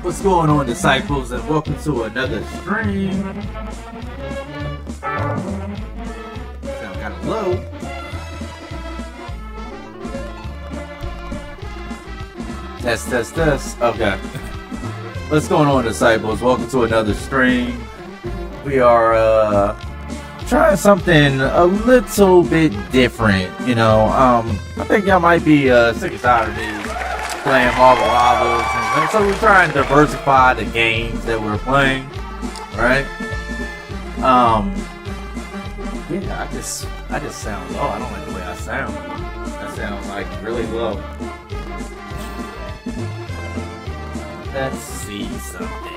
What's going on, disciples, and welcome to another stream. Sound kind of low. Test. Okay. What's going on, disciples? Welcome to another stream. We are trying something a little bit different. I think y'all might be sick and tired of these playing Marble Wobbles, and so we're trying to diversify the games that we're playing, right? Yeah, I just sound low. I don't like the way I sound. I sound like really low. Let's see something.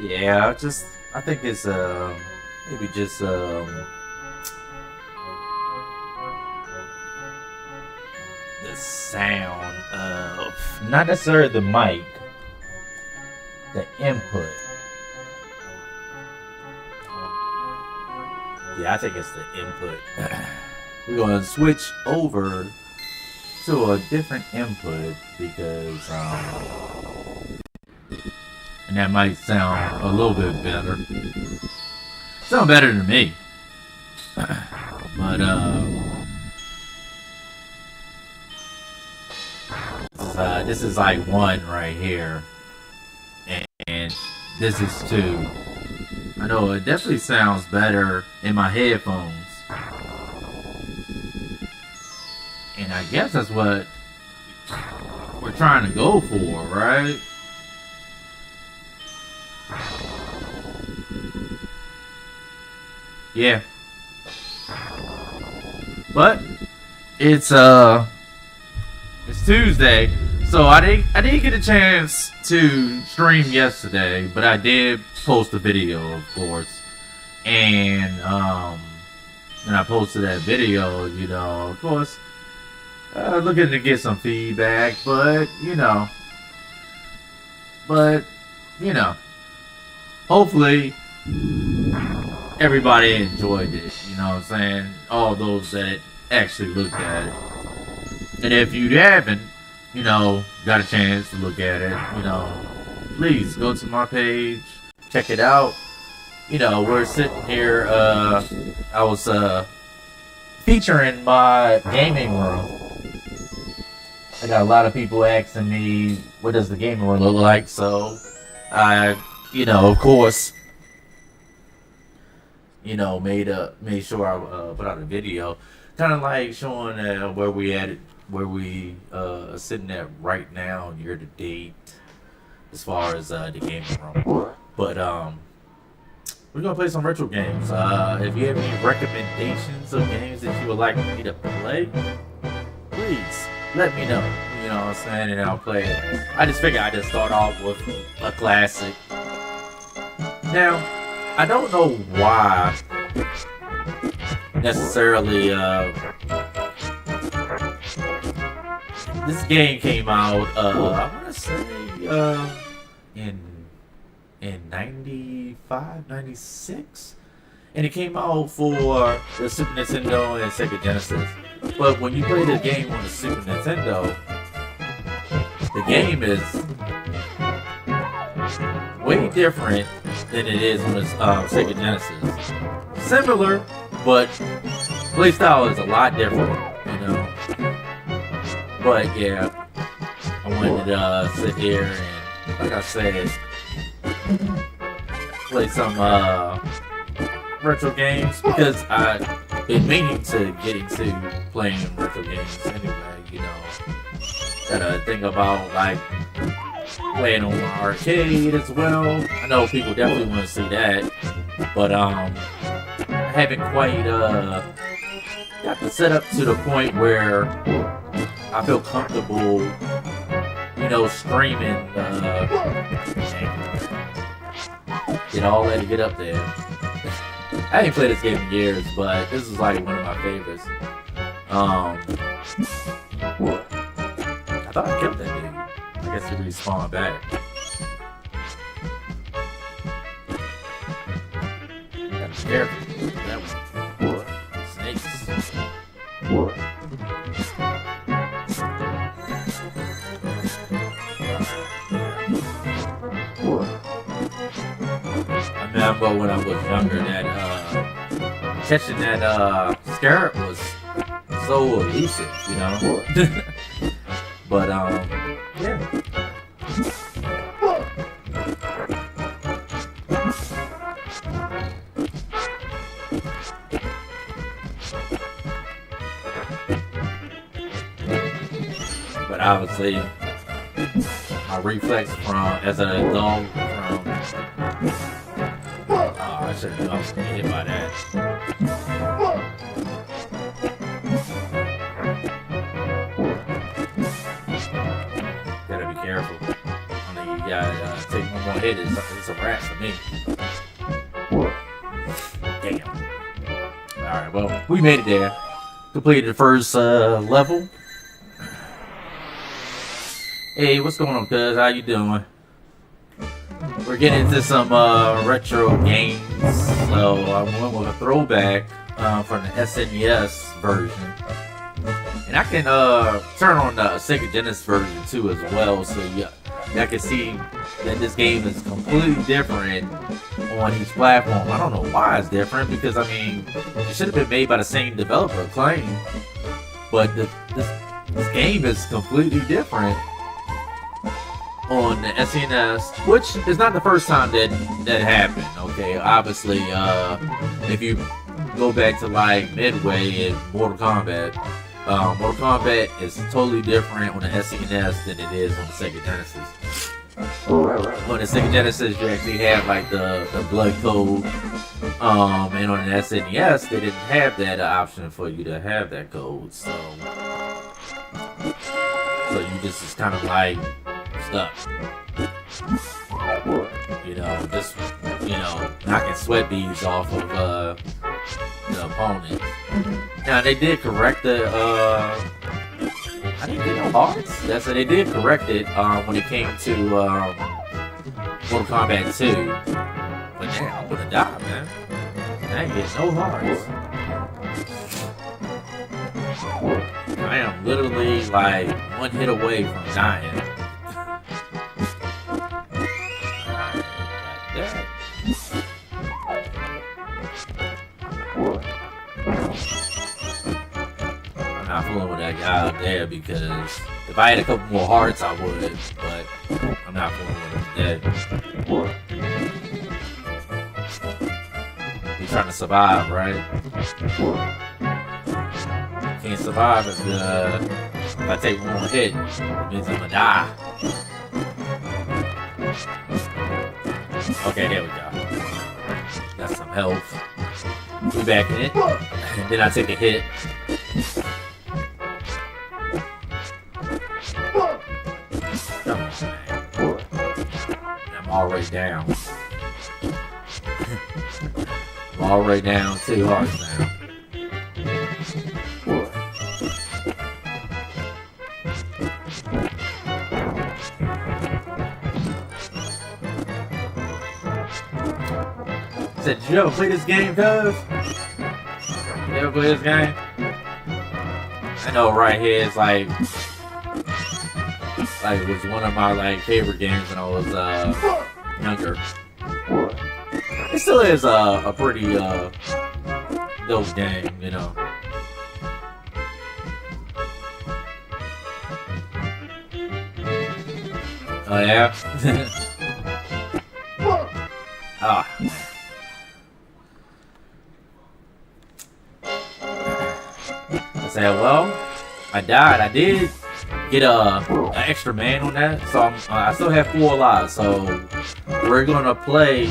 Yeah, I think it's maybe just the sound of not necessarily the mic, the input. Yeah, I think it's the input. We're gonna switch over to a different input because and that might sound a little bit better. Sound better than me. But this is like 1 right here, and this is 2. I know it definitely sounds better in my headphones, and I guess that's what we're trying to go for, right? Yeah. But it's Tuesday, so I didn't get a chance to stream yesterday, but I did post a video, of course. And I posted that video, of course, looking to get some feedback, but hopefully everybody enjoyed it, you know what I'm saying? All those that actually looked at it. And if you haven't, got a chance to look at it, please go to my page, check it out. We're sitting here, I was featuring my gaming room. I got a lot of people asking me, what does the gaming room look like? So, I, of course, made sure I put out a video, kind of like showing where we sitting at right now, year to date, as far as the gaming room. But we're gonna play some retro games. If you have any recommendations of games that you would like me to play, please let me know. You know what I'm saying, and I'll play it. I just figured I'd just start off with a classic. Now, I don't know why necessarily this game came out I want to say in 95, 96, and it came out for the Super Nintendo and Sega Genesis. But when you play the game on the Super Nintendo, the game is way different than it is on the Sega Genesis. Similar, but playstyle is a lot different, But yeah, I wanted to sit here and, like I said, play some retro games because I've been meaning to get into playing retro games anyway, Gotta think about like playing on my arcade as well. I know people definitely want to see that, but I haven't quite got the setup to the point where I feel comfortable, streaming. Get all that to get up there. I ain't played this game in years, but this is like one of my favorites. I thought I killed that dude. I guess he respawned back. Gotta be careful. That one. Snakes. I remember when I was younger that catching that scarab was so elusive, But yeah. But obviously, my reflex as an adult I should have known I was gonna get hit by that. Yeah, take one more hit. It's a wrap for me. Damn. Alright, well, we made it there. Completed the first level. Hey, what's going on, cuz? How you doing? We're getting into some retro games. So I went with a throwback from the SNES version. And I can turn on the Sega Genesis version too as well, so y'all can see that this game is completely different on each platform. I don't know why it's different, because I mean, it should have been made by the same developer, Acclaim. But this game is completely different on the SNES, which is not the first time that happened. Okay, obviously, if you go back to like Midway and Mortal Kombat. Mortal Kombat is totally different on the SNES than it is on the Sega Genesis. On the Sega Genesis, you actually have like the blood code, and on the SNES, they didn't have that option for you to have that code. So you just is kind of like stuck. Just knocking sweat beads off of the opponent. Now they did correct the I didn't get no hearts. That's what they did correct it when it came to Mortal Kombat 2. But damn, I'm gonna die, man. I ain't getting no hearts. I am literally like one hit away from dying. I'm not fooling with that guy up there, because if I had a couple more hearts, I would, but I'm not fooling with him today. He's trying to survive, right? Can't survive if I take one more hit. It means I'm gonna die. Okay, there we go. Got some health. We back in it. And then I take a hit. Come on, man. I'm already down. I'm already down 2 hearts now. Said, did you ever play this game, cuz? You ever play this game? I know right here it's like it was one of my like favorite games when I was younger. It still is a pretty dope game, you know. Oh yeah? Ah. I said, well, I died. I did get an extra man on that, so I still have 4 lives. So we're gonna play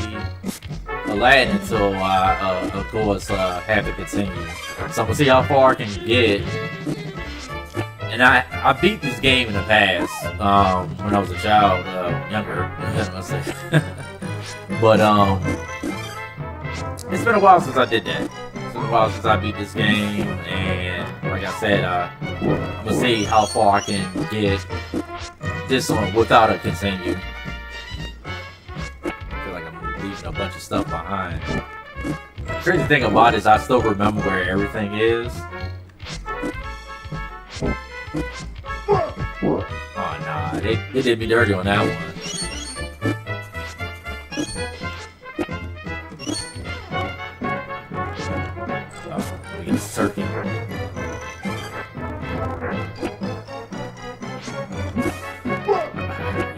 Aladdin until I, of course, have to continue. So we'll see how far I can get. And I beat this game in the past when I was a child, younger. But it's been a while since I did that. It's been a while since I beat this game, and like I said, I'm gonna see how far I can get this one without a continue. I feel like I'm leaving a bunch of stuff behind. The crazy thing about it is I still remember where everything is. Oh nah, they did me dirty on that one. Oh, we get this turkey.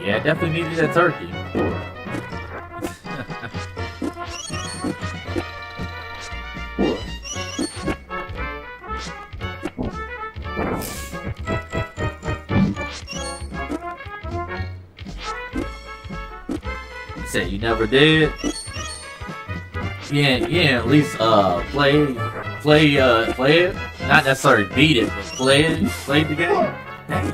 Yeah, I definitely needed that turkey. Said you never did. Yeah, at least play it. Not necessarily beat it, but play the game. Dang.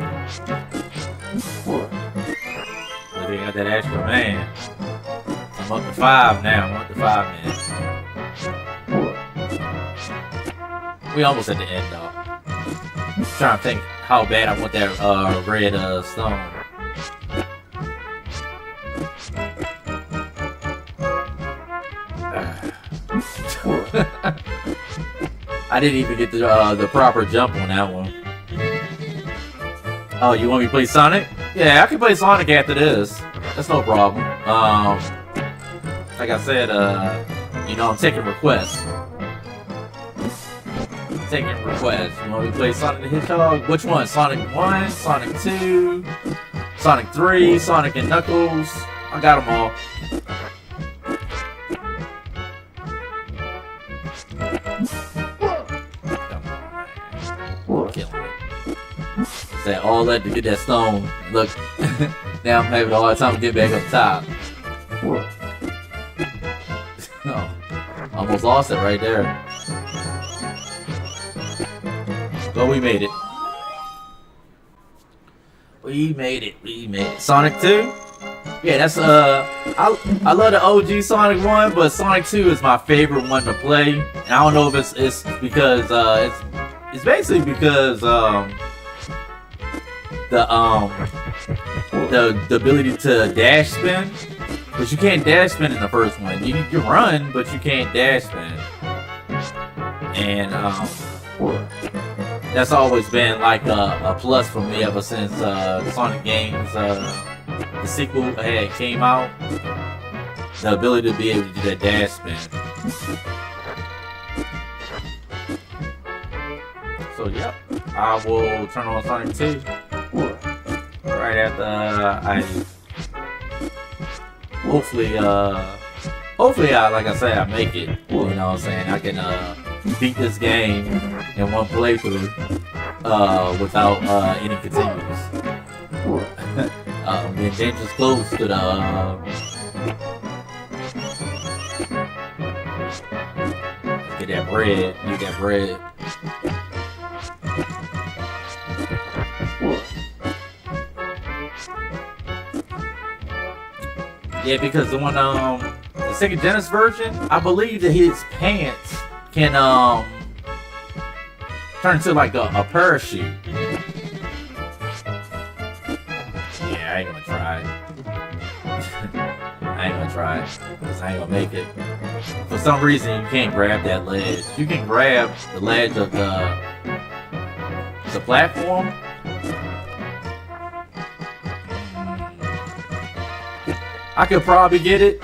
We got that extra man. I'm up to 5 now. I'm up to 5 men. We almost at the end though. I'm trying to think how bad I want that red stone. I didn't even get the proper jump on that one. Oh, you want me to play Sonic? Yeah, I can play Sonic after this. That's no problem. Like I said, you know, I'm taking requests. Taking requests. You want me to play Sonic the Hedgehog? Which one? Sonic 1, Sonic 2, Sonic 3, Sonic and Knuckles. I got them all. That all that to get that stone. Look, now I'm having a hard time getting back up top. Oh, almost lost it right there. But we made it. We made it. We made it. Sonic 2? Yeah, that's I love the OG Sonic 1, but Sonic 2 is my favorite one to play. And I don't know if it's because it's basically because the ability to dash spin, but you can't dash spin in the first one. You can run, but you can't dash spin. And that's always been like a plus for me ever since Sonic games, the sequel came out. The ability to be able to do that dash spin. So yep, I will turn on Sonic 2 right after I hopefully like I said, I make it. You know what I'm saying? I can beat this game in one playthrough without any continues. Being dangerous close to the get that bread, get that bread. Yeah, because the one the Sega Genesis version, I believe that his pants can turn into like a parachute. Yeah, I ain't gonna try it. I ain't gonna try it because I ain't gonna make it. For some reason, you can't grab that ledge. You can grab the ledge of the platform. I could probably get it.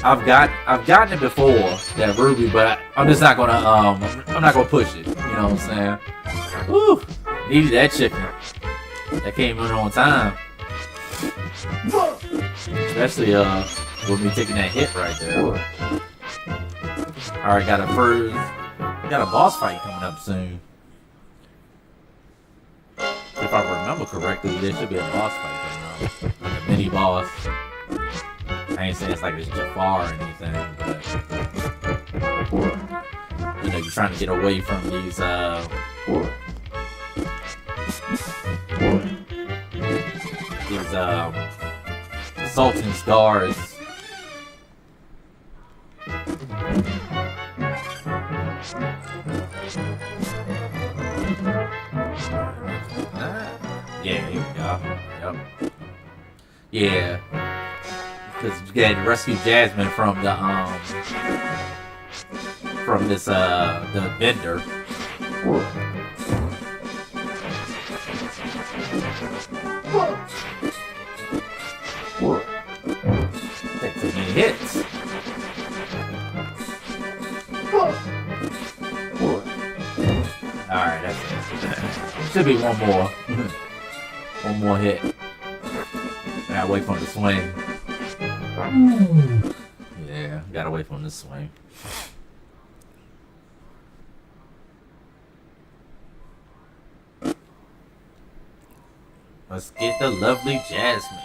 I've gotten it before, that Ruby, but I'm just not gonna I'm not gonna push it. You know what I'm saying? Woo! Needed that chicken. That came in on time. Especially with me taking that hit right there. Alright, got a boss fight coming up soon. If I remember correctly, there should be a boss fight coming up. Like a mini boss. I ain't saying it's like it's Jafar or anything, but you know, you're trying to get away from these Sultan's guards. Yeah, here we go. Yep. Yeah. Because you got to rescue Jasmine from the vendor. Take too many hits. Alright, that's it. Should be one more. One more hit. Gotta wait for him to swing. Yeah, gotta wait for him to swing. Let's get the lovely Jasmine.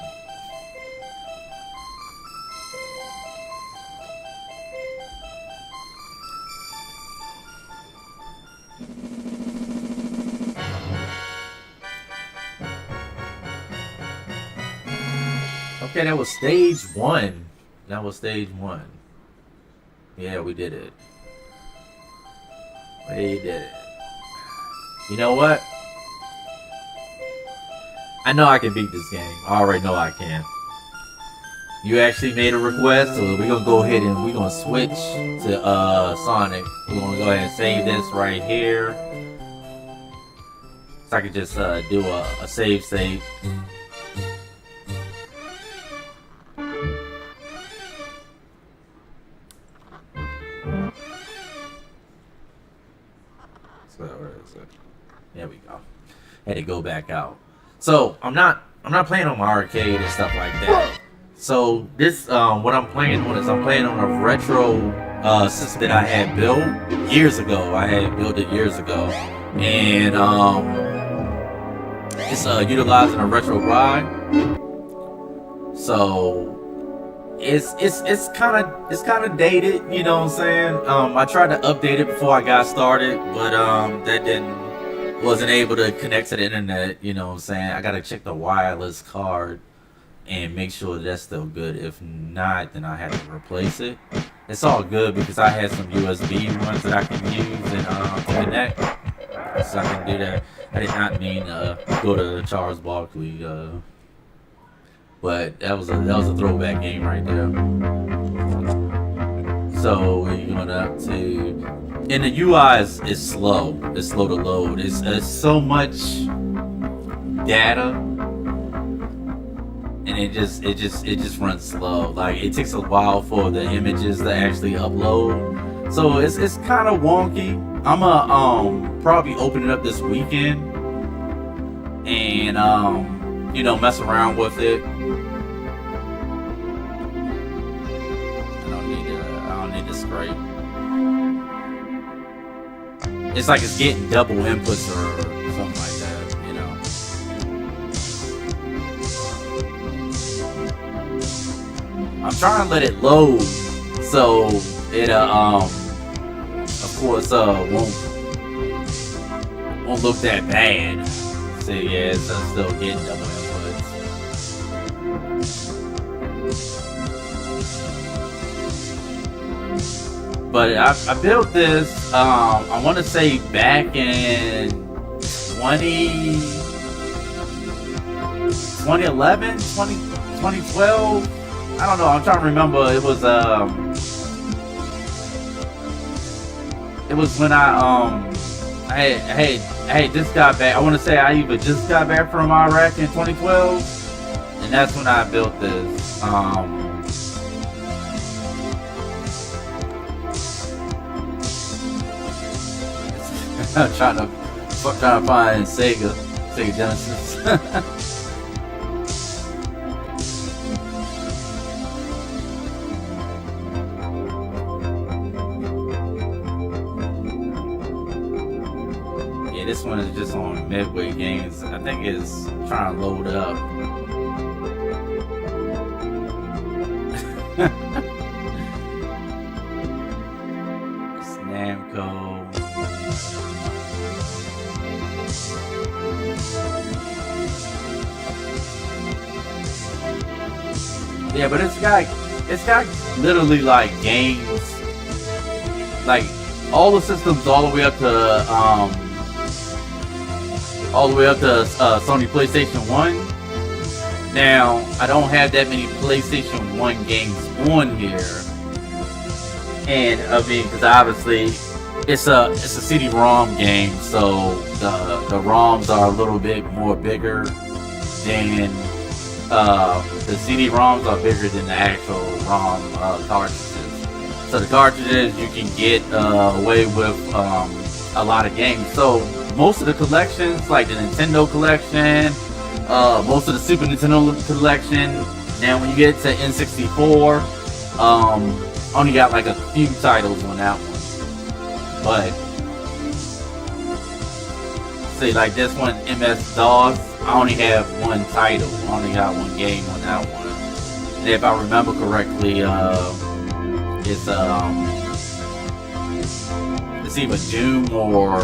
Okay, that was stage 1. That was stage 1. Yeah, we did it. We did it. You know what? I know I can beat this game. I already know I can. You actually made a request, so we're gonna go ahead and we're gonna switch to Sonic. We're gonna go ahead and save this right here. So I can just do a save. So where is it? There we go. Had to go back out. So I'm not playing on my arcade and stuff like that. So this what I'm playing on is I'm playing on a retro system that I had built years ago. I had built it years ago, and it's utilizing a retro ride. So it's kind of dated, you know what I'm saying? I tried to update it before I got started, but wasn't able to connect to the internet, you know what I'm saying? I gotta check the wireless card and make sure that's still good. If not, then I have to replace it. It's all good because I had some USB ones that I can use and connect, so I can do that. I did not mean go to Charles Barkley, but that was a throwback game right there. So we're going up to, and the UI is slow. It's slow to load. It's so much data, and it just runs slow. Like it takes a while for the images to actually upload. So it's kind of wonky. I'ma probably open it up this weekend and you know, mess around with it. I don't need to scrape. It's like it's getting double inputs or something like that, you know. I'm trying to let it load so it of course won't look that bad. So yeah, it's still getting double inputs. But I built this, I want to say back in 2011, 2012. I don't know. I'm trying to remember. It was when I had just got back. I want to say I either just got back from Iraq in 2012, and that's when I built this. I'm trying to find Sega Genesis. Yeah, this one is just on Midway Games. I think it's trying to load up. It's Namco. Yeah, but it's got literally like games, like all the systems all the way up to Sony PlayStation 1. Now I don't have that many PlayStation 1 games on here, and I mean because obviously it's a CD-ROM game, so the ROMs are a little bit more bigger than. The CD-ROMs are bigger than the actual ROM cartridges. So the cartridges you can get away with a lot of games. So most of the collections, like the Nintendo collection, most of the Super Nintendo collection. Now when you get to N64, only got like a few titles on that one. But say like this one, MS-DOS. I only have one title. I only got one game on that one. And if I remember correctly, it's either Doom or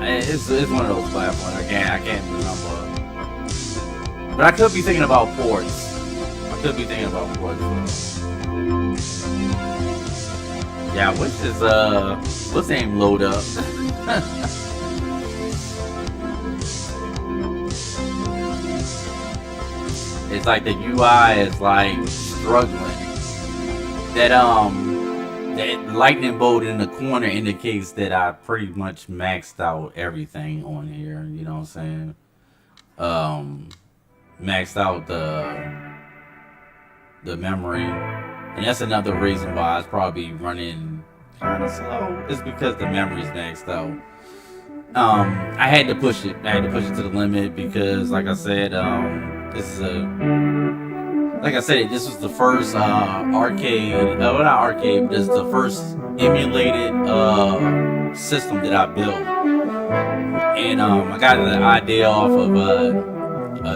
it's one of those platforms. I can't remember. But I could be thinking about ports. I could be thinking about ports. Yeah, which is what's the name load up? It's like the UI is like struggling. That lightning bolt in the corner indicates that I pretty much maxed out everything on here. You know what I'm saying? Maxed out the memory, and that's another reason why it's probably running kind of slow. It's because the memory's maxed out. I had to push it. I had to push it to the limit because, like I said, this was the first arcade. Well, not arcade, but this is the first emulated system that I built, and I got the idea off of a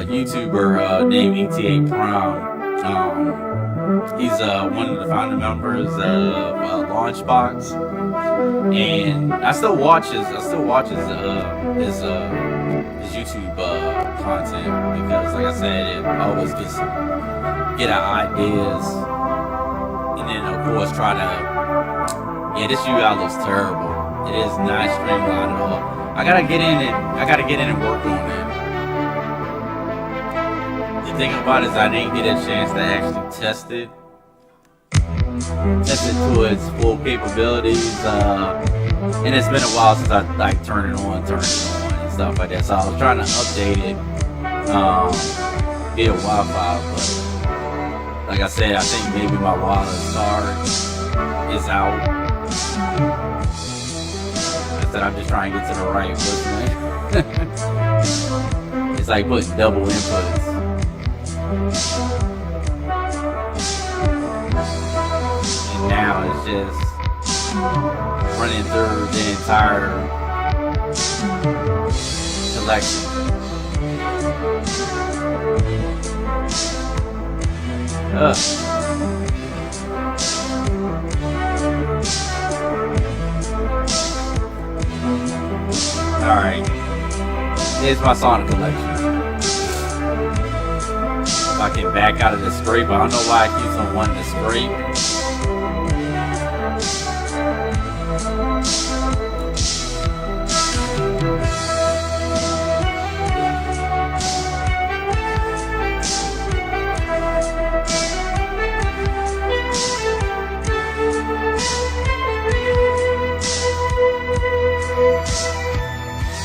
YouTuber named ETA Prime. He's one of the founder members of Launchbox, and I still watch his YouTube content because, like I said, it always get ideas, and then of course try to. Yeah, this UI looks terrible. It is not streamlined at all. I gotta get in and work on it. The thing about it is I didn't get a chance to actually test it to its full capabilities, and it's been a while since I like turned it on and stuff like that. So I was trying to update it via Wi-Fi, but like I said, I think maybe my wireless card is out. I said I'm just trying to get to the right listening. It's like putting double inputs. And now it's just running through the entire collection. Alright. Here's my Sonic collection. If I can back out of the scrape, I don't know why I keep on wanting to scrape.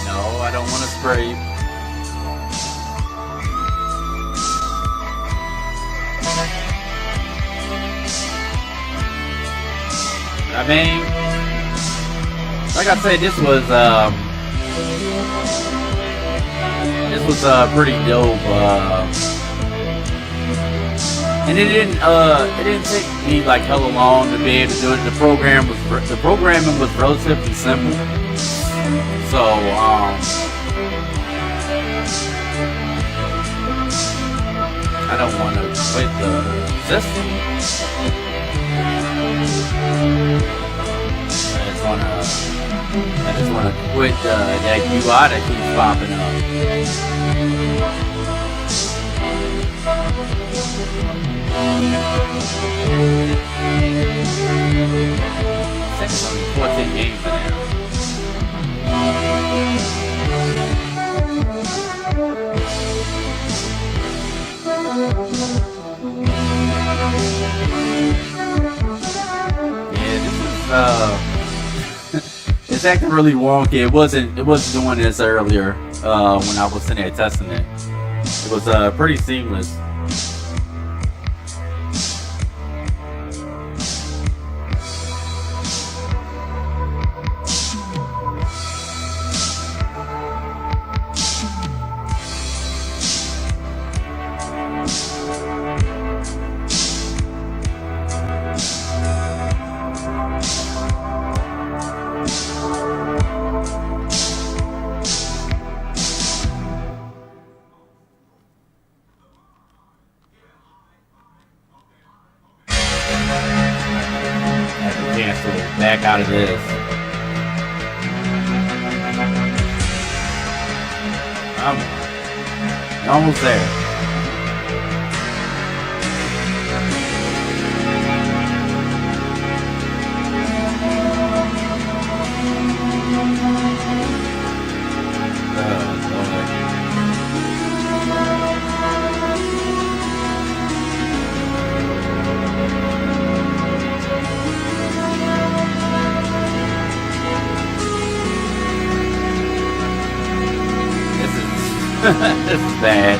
No, I don't want to scrape. I mean, like I said, this was pretty dope, and it didn't take me like hella long to be able to do it. The programming was relatively simple, so I don't want to quit the system. I just want to quit that UI that keeps popping up. I think it's only 14 games in there. Yeah, this is it's acting really wonky. It wasn't doing this earlier when I was in there testing it. It was pretty seamless. Back out of this. I'm almost there. This is bad.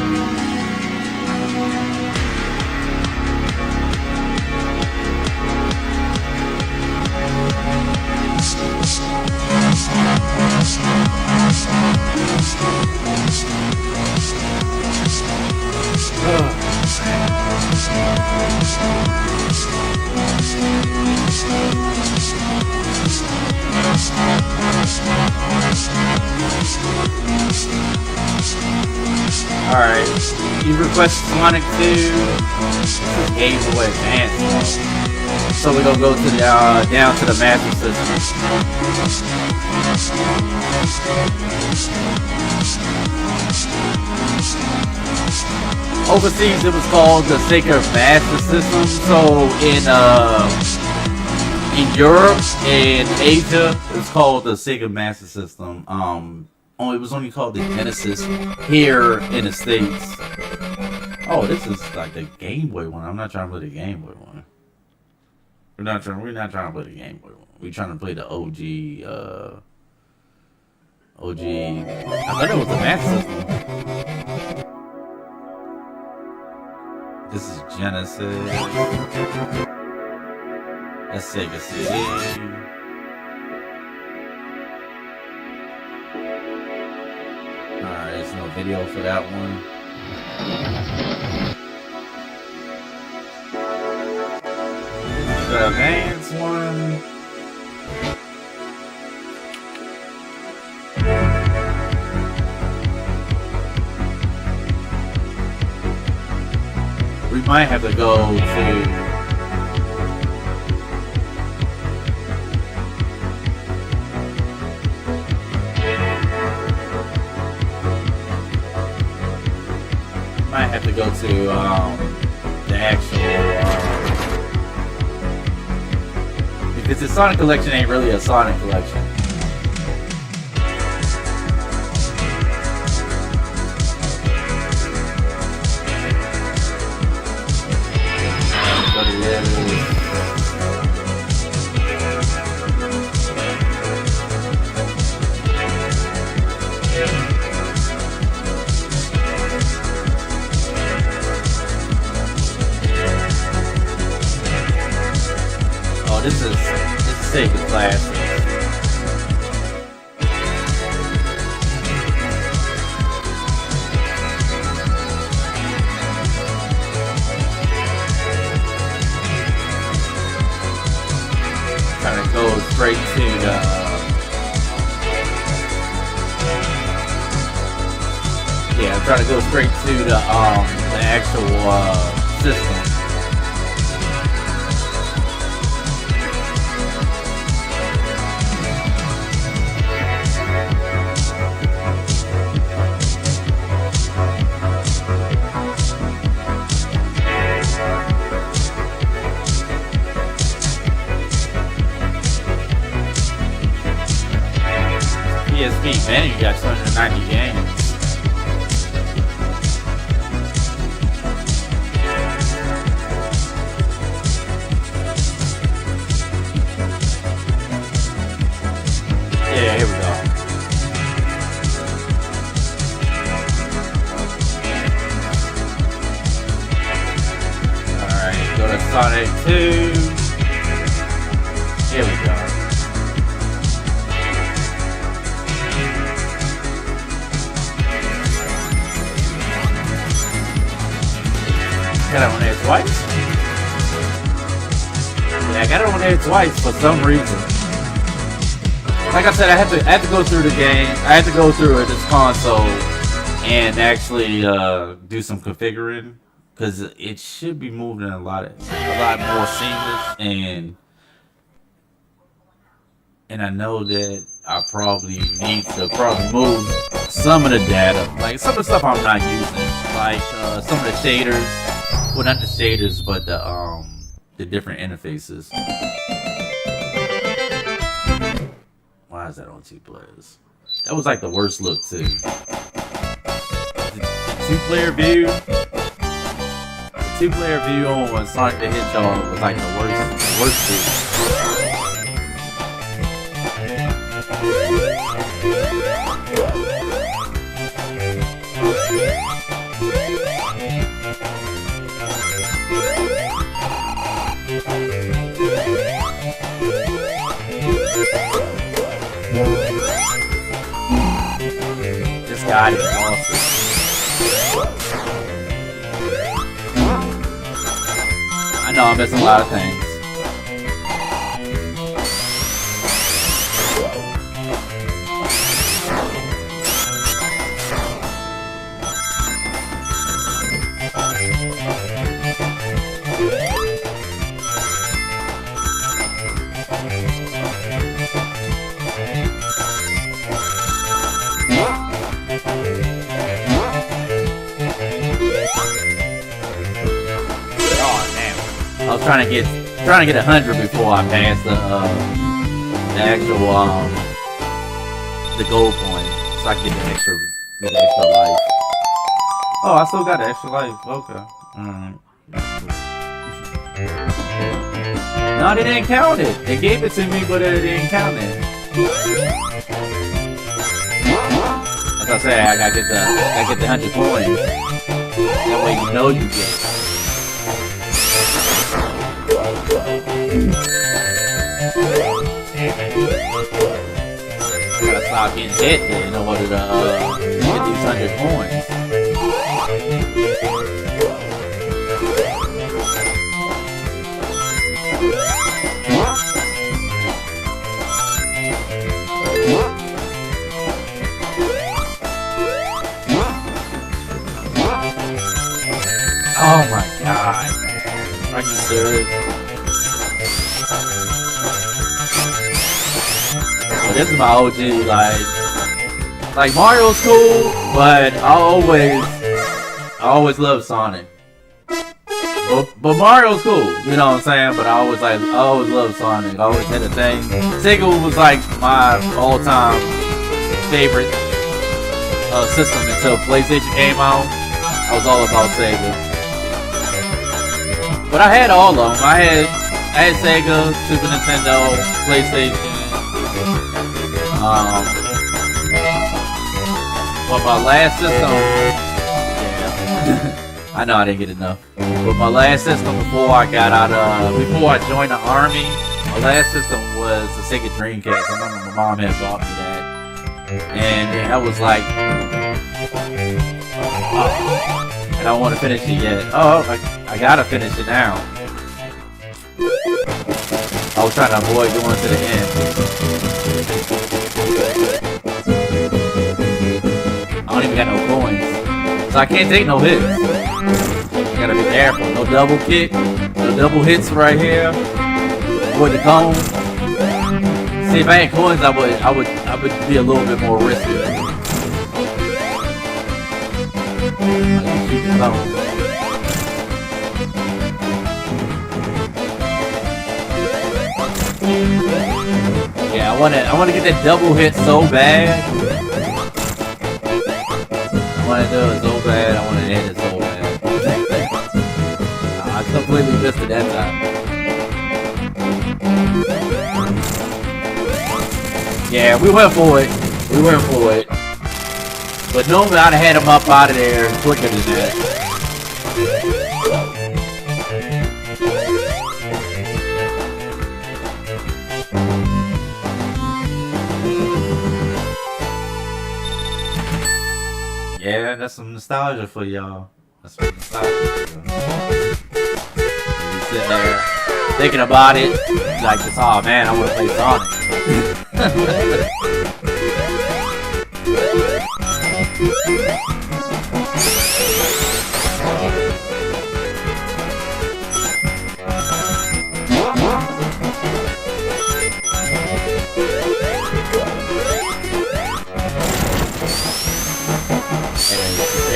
Alright, you request Sonic 2. This is Game Boy Advance. So we're gonna go to the down to the Master System. Overseas it was called the Sega Master System. So in Europe and Asia it was called the Sega Master System. It was only called the Genesis here in the States. Oh, this is like the Game Boy one. I'm not trying to play the Game Boy one. We're not trying to play the Game Boy one. We're trying to play the OG. I thought it was the Master System. This is Genesis. That's Sega CD. Alright, there's no video for that one. The Advance one. We might have to go to the actual because the Sonic Collection ain't really a Sonic Collection. This is Sega Classics. Trying to go straight to the I'm trying to go straight to the actual system. PSP, man, you got 290 games. Yeah, here we go. Alright, go to Sonic 2. Here we go. Got it on there twice? Yeah, I got it on there twice for some reason. Like I said, I had to go through the game. I had to go through this console and actually do some configuring because it should be moving a lot more seamless, and I know that I probably need to move some of the data, like some of the stuff I'm not using, like some of the shaders. Well, not the shaders, but the different interfaces. Why is that on 2 players? That was like the worst look too. The 2-player view. The 2-player view on Sonic the Hedgehog was like the worst view. God, he lost it. I know I'm missing a lot of things. I was trying to get 100 before I passed the actual the gold point, so I can get the extra life. Oh, I still got the extra life. Okay. Alright. No, they didn't count it. They gave it to me, but they didn't count it. As I said, I gotta get the 100 coins. That way you know you get it. Gotta stop getting hit in order to get these 100 coins. Oh my god, man. Are you serious? Well, this is my OG, like Mario's cool, but I always loved Sonic. But Mario's cool, you know what I'm saying? But I always loved Sonic. I always had a thing. Sega was like my all-time favorite system until PlayStation came out. I was all about Sega. But I had all of them. I had Sega, Super Nintendo, PlayStation. But my last system, yeah, I know I didn't get enough. But my last system before I joined the army, my last system was the Sega Dreamcast. I remember my mom had bought me that, and I was like, oh, and I don't want to finish it yet. Oh, I gotta finish it now. I was trying to avoid going to the end. I don't even got no coins, so I can't take no hits. You gotta be careful. No double kick, no double hits right here. Avoid the cone. See, if I had coins, I would be a little bit more risky. Keep the cone. Yeah, I wanna get that double hit so bad. I wanna do it so bad. I wanna hit it so bad. I completely missed it that time. Yeah, we went for it. But normally I'd have had him up out of there quicker than that. Yeah, that's some nostalgia for y'all. That's some nostalgia for y'all. You sitting there thinking about it, like, oh man, I want to play Sonic.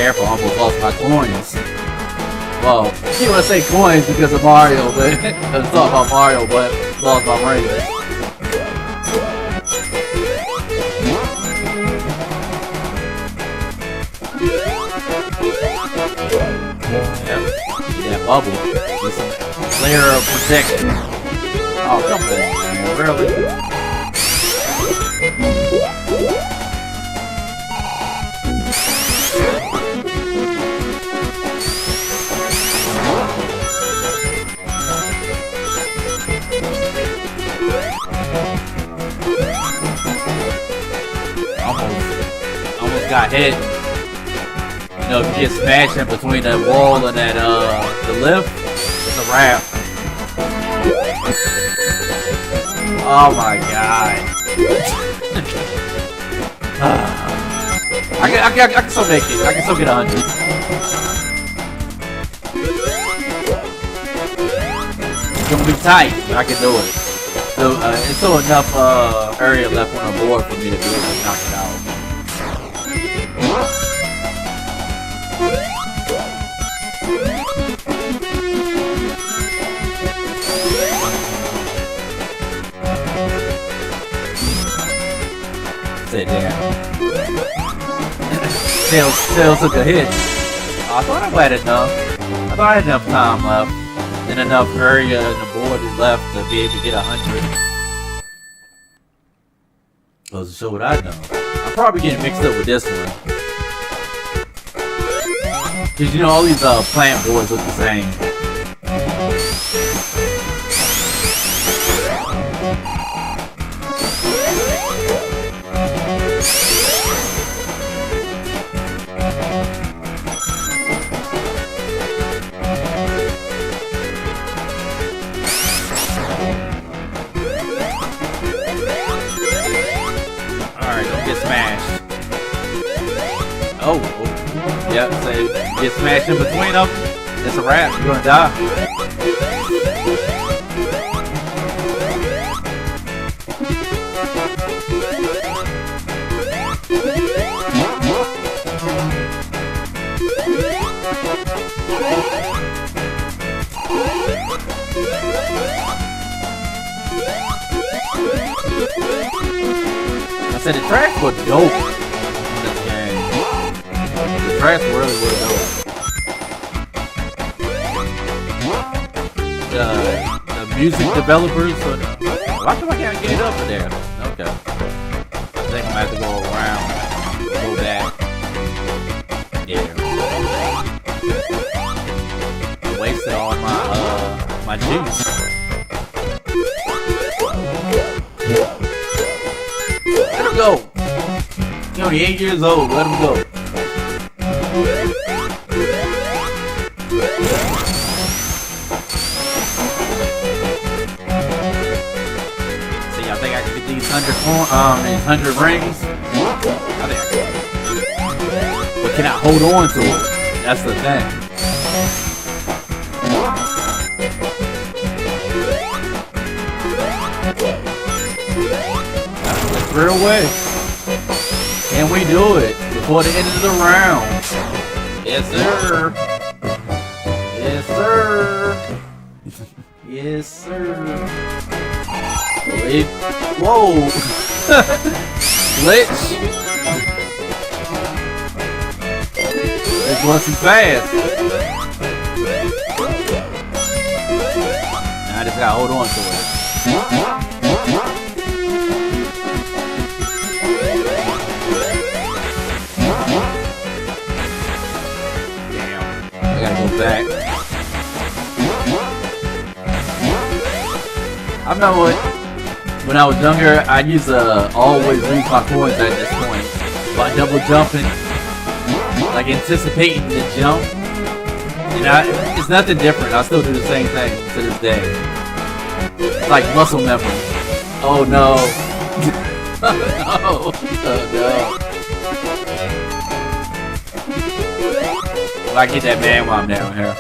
Careful, I almost lost my coins. Well, you want to say coins because of Mario, but let's talk about Mario, but lost my brain. Yep. Yeah, bubble. Get some layer of protection. Oh, come on, man. Really? got hit. You know, if you get smashed in between that wall and that the lift, it's a wrap. Oh my god. I can still make it. I can still get 100. It's gonna be tight, but I can do it. So, it's still enough area left on the board for me to be able to knock it out. Sit down. Tails took a hit. Oh, I thought I had enough. I thought I had enough time left. And enough area in the board left to be able to get 100. Goes to show what I know. I'm probably getting mixed up with this one. Cause you know all these plant boards look the same. Oh, yep, so get smashed in between them, it's a wrap, you're gonna die. I said the track was dope. Trash really dope. The music developers. Why come I can't get it up in there? Okay. I think I'm gonna have to go around. Go back. Yeah. I wasted all my juice. Let him go. He's only 8 years old. Let him go. See, I think I can get these 100 rings. I think I can. But can I hold on to it? That's the thing. Let's real away. Can we do it before the end of the round? Yes, sir. Yes, sir. Yes, sir. Wait. Whoa. Glitch. It's going too fast. Now I just gotta hold on to it. Back. I remember when I was younger, I used to always lose my coins at this point by double jumping, like anticipating the jump. And it's nothing different. I still do the same thing to this day. It's like muscle memory. Oh no! Oh no! Oh no! I get that man while I'm down here.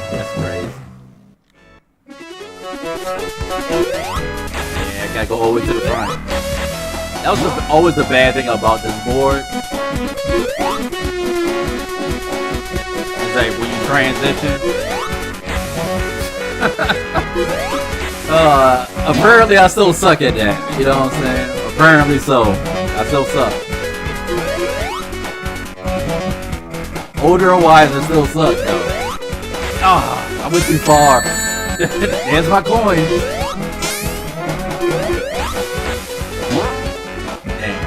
That's crazy. Yeah, I gotta go all the way to the front. That was always the bad thing about this board. It's like when you transition. Apparently I still suck at that. You know what I'm saying? Apparently so. I still suck. Older or wiser still suck though. Ah, I went too far. There's my coin. Damn.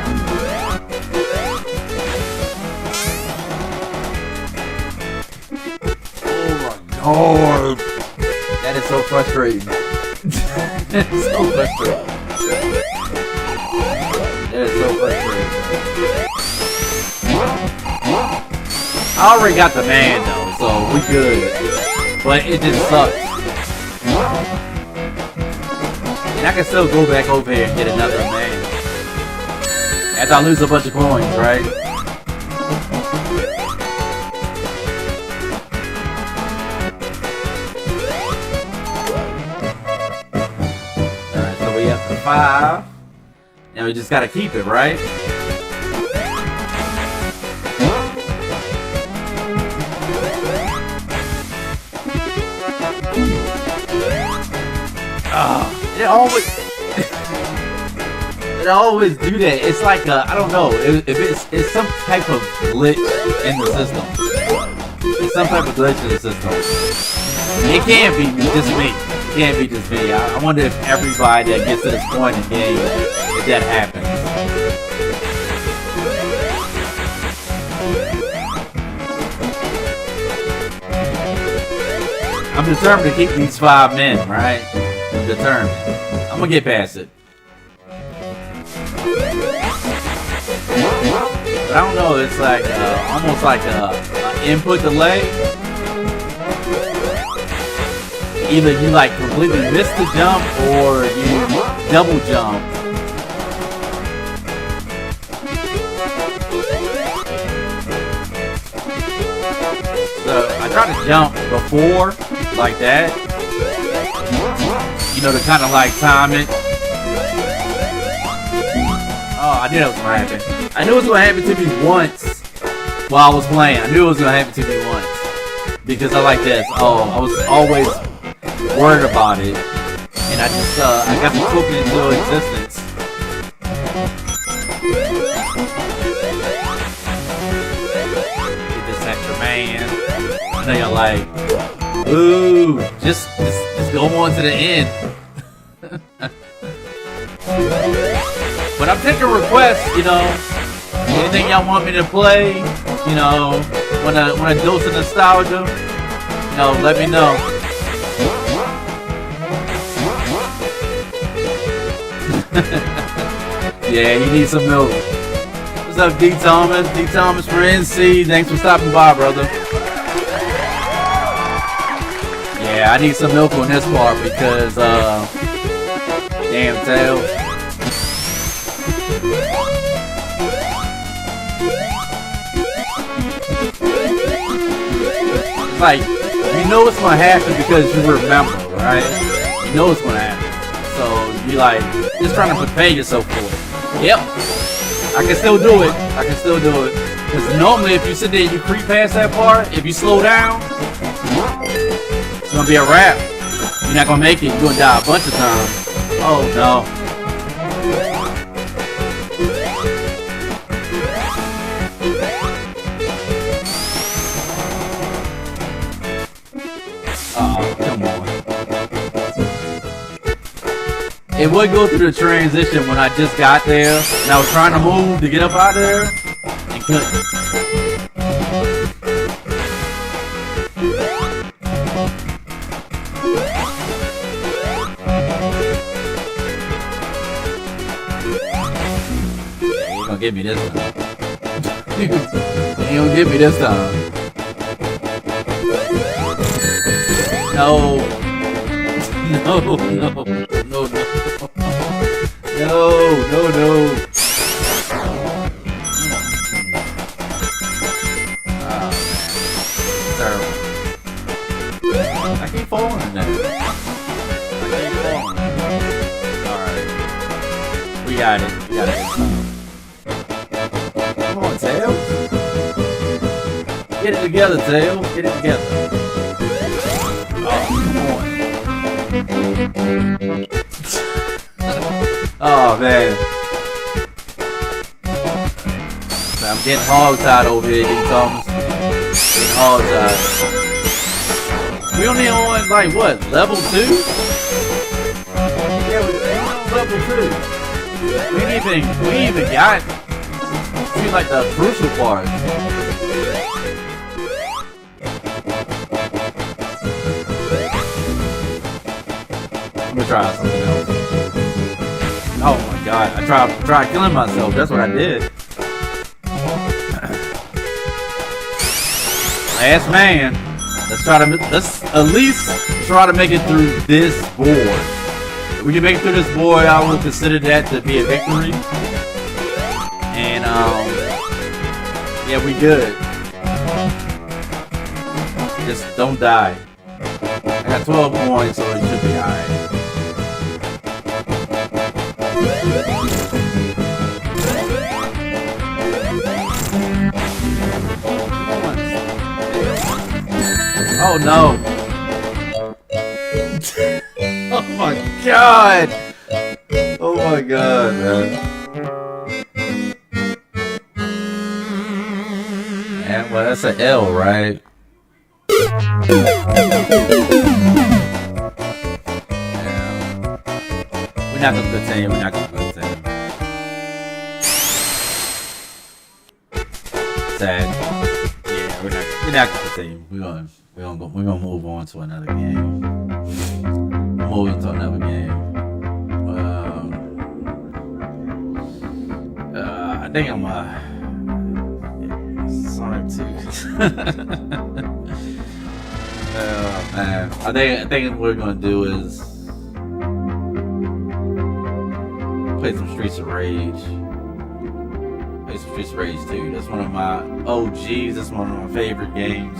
Oh my god. That is so frustrating. That is so frustrating. That is so frustrating. I already got the man though, so we good. But it just sucks. And I can still go back over here and get another man. After I lose a bunch of coins, right? Alright, so we up to 5. Now we just gotta keep it, right? It always do that. It's like I don't know if it's some type of glitch in the system. It's some type of glitch in the system. It can't be just me. It can't be just me. I wonder if everybody that gets to this point in the game, if that happens. I'm determined to keep these 5 men, right? Determined. I'm gonna get past it. But I don't know, it's like almost like a input delay. Either you like completely miss the jump or you double jump. So I tried to jump before like that. You know, to kind of like time it. Oh, I knew that was gonna happen. I knew it was gonna happen to me once while I was playing. I knew it was gonna happen to me once. Because I like this. Oh, I was always worried about it. And I just, I got to cook it into existence. Get this extra man. I know you're like, ooh, just go on to the end. But I'm taking requests, you know. Anything y'all want me to play, you know, when a dose of nostalgia, you know, let me know. Yeah, you need some milk. What's up, D Thomas? D Thomas for NC. Thanks for stopping by, brother. Yeah, I need some milk on this part because, damn tail. It's like, you know it's gonna happen because you remember, right? You know it's gonna happen. So, you like, just trying to prepare yourself for it. Yep. I can still do it. I can still do it. Because normally if you sit there and you creep past that part, if you slow down, it's gonna be a wrap. You're not gonna make it. You're gonna die a bunch of times. Oh no. Oh, come on. It would go through the transition when I just got there, and I was trying to move to get up out of there, and couldn't. Yeah, he ain't gonna get me this time. He ain't gonna get me this time. No. No, no, no, no. No, no, no. Ah, terrible. I keep falling in there. I keep falling. Alright. We got it. We got it. Come on, Tails. Get it together, Tails. Get it together. Oh man. I'm getting hog-tied over here, D. Thomas. Getting hog-tied. We only on like what? Level 2? Yeah, we're on level 2. We ain't even got to like the crucial part. I'm gonna try something else. Oh my god, I tried killing myself, that's what I did. Last man. Let's at least try to make it through this board. If we can make it through this board, I will consider that to be a victory. And yeah, we good. Just don't die. I got 12 points, so it should be alright. Oh no! Oh my god! Oh my god, man. And well, that's an L, right? Yeah. We're not gonna continue. We're not gonna continue. Sad. Yeah, we're not gonna continue. We're gonna move on to another game. Moving to another game. I think I'm Sonic 2. Man. I think what we're gonna do is play some Streets of Rage. Play some Streets of Rage 2. That's one of my OGs. That's one of my favorite games.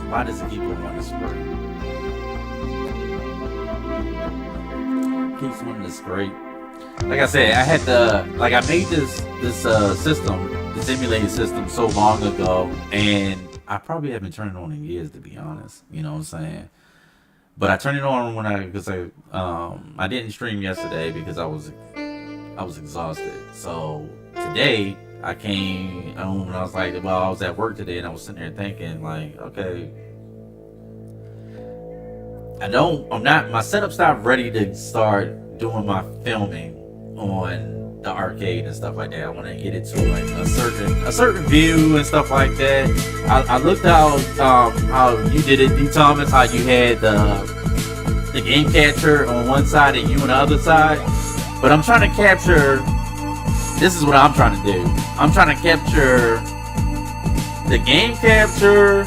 Why does it keep going on the spray? Keeps wanting to spray. Like I said, I had I made this system, this emulated system so long ago, and I probably haven't turned it on in years, to be honest. You know what I'm saying? But I turned it on because I didn't stream yesterday because I was exhausted. So today I came home and I was like, well, I was at work today and I was sitting there thinking like, okay, my setup's not ready to start doing my filming on the arcade and stuff like that. I want to get it to like a certain view and stuff like that. I looked out how you did it, D. Thomas, how you had the game capture on one side and you on the other side. But I'm trying to capture. This is what I'm trying to do. I'm trying to capture the game capture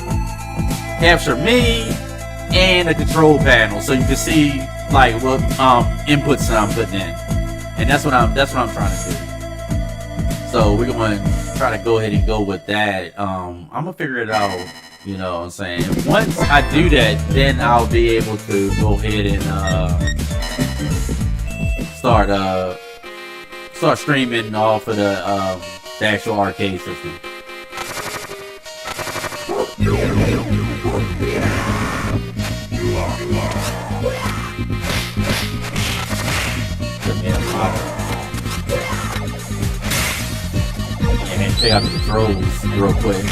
me, and the control panel, so you can see like what inputs that I'm putting in, and that's what I'm trying to do. So we're going to try to go ahead and go with that. I'm gonna figure it out. You know what I'm saying? Once I do that, then I'll be able to go ahead and start streaming off of the actual arcade system. Yeah, man, check out the controls real quick.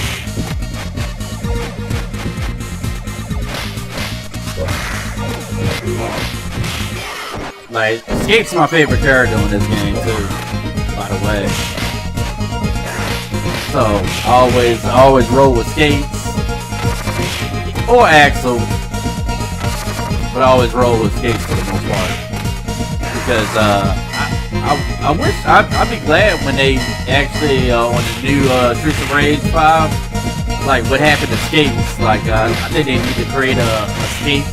Like, Skate's my favorite character in this game too, by the way. So I always roll with Skates or Axel, but I always roll with Skates for the most part because I wish I'd be glad when they actually on the new Streets of Rage 5, like what happened to Skates. Like I think they need to create a Skates.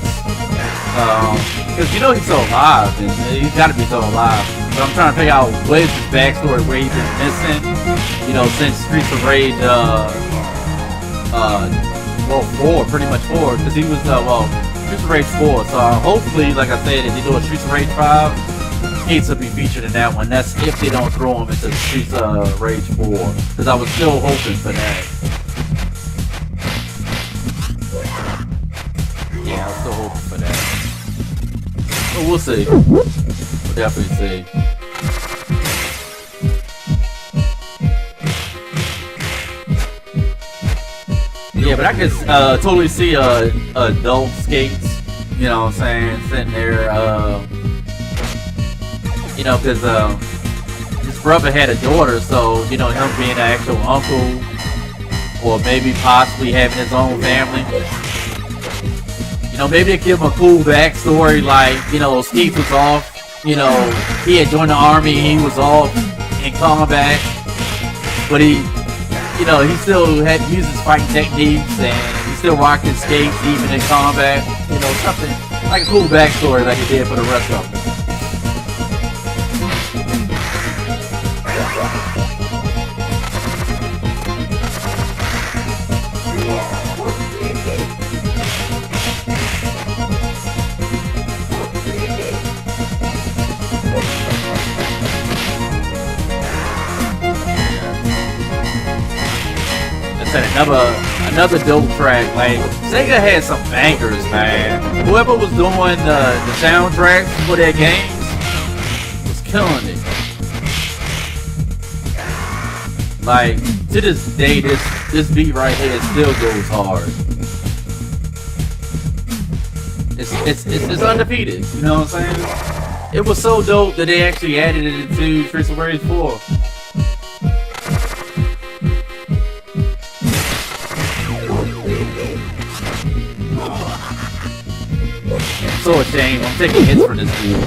Because you know he's still alive, and he's got to be still alive. But I'm trying to figure out what is his backstory, where he's been missing. You know, since Streets of Rage, 4, pretty much 4, because he was Streets of Rage 4. So hopefully, like I said, if they do a Streets of Rage 5, Skates will be featured in that one. That's if they don't throw him into Streets of Rage 4, because I was still hoping for that. Yeah, I was still hoping for that. So we'll see. We'll definitely see. Yeah, but I could totally see adult Skates, you know what I'm saying, sitting there, you know, because his brother had a daughter, so, you know, him being an actual uncle, or maybe possibly having his own family. You know, maybe they give him a cool backstory, like, you know, Skates was off, you know, he had joined the army, he was off in combat, but he you know, he still had to use his fighting techniques, and he still rocked his skates even in combat. You know, something like a cool backstory like he did for the rest of them. Another dope track. Like, Sega had some bangers, man. Whoever was doing the soundtracks for their games was killing it. Like, to this day, this beat right here still goes hard. It's undefeated. You know what I'm saying? It was so dope that they actually added it to Streets of Rage 4. So ashamed. I'm taking hits for this dude.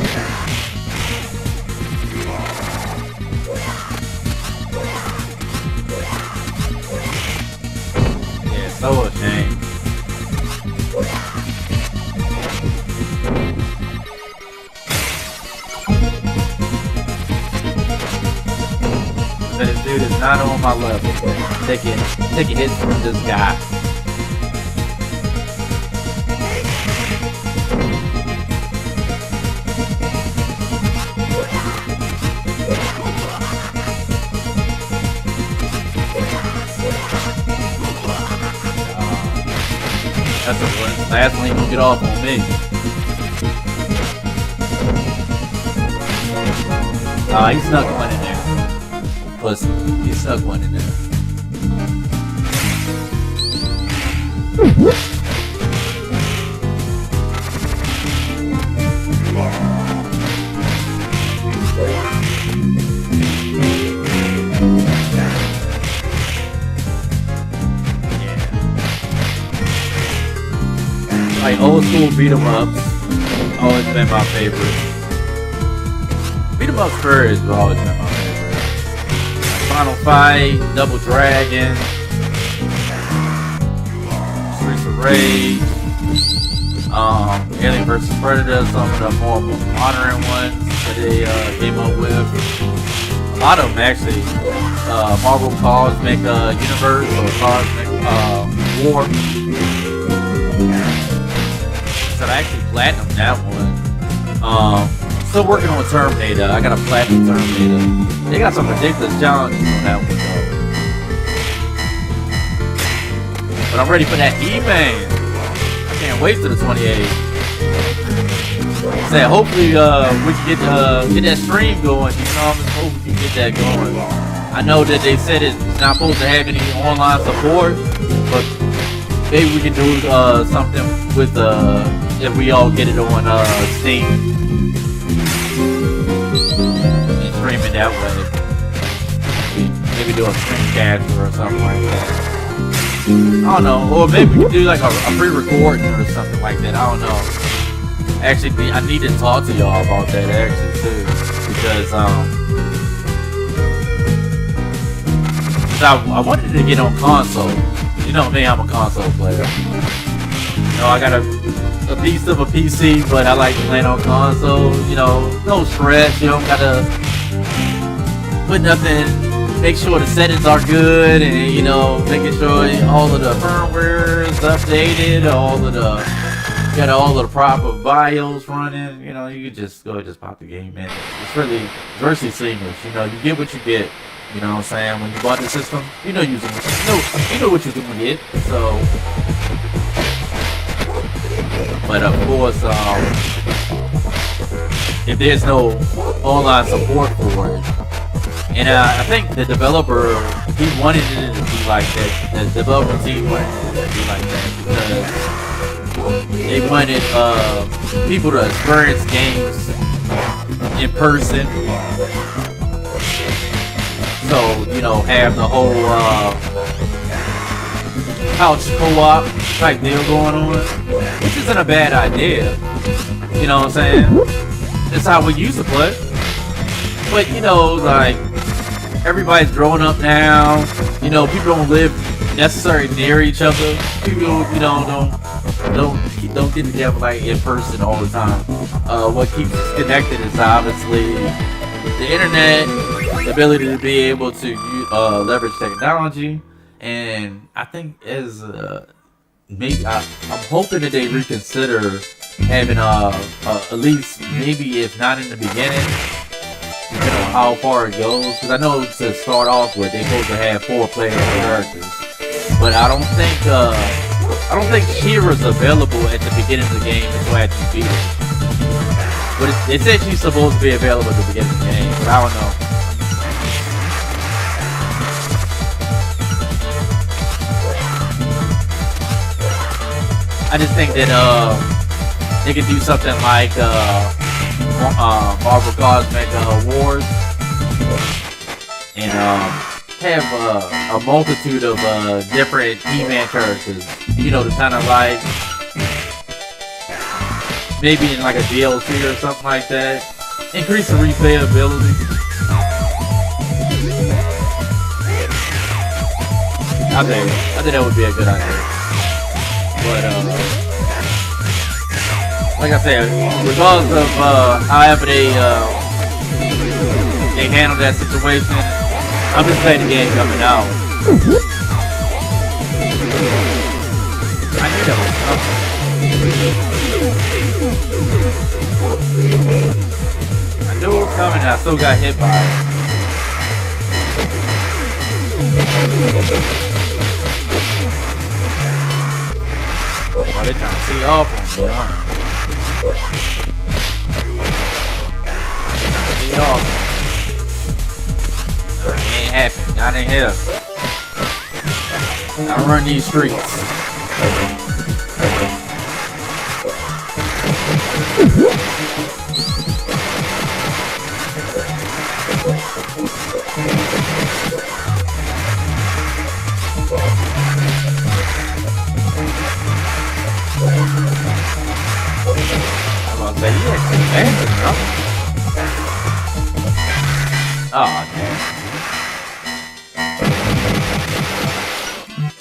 Yeah, so ashamed. This dude is not on my level. Taking hits from this guy. That's the last one he gonna get off on me. He snuck one in there. Pussy. He snuck one in there. Like old school beat 'em ups, always been my favorite. Beat 'em ups first have always been my favorite. Like Final Fight, Double Dragon, Streets of Rage, Alien vs Predator, some of the more modern ones that they came up with. A lot of them actually. Marvel Cosmic Universe or Cosmic War. So I actually platinum that one. Still working on Terminator. I got a platinum Terminator. They got some ridiculous challenges on that one though. But I'm ready for that E-Man. I can't wait till the 28th. Say hopefully we can get that stream going. You know, I'm hoping we can get that going. I know that they said it's not supposed to have any online support, but maybe we can do something with if we all get it on Steam and stream it that way. Maybe do a stream capture or something like that. I don't know, or maybe we can do like a pre-recording or something like that. I don't know. Actually, I need to talk to y'all about that actually too, because I wanted to get on console. You know me, I'm a console player. You know, I got a piece of a PC, but I like playing on console. You know, no stress. You don't gotta put nothing. Make sure the settings are good, and you know, making sure all of the firmware is updated, got all of the proper BIOS running. You know, you can just go ahead and just pop the game in. It's virtually seamless. You know, you get what you get. You know what I'm saying? When you bought the system, you know you know what you're doing with it. So, but of course, if there's no online support for it, and I think the developer, he wanted it to be like that. The developer team wanted it to be like that because they wanted people to experience games in person. So, you know, have the whole couch co-op type deal going on, which isn't a bad idea. You know what I'm saying? It's how we used to play. But, you know, like, everybody's growing up now. You know, people don't live necessarily near each other. People, you know, don't get together like in person all the time. What keeps us connected is obviously the internet, the ability to be able to leverage technology, and I think as maybe I'm hoping that they reconsider having at least maybe if not in the beginning, depending on how far it goes, because I know to start off with they're supposed to have 4 playing characters, but I don't think Shira's available at the beginning of the game until after you beat it. But it said she's supposed to be available at the beginning of the game, but I don't know. I just think that they could do something like Marvel Cosmic Wars and have a multitude of different He-Man characters. You know, to kind of like maybe in like a DLC or something like that. Increase the replayability. I think that would be a good idea. But like I said, regardless of however they handle that situation, I'm just playing the game coming out. I knew that was something. I knew it was coming and I still got hit by it. Oh, they're trying to see off on me, huh? See off. Ain't happy, not in here. I run these streets. Oh, damn.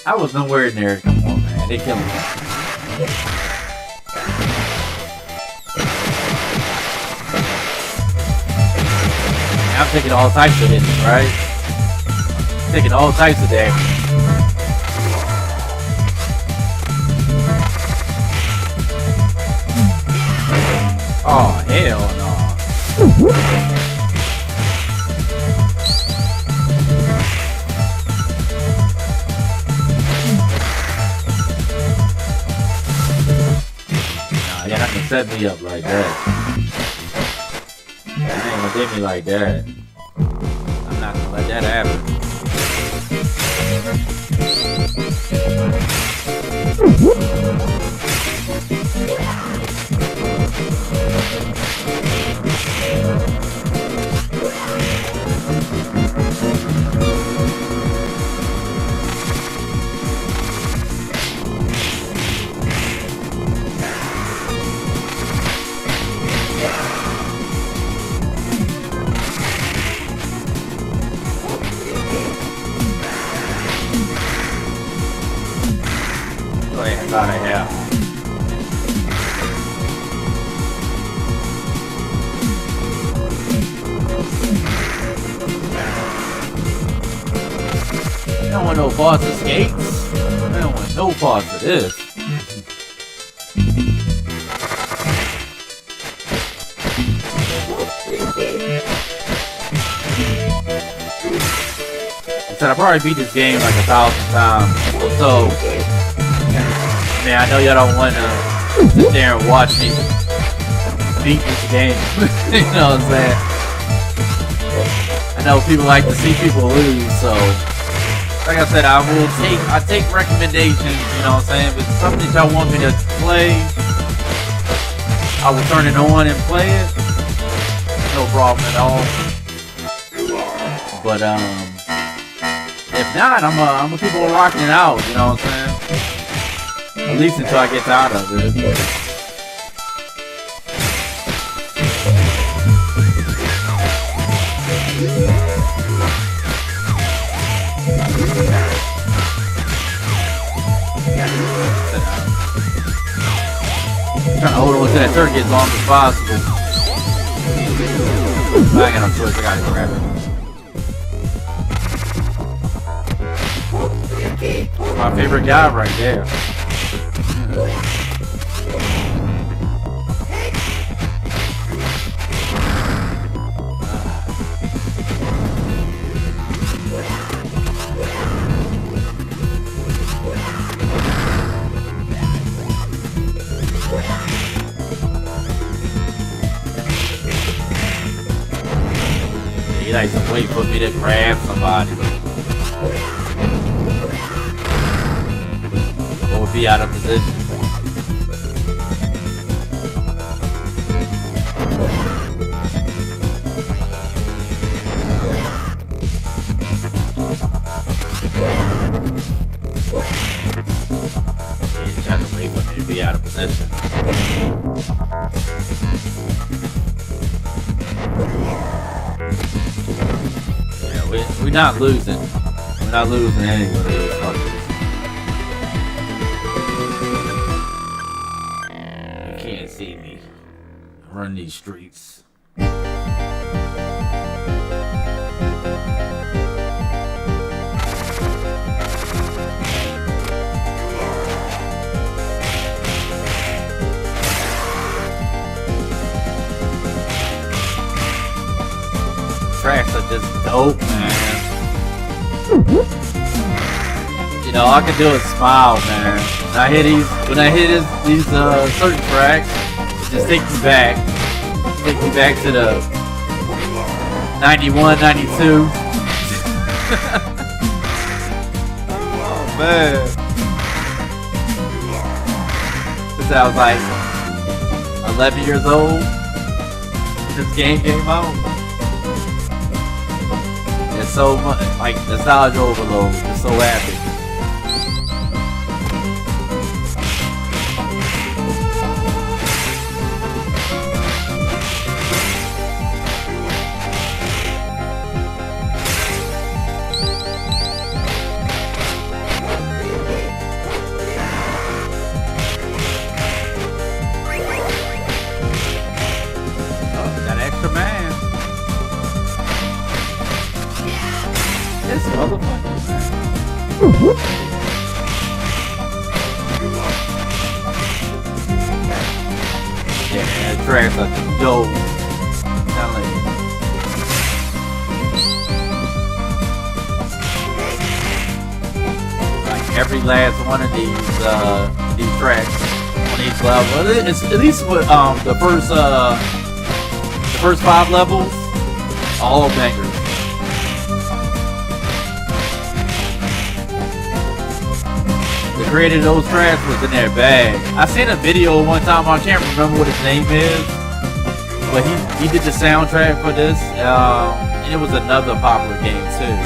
I was nowhere near. Come on, man. They killed me. I'm taking all types of hits, right? Taking all types of damage. Oh, hell no. Nah, you're not gonna set me up like that. You ain't gonna hit me like that. I'm not gonna let that happen. Out of here. I don't want no boss escapes. I don't want no parts of this. I said I probably beat this game like 1,000 times. So man, I know y'all don't want to sit there and watch me beat this game. You know what I'm saying? I know people like to see people lose, so like I said, I take recommendations, you know what I'm saying? If it's something that y'all want me to play, I will turn it on and play it. No problem at all. But if not, I'm gonna keep on rocking it out, you know what I'm saying? At least until I get tired of it. that turkey as long as possible. I ain't got no choice, I gotta grab it. My favorite guy right there. He likes to wait for me to grab somebody. Or be out of position. He's trying to wait for me to be out of position. We're not losing. We're not losing anyone of these fuckers. You can't see me run these streets. Tracks are just dope, man. You know, all I can do is smile, man. When I hit these certain tracks, it just take me back to the 91, 92. Oh man, since I was like 11 years old, this game came out. It's so much, like, nostalgia overload. It's so happy. Oh, that extra man. This motherfucker, man. Yeah, tracks are just dope. Like every last one of these tracks on each level. It's at least with the first 5 levels, all bangers. Created those tracks was in their bag. I seen a video one time, I can't remember what his name is, but he did the soundtrack for this, and it was another popular game too.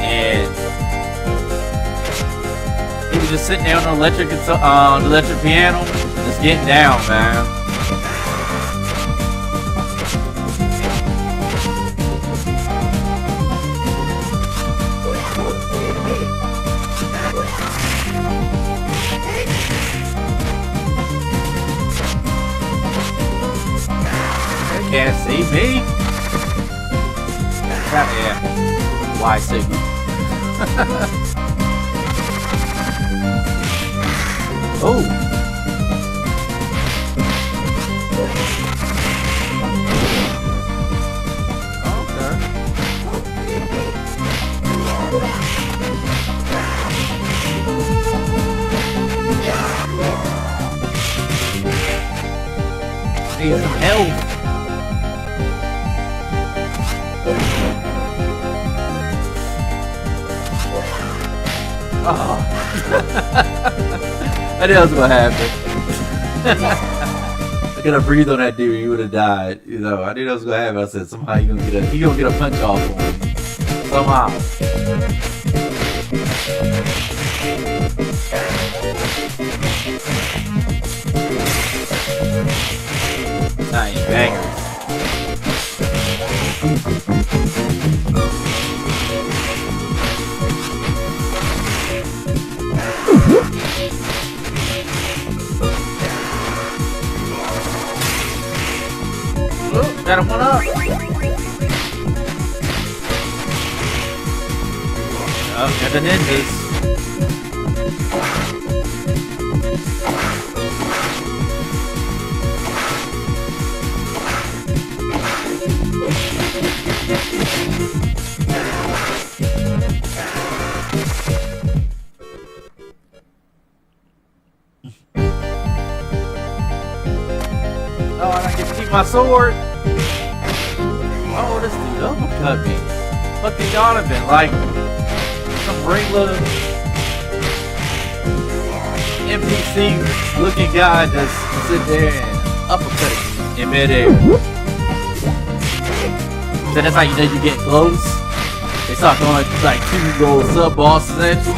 And he was just sitting there on the electric piano, just getting down, man. Can't see me. Yeah. Why signal? Oh. Okay. Need some help. Oh. I knew that was gonna happen. I could have breathed on that dude, he would have died. You know, I knew that was gonna happen. I said somehow he gonna get a punch off on him. Somehow. Nice bangers. Got him one up. Oh, got the ninjas. Oh, and I get to keep my sword. Oh, this dude uppercut me. What the Donovan? Like some regular NPC looking guy just sit there and uppercut in midair. So that's how you know you get close. They start throwing like two little sub bosses at you.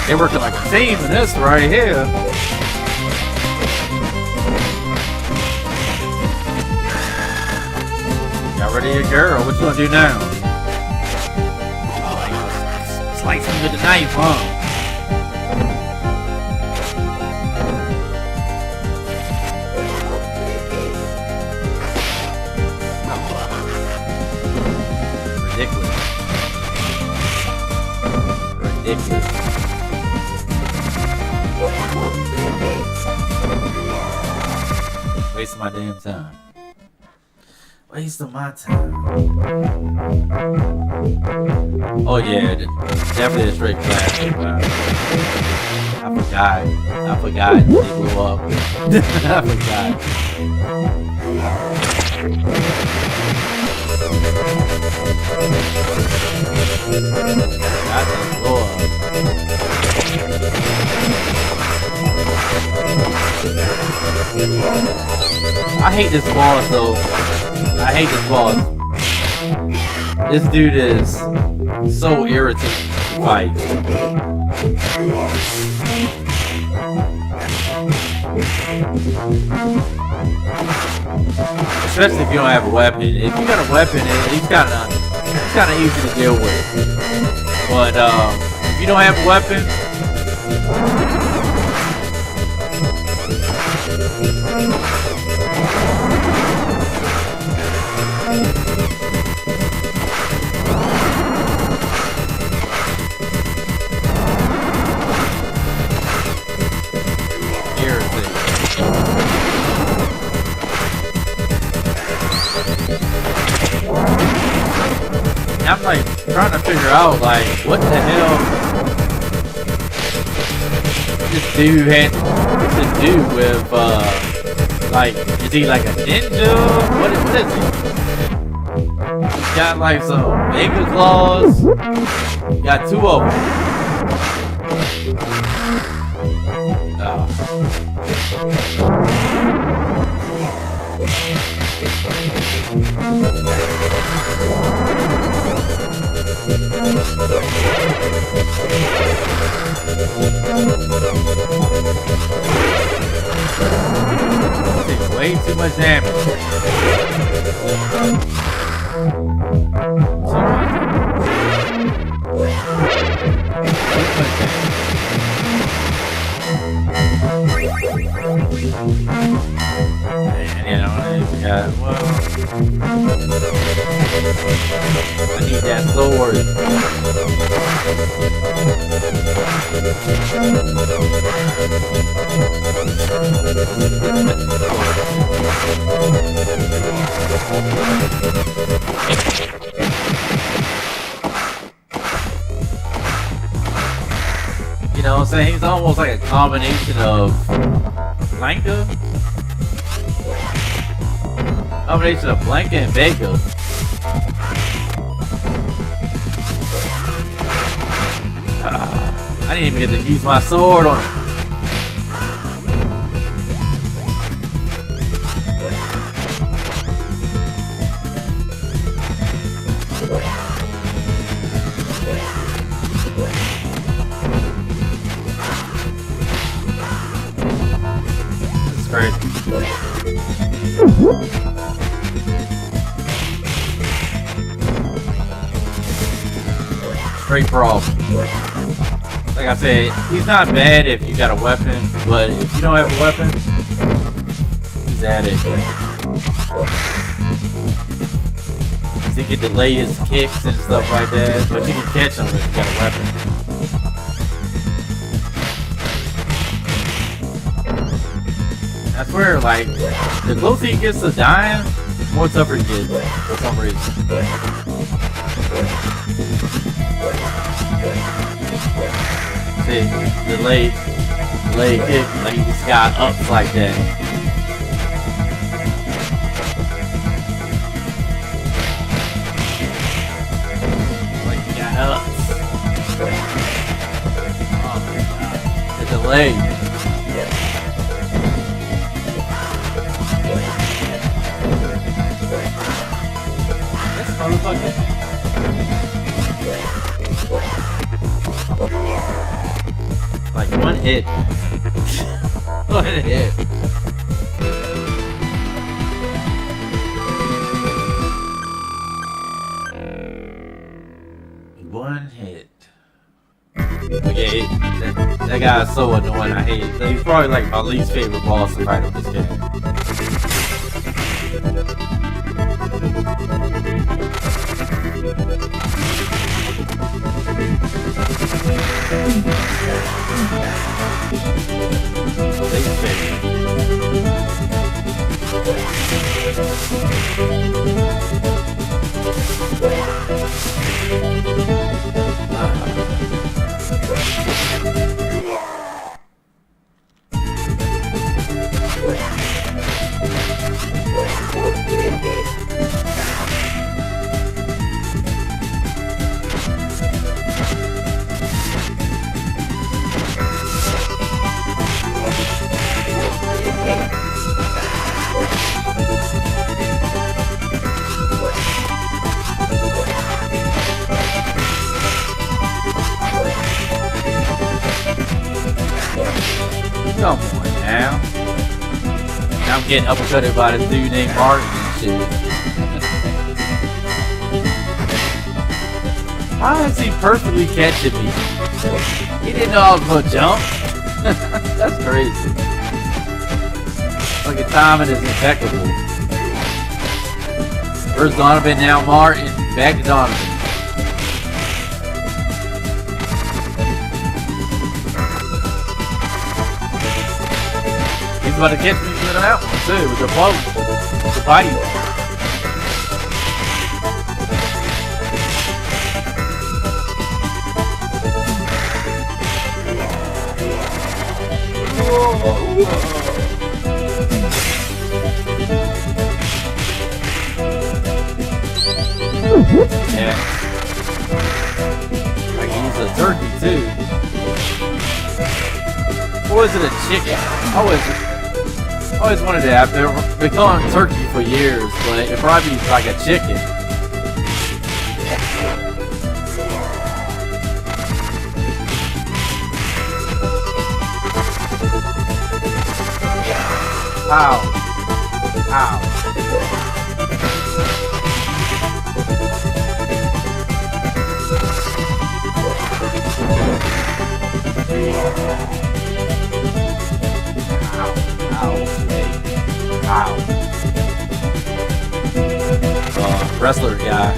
They working like a team in this right here. Got rid of your girl. What you gonna do now? Oh, slice him with the knife, huh? Ridiculous. Wasting my damn time. Wasting my time. Oh yeah, definitely a straight classic. I forgot. They blew up. I forgot. I hate this boss though. I hate this boss. This dude is so irritating to fight. Especially if you don't have a weapon. If you got a weapon, he's kind of easy to deal with. But if you don't have a weapon, I'm like trying to figure out like what the hell this dude had to do with like, is he like a ninja? What is he? He's got like some mega claws. He got two of them. Way too much damage. I need that sword. You know what I'm saying? He's almost like a combination of Blanca. Combination of Blanca and Vega. I didn't even get to use my sword on him. straight brawl. Like I said, he's not bad if you got a weapon, but if you don't have a weapon, he's at it. He can delay his kicks and stuff like that, but you can catch him if you got a weapon. I swear, like, the closer he gets to dying, the more tougher he gets, for some reason. See, delayed kick, like he just got ups like that. Like he got ups. Oh my god. The delay. This motherfucker. Like one hit. One hit. One hit. Okay, that guy is so annoying. I hate it. He's probably like my least favorite boss to fight in this game. Come on now. Now I'm getting uppercutted by this dude named Martin and shit. How is he perfectly catching me? He didn't know I was gonna jump. That's crazy. Like the timing is impeccable. First Donovan, now Martin, back to Donovan. He's about to catch me with that one too, with the boat, the body. Yeah. I can use a turkey too. Or is it a chicken? I always wanted to have. They're calling it turkey for years, but it probably is like a chicken. Ow. Ow. Ow. Wrestler guy.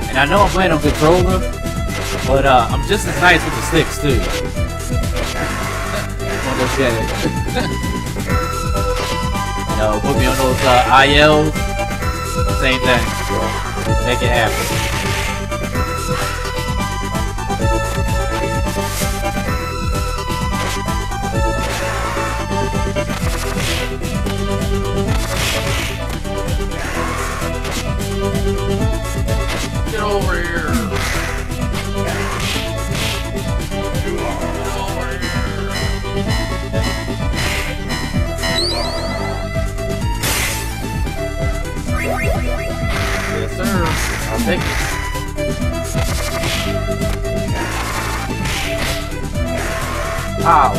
And I know I'm playing on controller, but I'm just as nice with the sticks too. No, put me on those ILs. Same thing. Make it happen. Get over here. Get over here. Yes, sir. I'll take it. Ow.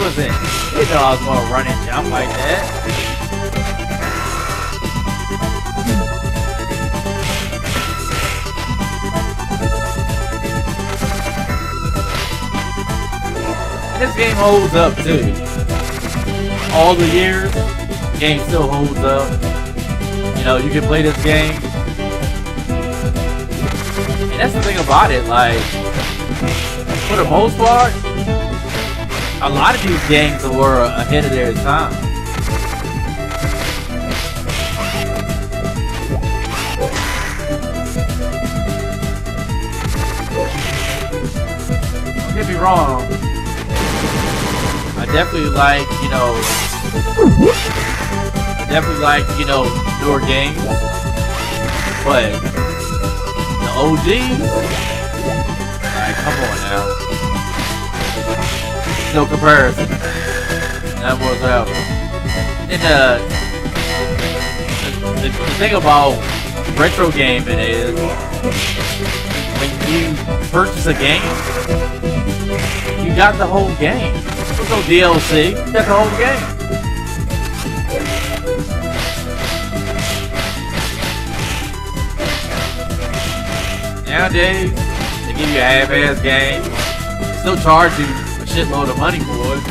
wasn't, you know, I was gonna run and jump like that. This game holds up too. All the years, the game still holds up. You know, you can play this game. And that's the thing about it, like, for the most part, a lot of these games were ahead of their time. Don't get me wrong. I definitely like, newer games. But the OGs, like, come on now. No comparison. That whatsoever. And the thing about retro gaming is when you purchase a game, you got the whole game. There's no DLC, you got the whole game. Nowadays, they give you a half-ass game, still charge you a shitload of money for it.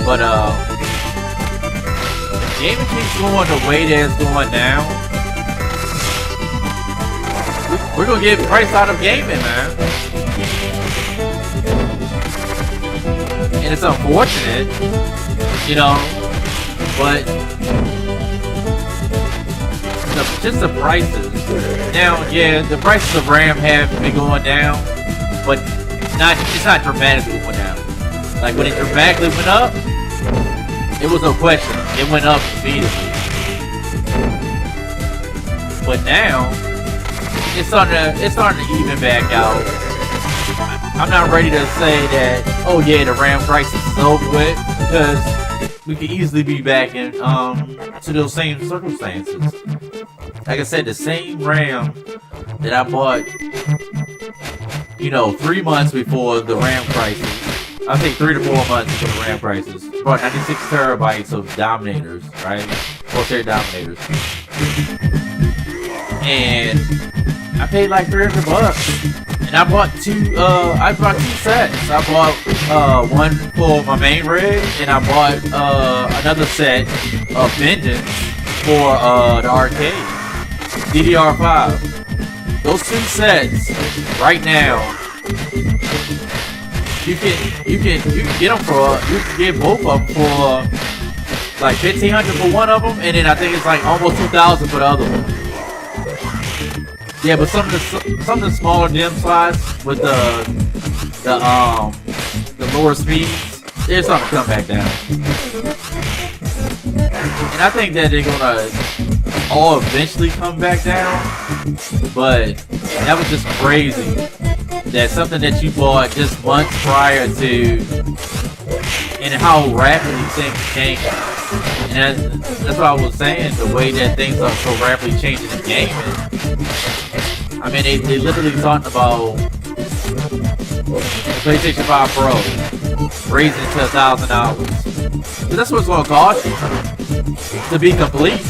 But if gaming keeps going the way that it's going now, we're gonna get priced out of gaming, man. And it's unfortunate, but just the prices. Now, yeah, the prices of RAM have been going down, but it's not dramatically going down. Like when it dramatically went up, it was no question. It went up immediately. But now, it's starting to even back out. I'm not ready to say that, oh yeah, the RAM price is over with, because we could easily be back in to those same circumstances. Like I said, the same RAM that I bought, 3 months before the RAM prices. I think 3 to 4 months before the RAM prices. Bought 96 terabytes of Dominators, right? Corsair Dominators. And I paid like $300. And I bought two sets. I bought one for my main rig, and I bought another set of Vengeance for the arcade. DDR5. Those two sets right now, you can get them for, you can get both of them for like $1,500 for one of them, and then I think it's like almost $2,000 for the other one. Yeah, but some of the smaller DIMM slots with the lower speeds, they're starting to come back down. And I think that they're gonna all eventually come back down, but that was just crazy. That something that you bought just months prior to, and how rapidly things change. And that's what I was saying, the way that things are so rapidly changing in gaming. I mean, they literally talked about the PlayStation 5 Pro raising it to $1,000. But that's what it's going to cost you to be complete.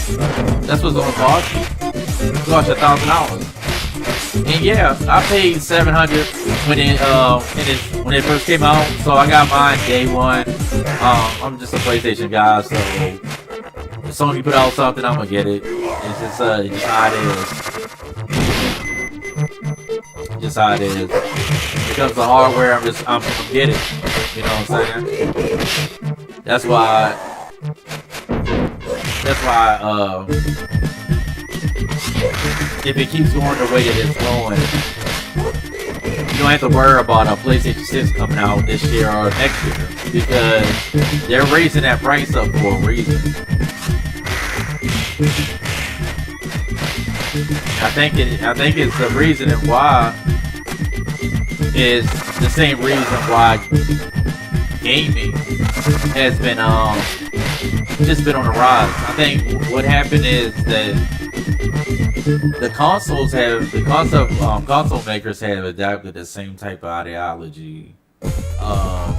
That's what it's going to cost you. It's going to cost you $1,000. And yeah, I paid $700 when it first came out, so I got mine day one. I'm just a PlayStation guy, so if Sony put out something, I'm gonna get it. It's just how it is. Just how it is. When it comes to hardware, I'm gonna get it. You know what I'm saying? That's why. If it keeps going the way that it's going, you don't have to worry about a PlayStation 6 coming out this year or next year, because they're raising that price up for a reason. I think it's the reason why is the same reason why gaming has been just been on the rise. I think what happened is that the console makers have adapted the same type of ideology of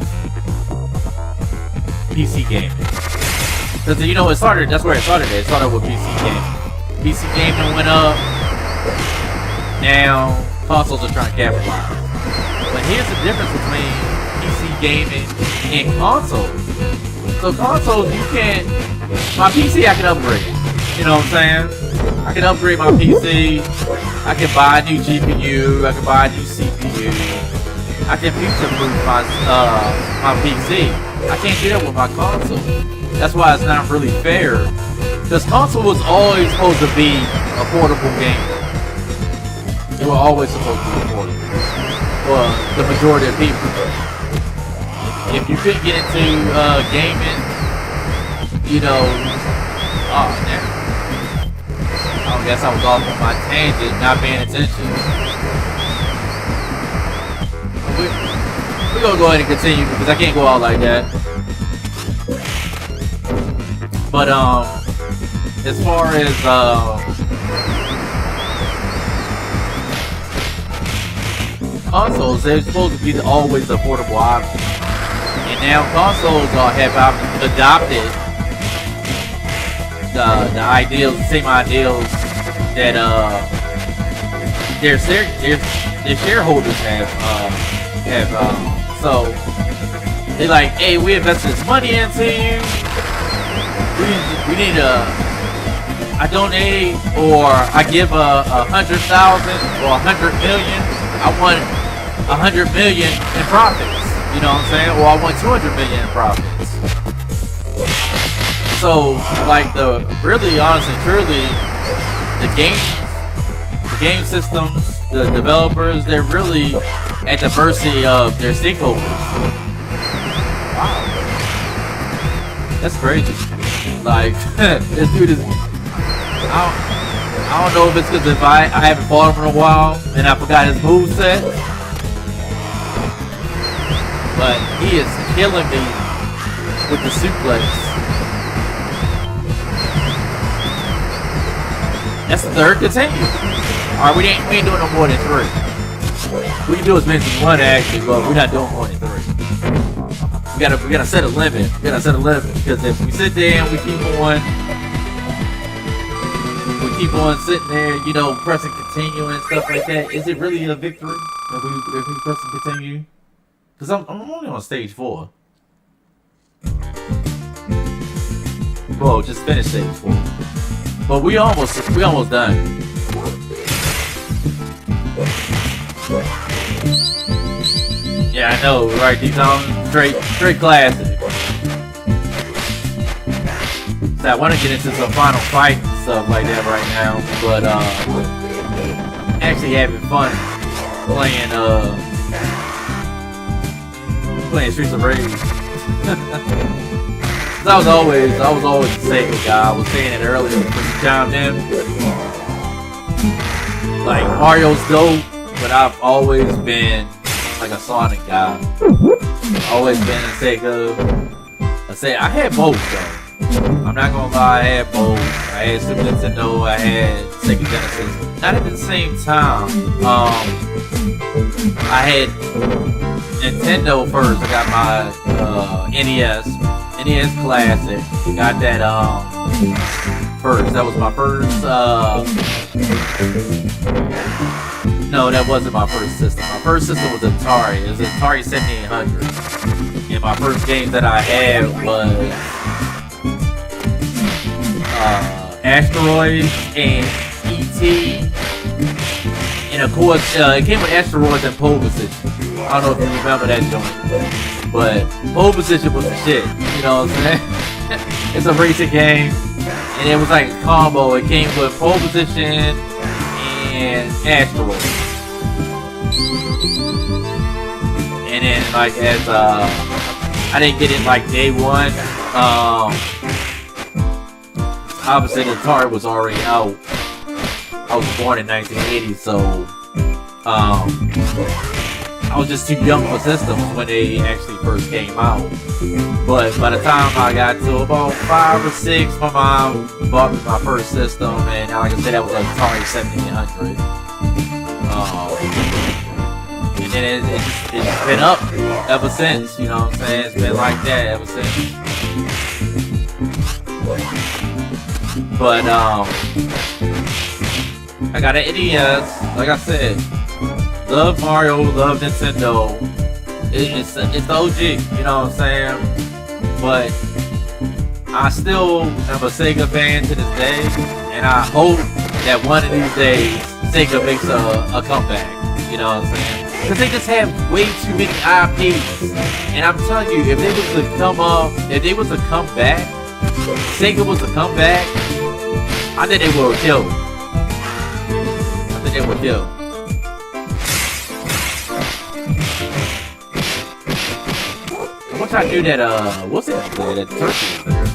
PC gaming. Because it started. That's where it started. It started with PC gaming. PC gaming went up. Now consoles are trying to capitalize. But here's the difference between PC gaming and consoles. So consoles, you can't. My PC, I can upgrade. You know what I'm saying? I can upgrade my PC. I can buy a new GPU. I can buy a new CPU. I can future-proof my PC. I can't do that with my console. That's why it's not really fair. Because console was always supposed to be a portable game. They were always supposed to be portable. For the majority of people. If you couldn't get into gaming, oh damn. I guess I was off on my tangent, not paying attention. We're gonna go ahead and continue because I can't go out like that. But as far as consoles, they're supposed to be always the affordable option. And now consoles have adopted the ideals, the same ideals that their shareholders have. So they're like, hey, we invested this money into you. We need I donate or I give 100,000 or 100 million. I want 100 million in profits. You know what I'm saying? Or I want 200 million in profits. So, like really, honestly, truly, the game systems, the developers, they're really at the mercy of their stakeholders. Wow, that's crazy. Like, this dude is. I don't know if it's because if I haven't fought him in a while and I forgot his moveset, but he is killing me with the suplex. That's the third continue. Alright, we ain't doing no more than 3. We can do as many as 1 actually, but we're not doing more than 3. We gotta set a limit. Because if we sit there and we keep on sitting there, pressing continue and stuff like that, is it really a victory if we press and continue? Because I'm only on stage 4. Whoa, just finished stage 4. But we almost done. Yeah, I know, right? These songs straight classic. So I want to get into some final fight and stuff like that right now, but actually having fun playing Streets of Rage. I was always a Sega guy. I was saying it earlier when you chimed in. Like, Mario's dope, but I've always been like a Sonic guy. Always been a Sega. I had both though. I'm not gonna lie, I had both. I had Super Nintendo, I had Sega Genesis. Not at the same time. I had Nintendo first. I got my NES Classic. Got that first. That was my first. No, that wasn't my first system. My first system was Atari. It was Atari 7800. And my first game that I had was Asteroids and E.T. And of course, it came with Asteroids and Pole Position. I don't know if you remember that joint. But Pole Position was the shit. You know what I'm saying? It's a racing game. And it was like a combo. It came with Pole Position and Asteroids. And then like as I didn't get it like day one. Obviously the Atari was already out. I was born in 1980, so I was just too young for systems when they actually first came out. But by the time I got to about 5 or 6, my mom bought me my first system, and like I said, that was an Atari 7800. And then it's been up ever since, you know what I'm saying? It's been like that ever since. But I got an NES, like I said. Love Mario, love Nintendo. It's the OG, you know what I'm saying? But I still am a Sega fan to this day, and I hope that one of these days Sega makes a comeback, you know what I'm saying? Because they just have way too many IPs, and I'm telling you, if they was to come back, Sega was to come back, I think they would kill. Once I knew that, what's it? That turkey was there.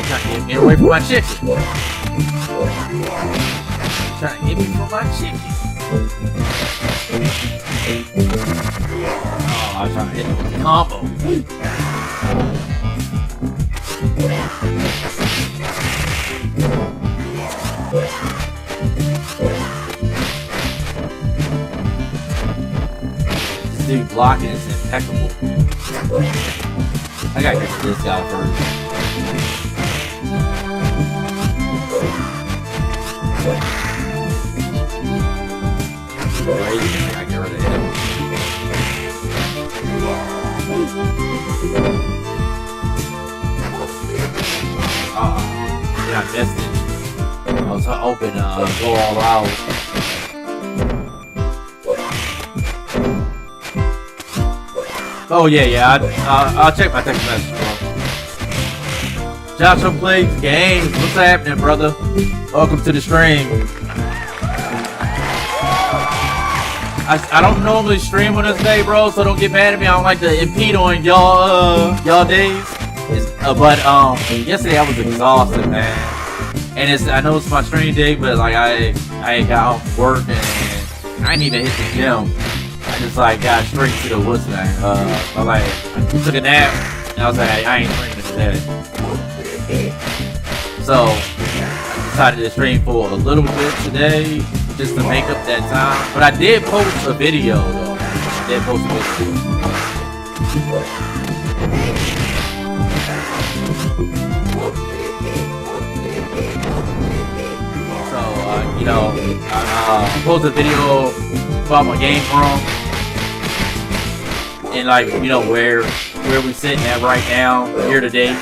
Trying to get away from my chicken. Trying to get me from my chicken. Oh, I was trying to hit him with the combo. This dude blocking is impeccable. I gotta get to this guy first. Crazy, I get rid of him. Yeah, I missed it. I was hoping go all out. Oh yeah, I'll check my text message, bro. Joshua plays games. What's happening, brother? Welcome to the stream. I don't normally stream on this day, bro, so don't get mad at me. I don't like to impede on y'all days. But yesterday I was exhausted, man. And I know it's my stream day, but like I got off work and I didn't even hit the gym. I just like got straight to the woods thing. I took a nap and I was like, I ain't streaming today. So I decided to stream for a little bit today, just to make up that time. But I did post a video though. So you know, I posted a video about my game room and like, you know, where we sitting at right now, year to date,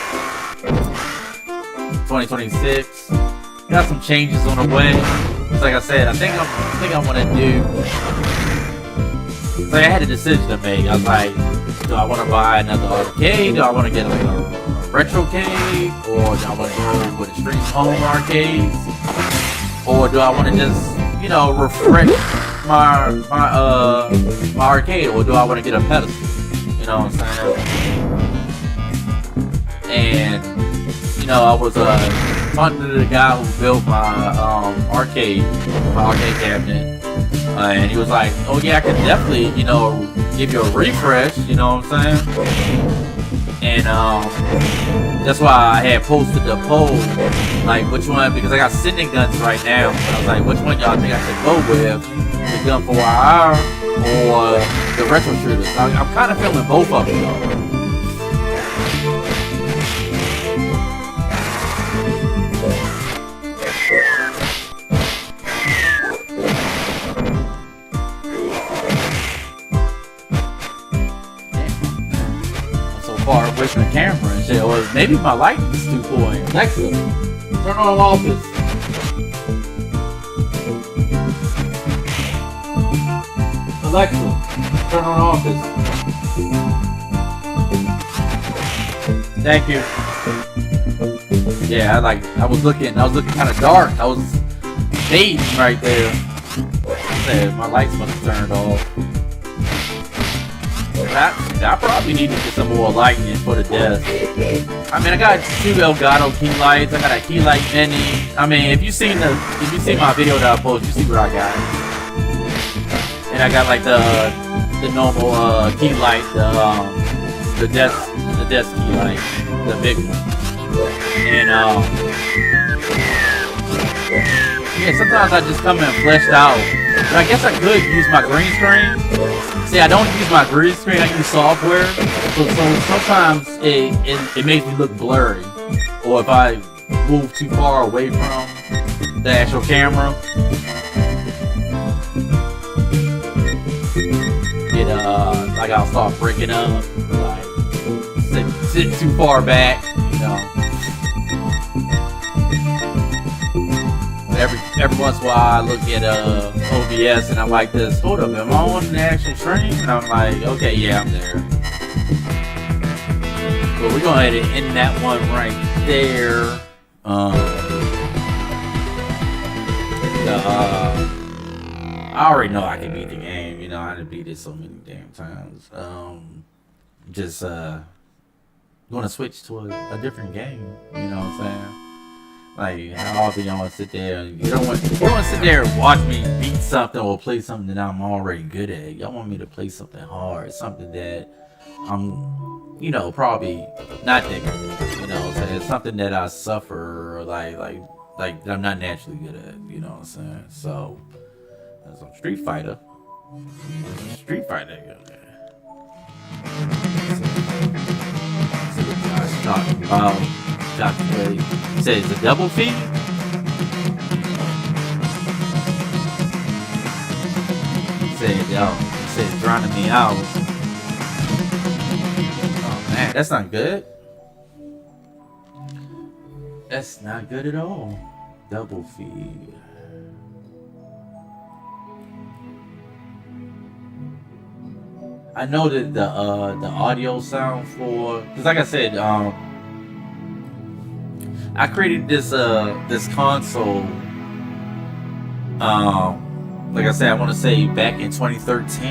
2026. Got some changes on the way. Just like I said, I think I want to do. So I had a decision to make. I was like, do I want to buy another arcade? Do I want to get like a retrocade? Or do I want to go with the Street Home arcades? Or do I want to just, you know, refresh my arcade? Or do I want to get a pedestal? You know what I'm saying? And you know, I was talking to the guy who built my arcade cabinet, and he was like, "Oh yeah, I can definitely, you know, give you a refresh." You know what I'm saying? And that's why I had posted the poll, like which one, because I got sending guns right now. And I was like, which one y'all think I should go with? The gun for IR or the retro shooters? I'm kind of feeling both of them though. With the camera and shit, or maybe my lighting's too cool. Alexa, turn on office. Alexa, turn on office. Thank you. Yeah, I was looking kind of dark. I was fading right there. I said my lights must have turned off. I probably need to get some more lighting for the desk. I mean, I got 2 Elgato key lights. I got a key light mini. I mean, if you seen my video that I posted, you see what I got. And I got like the normal key light, the desk key light, the big one. And yeah, sometimes I just come in fleshed out. But I guess I could use my green screen. See, I don't use my green screen, I use software. So sometimes it makes me look blurry. Or if I move too far away from the actual camera, like I'll start breaking up, like sit too far back, you know. Every once in a while I look at OBS and I'm like this, hold up, am I on the actual stream? And I'm like, okay, yeah, I'm there. But we're going to end that one right there. I already know I can beat the game, you know, I done beat it so many damn times. Just gonna switch to a different game, you know what I'm saying? Like, how often y'all want to sit there and you don't want to sit there and watch me beat something or play something that I'm already good at. Y'all want me to play something hard, something that I'm, you know, probably not that good at, you know what I'm saying? Something that I suffer, like that I'm not naturally good at, you know what I'm saying? So, that's some Street Fighter. See what Josh talking about. Josh said it's a double feed. He said drowning me out. Oh man, that's not good. That's not good at all. Double feed. I know that the audio sound for, because like I said, I created this console. Like I said, I want to say back in 2013,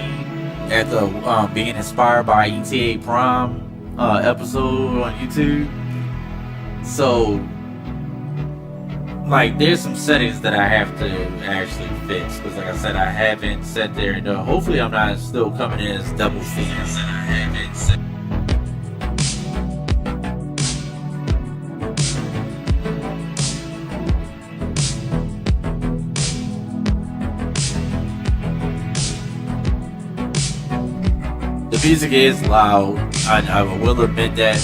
after being inspired by ETA Prime episode on YouTube. So, like, there's some settings that I have to actually fix, because like I said, I haven't sat there and hopefully I'm not still coming in as double fans. The music is loud, I will admit that,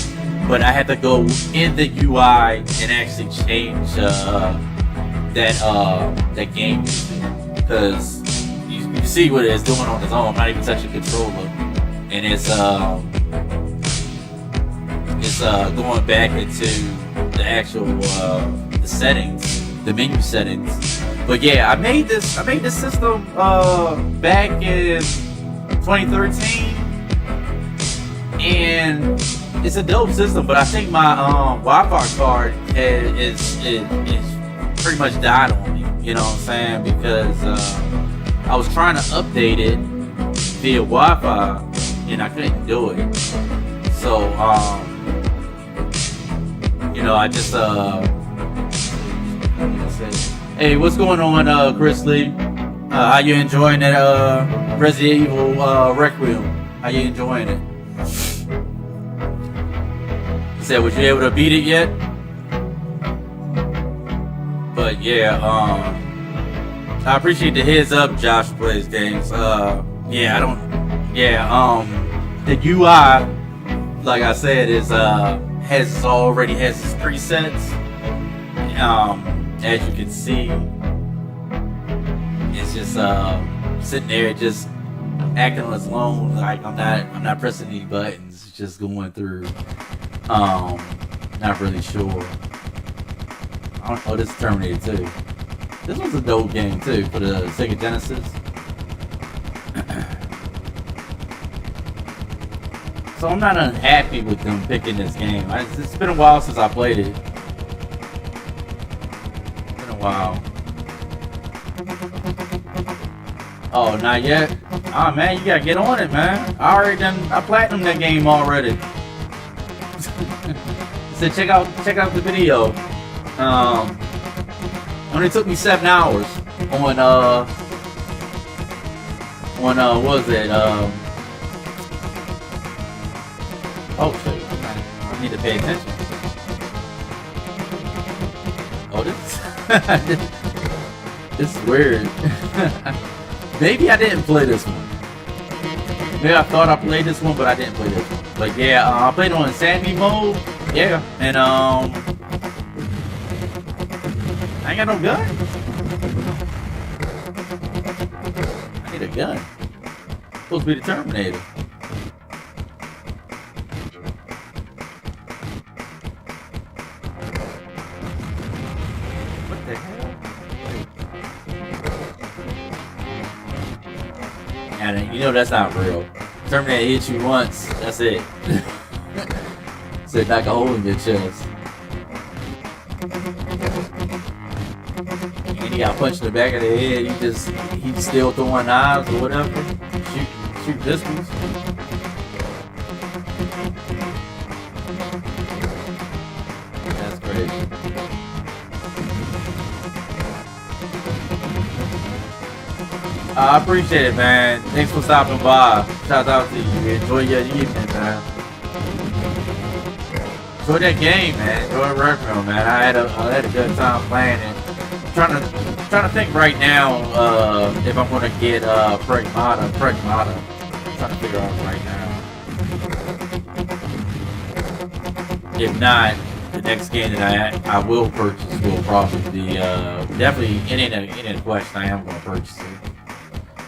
but I had to go in the UI and actually change that game music, because you see what it's doing on its own. I'm not even touching the controller, and it's going back into the actual the settings, the menu settings. But yeah, I made this system back in 2013. And it's a dope system, but I think my Wi-Fi card is pretty much died on me. You know what I'm saying? Because I was trying to update it via Wi-Fi, and I couldn't do it. So you know, I just hey, what's going on, Chris Lee? How you enjoying that Resident Evil Requiem? How you enjoying it? Said, was you able to beat it yet? But yeah, I appreciate the heads up, Josh plays games. The UI, like I said, is already has its presets. As you can see, it's just sitting there, just acting on its own. Like I'm not pressing any buttons, just going through. Not really sure. Oh, this is Terminator 2. This was a dope game too for the Sega Genesis. So I'm not unhappy with them picking this game. It's been a while since I played it. It's been a while. Oh, not yet? Ah, man, you gotta get on it, man. I platinum that game already. So check out the video. Only took me 7 hours on what was it? Oh shit, I need to pay attention. Oh, this is weird. Maybe I didn't play this one. Maybe I thought I played this one, but I didn't play this one. But yeah, I played it on insanity mode. Yeah, and I ain't got no gun. I need a gun. Supposed to be the Terminator. What the hell? And you know that's not real. Terminator hits you once, that's it. So it knock a hole in your chest. And he got punched in the back of the head. He's still throwing knives or whatever. Shoot pistols. That's crazy. I appreciate it, man. Thanks for stopping by. Shout out to you. Enjoy your evening, man. Enjoy that game, man. Enjoy Redfield, man. I had a good time playing it. Trying to think right now if I'm gonna get Pragmata. I'm trying to figure out right now. If not, the next game that I will purchase will probably be definitely any of the question I am gonna purchase it.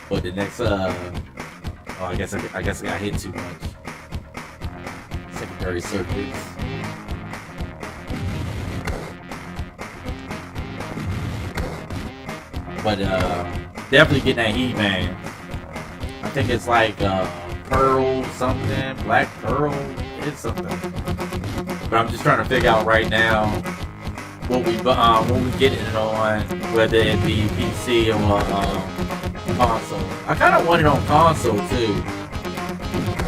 But the next I guess I got hit too much. Secondary circuits. But definitely getting that heat, man. I think it's like pearl something, black pearl, it's something. But I'm just trying to figure out right now what we getting it on, whether it be PC or console. I kind of want it on console too.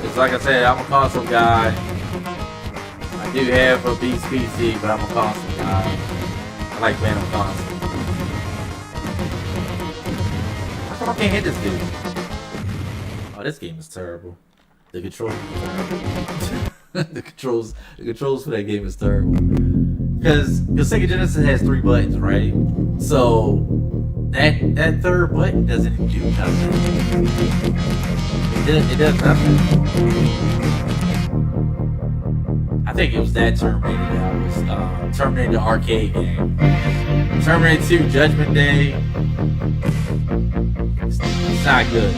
It's like I said, I'm a console guy. I do have a Beast PC, but I'm a console guy. I like playing on console. I can't hit this dude. Oh, this game is terrible. The controls are terrible. the controls for that game is terrible. Because your Sega Genesis has 3 buttons, right? So that third button doesn't do nothing. It does nothing. I think it was that Terminator that was Terminator the arcade game. Terminator 2 Judgment Day. It's not good.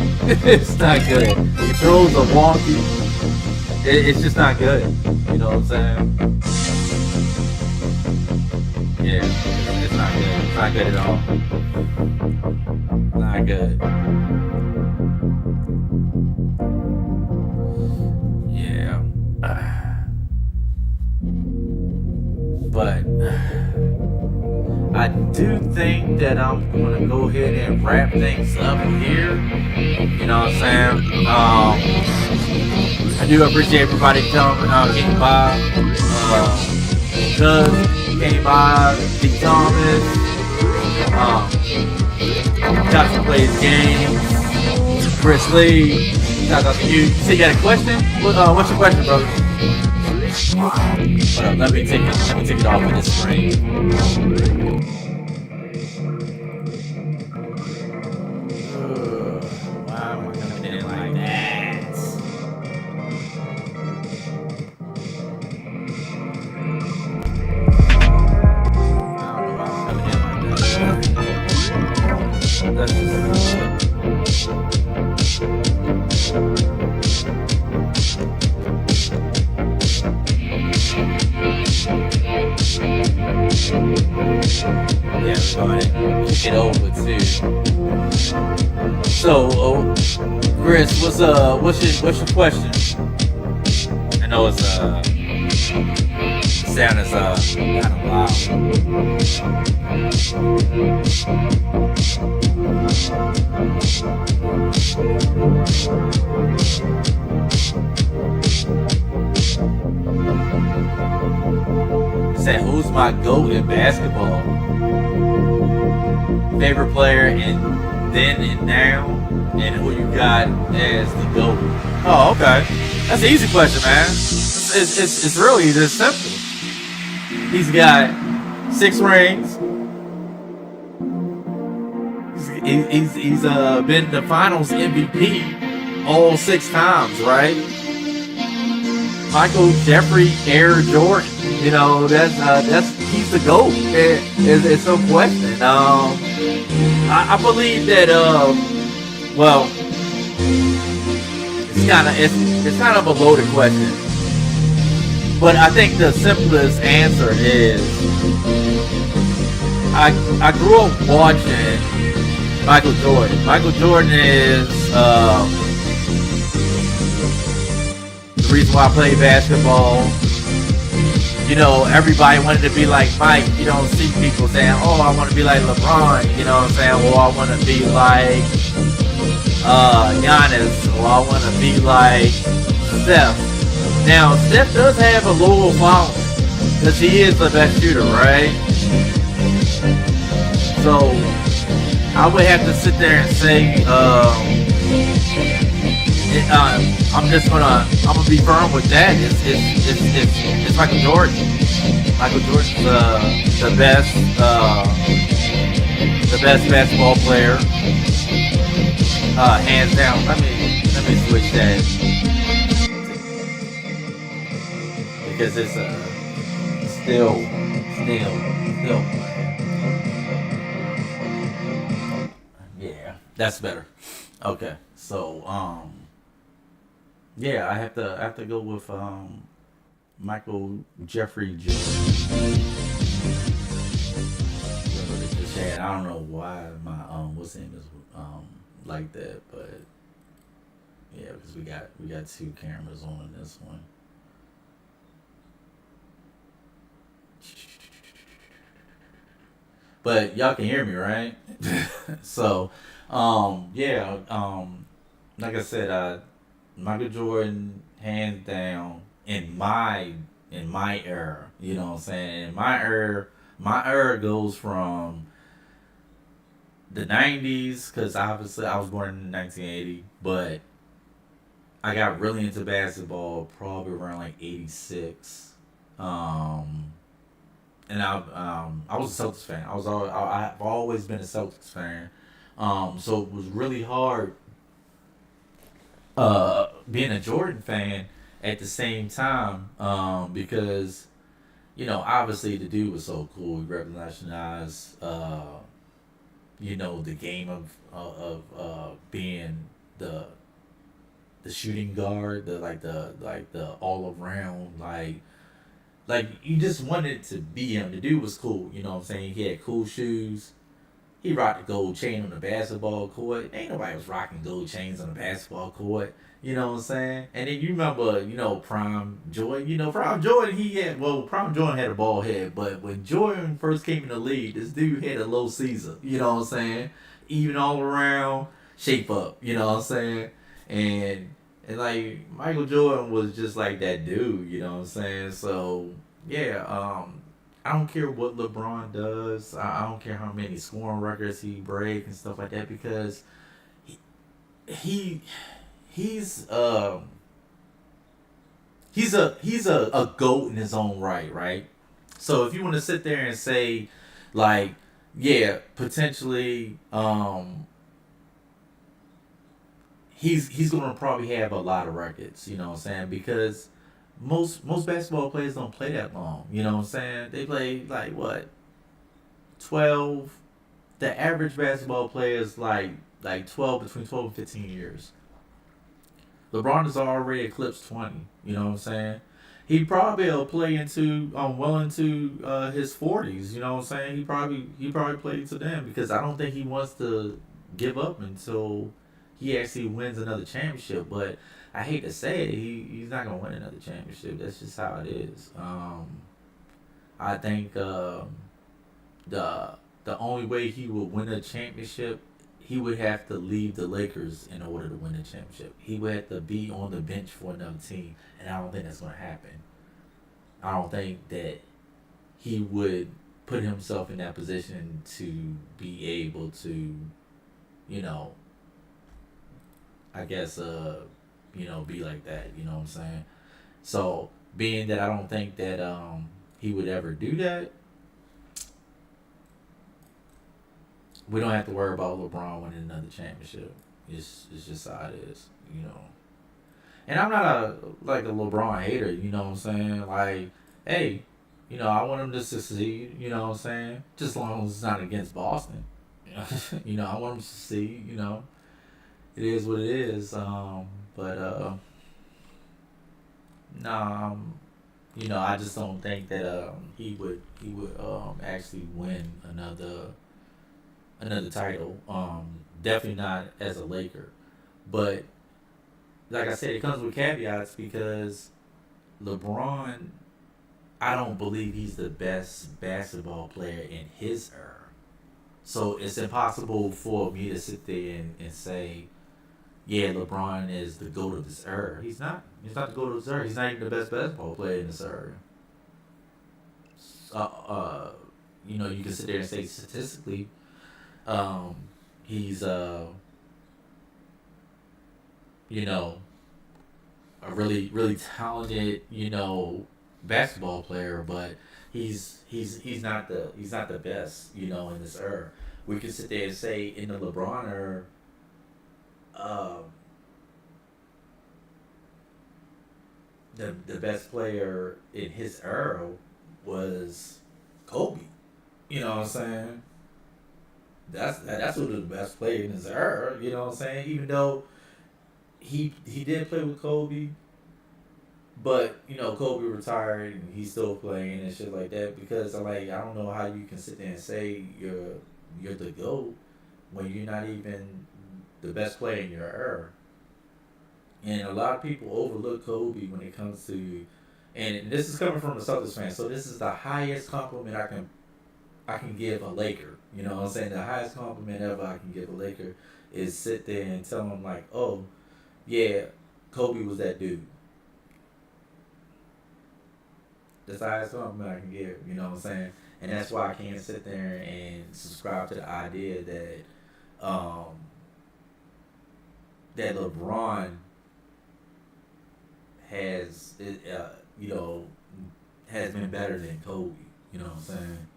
It's not good. The controls are wonky. It's just not good. You know what I'm saying? Yeah, it's not good. It's not good at all. Not good. Yeah. But I do think that I'm gonna go ahead and wrap things up here. You know what I'm saying? I do appreciate everybody came by. Cuz came by, D. Thomas. Joshua plays games. Chris Lee. Shout out to you. You say you got a question? What's your question, brother? Hold up, let me take it off of this screen. Why am I coming in like that? I don't know why I'm coming in like that. That's just yeah, we're going to kick it over too. So, Chris, what's your question? I know it's sound is kind of loud. Said, who's my GOAT in basketball? Favorite player in then and now, and who you got as the GOAT? Oh, okay. That's an easy question, man. It's really this simple. He's got 6 rings. He's been the Finals MVP all 6 times, right? Michael Jeffrey Air Jordan. You know, that's he's the GOAT. It's no question. I believe that well, it's kind of a loaded question, but I think the simplest answer is I grew up watching Michael Jordan. Michael Jordan is the reason why I play basketball. You know, everybody wanted to be like Mike. You don't see people saying, oh, I want to be like LeBron. You know what I'm saying? Or I want to be like Giannis. Or I want to be like Steph. Now, Steph does have a loyal following because he is the best shooter, right? So, I would have to sit there and say, I'm gonna be firm with that. It's Michael Jordan. Michael Jordan's the best basketball player, hands down. Let me switch that because it's still. Yeah, that's better. Okay, so yeah, I have to go with Michael Jeffrey Jordan. I don't know why my what's name is like that, but yeah, because we got 2 cameras on this one. But y'all can hear me, right? So, yeah, like I said, Michael Jordan, hands down, in my era. You know what I'm saying? In my era goes from the '90s, because obviously I was born in 1980, but I got really into basketball probably around like '86. Um, and I was a Celtics fan. I've always been a Celtics fan. So it was really hard being a Jordan fan at the same time, because obviously the dude was so cool. He revolutionized the game of being the shooting guard, the all around like you just wanted to be him. The dude was cool. You know what I'm saying? He had cool shoes. He rocked the gold chain on the basketball court. Ain't nobody was rocking gold chains on the basketball court. You know what I'm saying? And then you remember, Prime Jordan. Prime Jordan, Prime Jordan had a bald head, but when Jordan first came in the league, this dude had a low Caesar. You know what I'm saying? Even all around, shape up. You know what I'm saying? And like Michael Jordan was just like that dude. You know what I'm saying? So yeah, I don't care what LeBron does. I don't care how many scoring records he breaks and stuff like that, because he he's a goat in his own right, right? So if you want to sit there and say, like, yeah, potentially, he's gonna probably have a lot of records. You know what I'm saying? Because most basketball players don't play that long. You know what I'm saying? They play like what, 12. The average basketball player is like 12, between 12 and 15 years. LeBron has already eclipsed 20. You know what I'm saying? He probably will play into well into his 40s. You know what I'm saying? He probably played to them, because I don't think he wants to give up until he actually wins another championship. But I hate to say it, he's not gonna win another championship. That's just how it is. I think the only way he will win a championship, he would have to leave the Lakers in order to win the championship. He would have to be on the bench for another team, and I don't think that's going to happen. I don't think that he would put himself in that position to be able to, you know, I guess, be like that. You know what I'm saying? So, being that I don't think that he would ever do that, we don't have to worry about LeBron winning another championship. It's just how it is, you know. And I'm not a LeBron hater, you know what I'm saying? Like, hey, I want him to succeed, you know what I'm saying? Just as long as it's not against Boston. I want him to succeed, It is what it is. But nah, I just don't think that he would actually win another title. Definitely not as a Laker. But like I said, it comes with caveats because LeBron, I don't believe he's the best basketball player in his era. So it's impossible for me to sit there and say, yeah, LeBron is the GOAT of this era. He's not. He's not the GOAT of this era. He's not even the best basketball player in this era. You can sit there and say statistically, he's a really really talented basketball player, but he's not the best in this era. We can sit there and say in the LeBron era, um, the best player in his era was Kobe. You know what I'm saying? That's who the best player in his era. You know what I'm saying? Even though he did play with Kobe, but Kobe retired and he's still playing and shit like that. Because I don't know how you can sit there and say you're the GOAT when you're not even the best player in your era. And a lot of people overlook Kobe when it comes to, and this is coming from a Celtics fan, so this is the highest compliment I can give a Laker. You know what I'm saying? The highest compliment ever I can give a Laker is sit there and tell him like, oh, yeah, Kobe was that dude. That's the highest compliment I can give. You know what I'm saying? And that's why I can't sit there and subscribe to the idea that LeBron has has been better than Kobe. You know what I'm saying?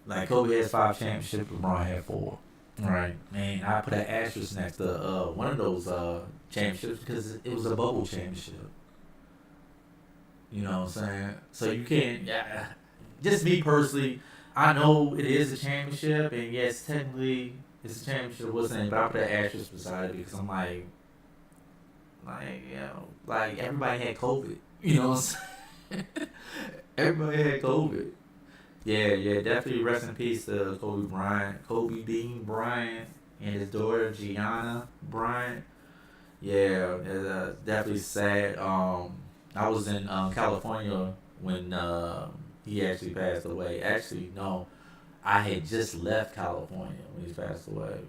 Like Kobe has 5 championships, LeBron had 4. Right, man. I put an asterisk next to one of those championships because it was a bubble championship. You know what I'm saying? So you can't. Yeah, just me personally, I know it is a championship, and yes, technically it's a championship. What's name? But I put an asterisk beside it because I'm like everybody had COVID. You know what I'm saying? Everybody had COVID. Yeah, definitely rest in peace to Kobe Bean Bryant, and his daughter Gianna Bryant. Yeah, it's, definitely sad. I was in California when he actually passed away. Actually, no, I had just left California when he passed away.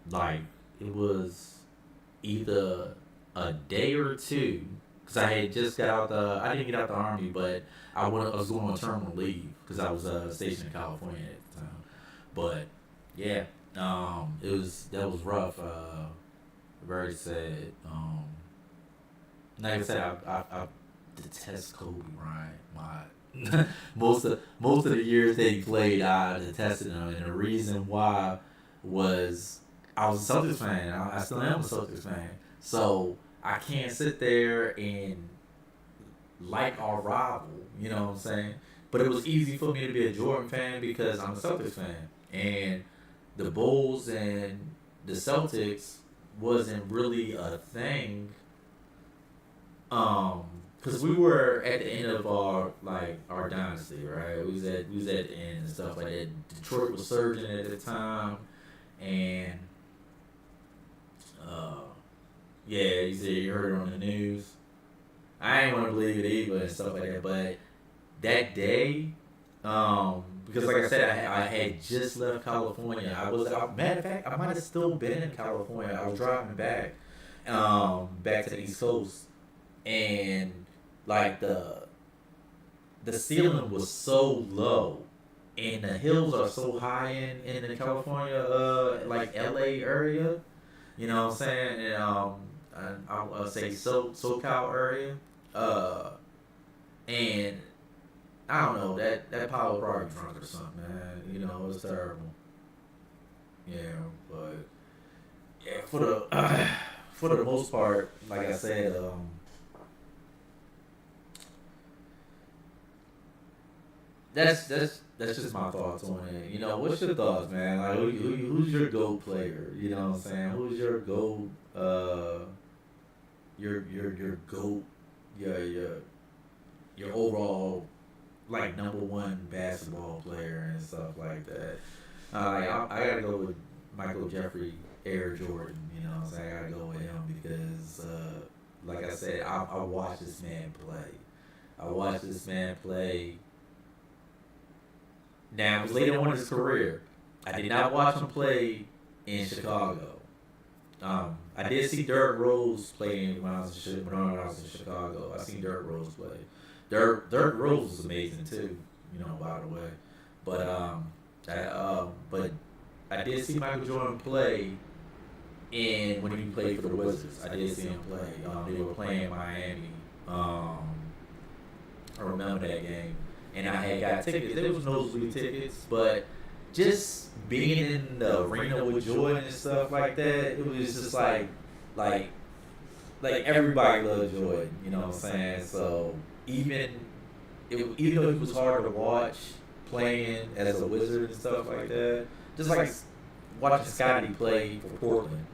Like it was either a day or two, because I had just got out I didn't get out the army, but I was going on terminal leave because I was stationed in California at the time. But yeah, that was rough. Very sad. Like I said, I detest Kobe Bryant. Most of the years that he played, I detested him, and the reason why was I was a Celtics fan. I still am a Celtics fan. So I can't sit there and like our rival. You know what I'm saying? But it was easy for me to be a Jordan fan because I'm a Celtics fan, and the Bulls and the Celtics wasn't really a thing. Because we were at the end of our dynasty, right? We was at the end and stuff like that. Detroit was surging at the time, and yeah, you heard it on the news. I ain't want to believe it either and stuff like that. But that day, because like I said, I had just left California. Matter of fact, I might have still been in California. I was driving back to the East Coast, and like the ceiling was so low, and the hills are so high in the California, like LA area. You know what I'm saying? And I'll say SoCal area. And I don't know, that Powell probably drunk or something, man. You know, it was terrible. Yeah, but yeah, for the most part, like I said, that's just my thoughts on it. You know, what's your thoughts, man? Like, who's your GOAT player? You know what I'm saying? Who's your GOAT? Your GOAT? Your overall like #1 basketball player and stuff like that. I gotta go with Michael Jeffrey Air Jordan. You know what I'm saying? I gotta go with him because, like I said, I watched this man play. I watched this man play. Now, it was later on in his career. I did not watch him play in Chicago. I did see Derrick Rose playing when I was in Chicago. I seen Derrick Rose play. Derrick Rose was amazing too, you know, by the way. But I did see Michael Jordan play when he played for the Wizards. I did see him play. They were playing Miami. I remember that game. And I had got tickets. There was nosebleed tickets, but just being in the arena with Jordan and stuff like that, it was just like everybody loved Jordan. You know what I'm saying? So even though it was hard to watch playing as a Wizard and stuff like that, just like watching Scotty play for Portland,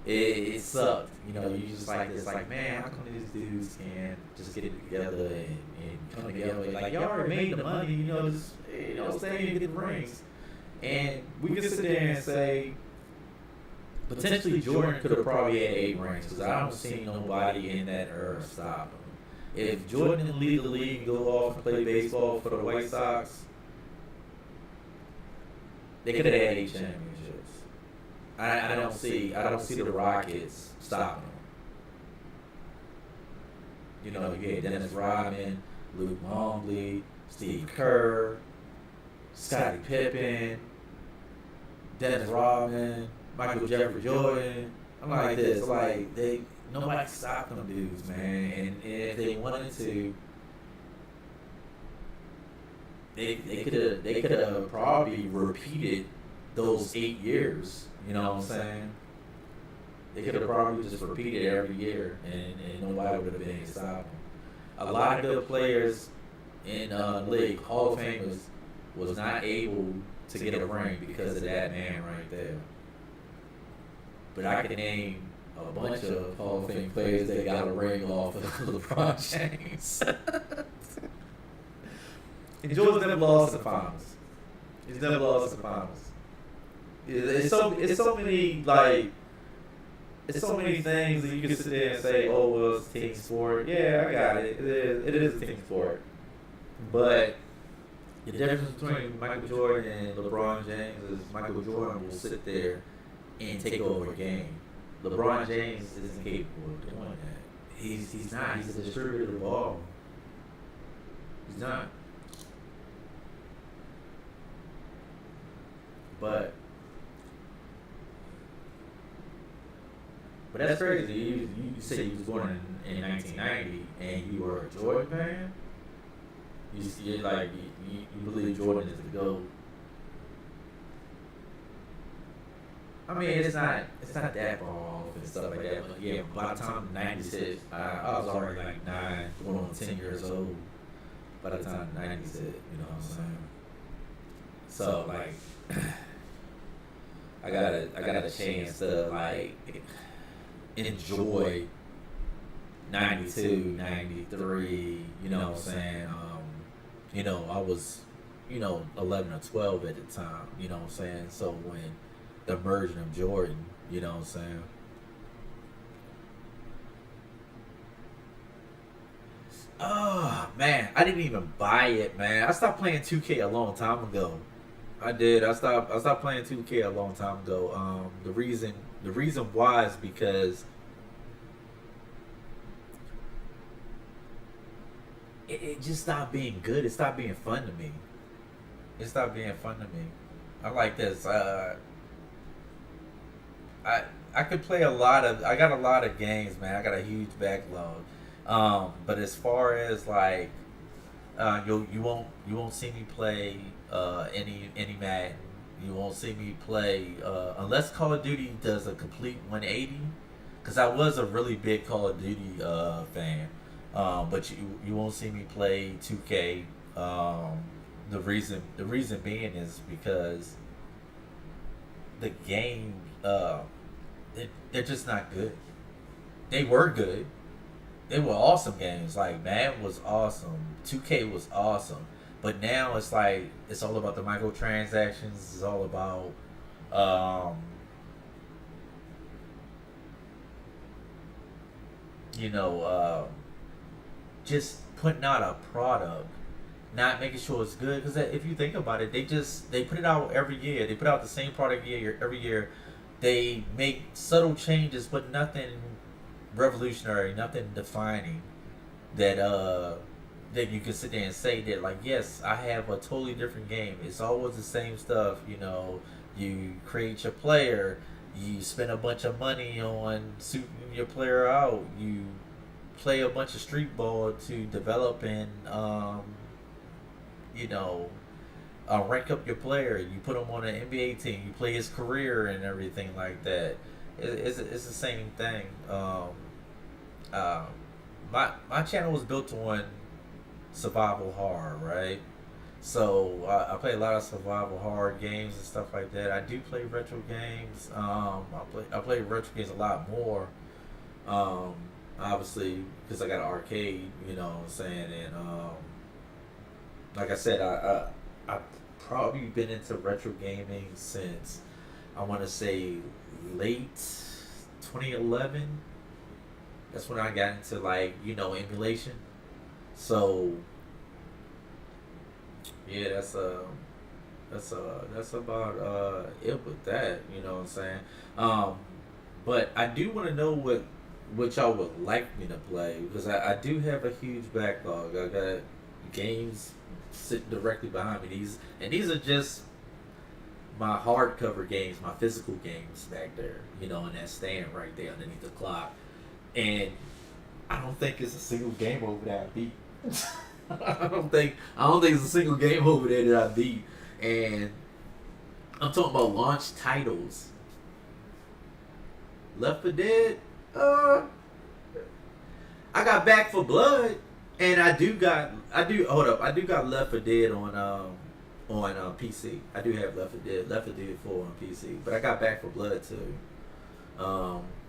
it sucked. You know, you just like this, like, man, how come these dudes can't just get it together and come together? Like, y'all already made the money, you know, just stay and get the rings. And we can sit there and say, potentially Jordan could have probably had 8 rings because I don't see nobody in that era stop him. If Jordan didn't leave the league and go off and play baseball for the White Sox, they could have had 8 championships. I don't see the Rockets stopping them. You know, you had Dennis Rodman, Luke Longley, Steve Kerr, Scottie Pippen, Dennis Rodman, Michael Jeffrey Jordan. I'm like this, like nobody stopped them dudes, man. And if they wanted to, they could have probably repeated those 8 years. You know what I'm saying? They could have probably just repeated every year, and nobody would have been able to stop them. A lot of good players in the league, Hall of Famers, was not able to get a ring because of that man right there. But I can name a bunch of Hall of Fame players that got a ring off of LeBron James. And Jordan's never lost the finals. He's never lost the finals. It's so many things that you can sit there and say, oh, well, it's a team sport. Yeah, I got it. It is a team sport. But the difference between Michael Jordan and LeBron James is Michael Jordan will sit there and take over a game. LeBron James isn't capable of doing that. He's not. He's a distributor of the ball. He's not. But that's crazy. You said you was born in 1990 and you were a Jordan fan. You believe Jordan is the GOAT. I mean, it's not that far off and stuff like that. But yeah, by the time 96, I was already like 9, going on 10 years old. By the time 96, you know what I'm saying? So like, I got a chance to like enjoy 92, 93, you know what I'm saying? You know, I was, 11 or 12 at the time, you know what I'm saying? So when the version of Jordan, you know what I'm saying? Oh man, I didn't even buy it, man. I stopped playing 2K a long time ago. I did. I stopped playing 2K a long time ago. The reason why is because it just stopped being good. It stopped being fun to me. It stopped being fun to me. I like this. I could play a lot of. I got a lot of games, man. I got a huge backlog. But as far as like, you won't see me play any Madden. You won't see me play unless Call of Duty does a complete 180. Because I was a really big Call of Duty fan. But you won't see me play 2K. The reason being is because the game they're just not good. They were good. They were awesome games. Like Madden was awesome. 2K was awesome. But now it's like it's all about the microtransactions. It's all about um, you know just putting out a product, not making sure it's good. Because if you think about it, they put it out every year. They put out the same product every year. They make subtle changes, but nothing revolutionary, nothing defining that you can sit there and say that like yes, I have a totally different game. It's always the same stuff. You create your player, you spend a bunch of money on suiting your player out, you play a bunch of street ball to develop and you know rank up your player. You put him on an NBA team. You play his career and everything like that. It's the same thing. Uh, my channel was built on survival horror, right? So I play a lot of survival horror games and stuff like that. I do play retro games. I play retro games a lot more. Um, Obviously because I got an arcade. You know what I'm saying? And like I said, I probably been into retro gaming since I want to say late 2011. That's when I got into like emulation. So yeah, that's about it with that. You know what I'm saying? Um, but I do want to know what y'all would like me to play because I do have a huge backlog. I got games sitting directly behind me. These are just my hardcover games, my physical games back there. In that stand right there underneath the clock. And I don't think it's a single game over there I beat. I don't think it's a single game over there that I beat. And I'm talking about launch titles. Left 4 Dead. I got Back for Blood, and I do got Left 4 Dead on PC. I do have Left 4 Dead 4 on PC, but I got Back for Blood too.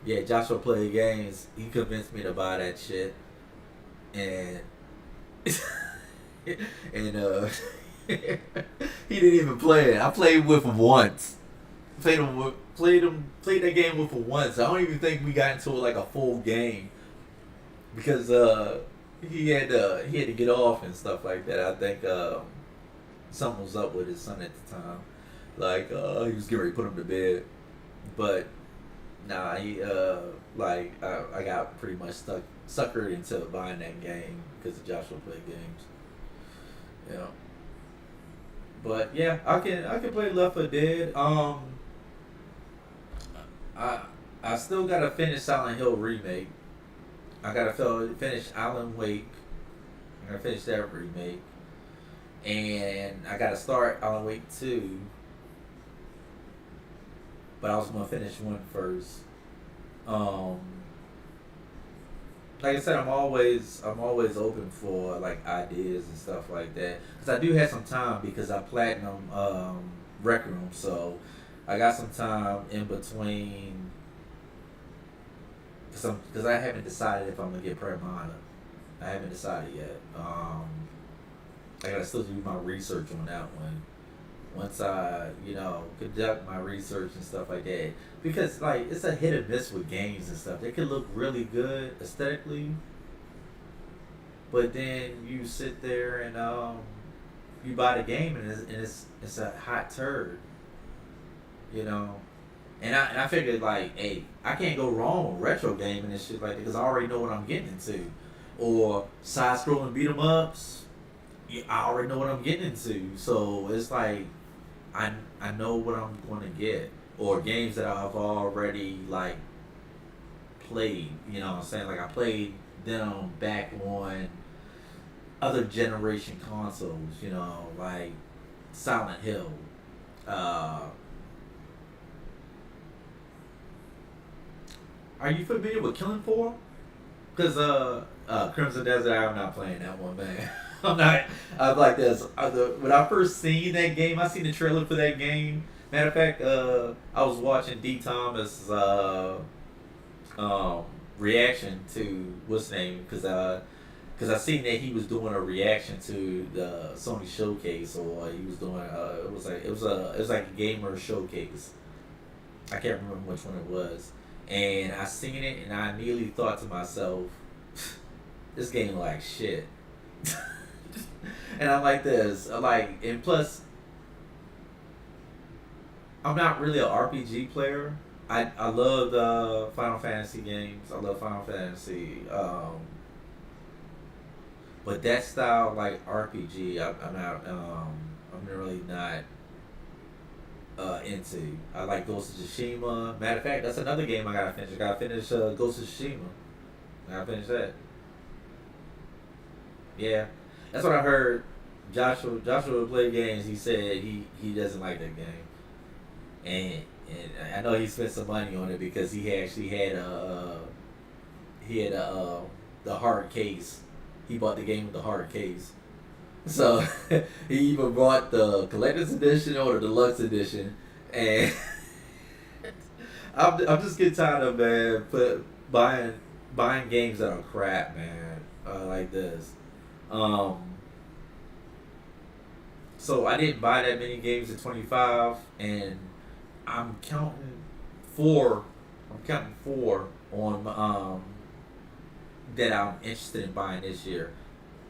Yeah, Joshua played games. He convinced me to buy that shit, and and he didn't even play it. I played with him once. Played that game with him once. I don't even think we got into like a full game because he had to get off and stuff like that. I think something was up with his son at the time. Like he was getting ready to put him to bed, but nah, he I got pretty much suckered into buying that game because of Joshua Play games. Yeah, but yeah, I can play Left 4 Dead. I I still gotta finish Silent Hill remake. I gotta finish Alan Wake. I gotta finish that remake, and I gotta start Alan Wake 2. But I was gonna finish one first. Um, like I said, I'm always open for like ideas and stuff like that. Cause I do have some time because I platinum Rec Room, so I got some time in between. Cause I haven't decided if I'm gonna get Paramount. I haven't decided yet. I gotta still do my research on that one. Once I, conduct my research and stuff like that, because like it's a hit or miss with games and stuff. They can look really good aesthetically, but then you sit there and you buy the game and it's a hot turd, you know. And I figured like, hey, I can't go wrong with retro gaming and shit like that because I already know what I'm getting into, or side scrolling beat 'em ups. Yeah, I already know what I'm getting into, so it's like I I know what I'm going to get, or games that I've already like played. You know what I'm saying? Like I played them back on other generation consoles. You know, like Silent Hill. Uh, are you familiar with Killing Floor? Because Crimson Desert, I'm not playing that one, man. I'm not. I'm like this. When I first seen that game, I seen the trailer for that game. Matter of fact, I was watching D Thomas um, reaction to what's name because I seen that he was doing a reaction to the Sony showcase, or he was doing it was like a gamer showcase. I can't remember which one it was, and I seen it and I immediately thought to myself, this game like shit. And I'm like this, and plus, I'm not really an RPG player. I love the Final Fantasy games. I love Final Fantasy. But that style, like RPG, I'm not. I'm really not into. I like Ghost of Tsushima. Matter of fact, that's another game I gotta finish. I gotta finish Ghost of Tsushima. I gotta finish that. Yeah, that's what I heard. Joshua played games. He said he doesn't like that game, and and I know he spent some money on it because he actually had the hard case. He bought the game with the hard case. So he even bought the collector's edition or the deluxe edition, and I'm just getting tired of man buying games that are crap, man. Like this. Um, so I didn't buy that many games at 25, and I'm counting four. I'm counting four on that I'm interested in buying this year.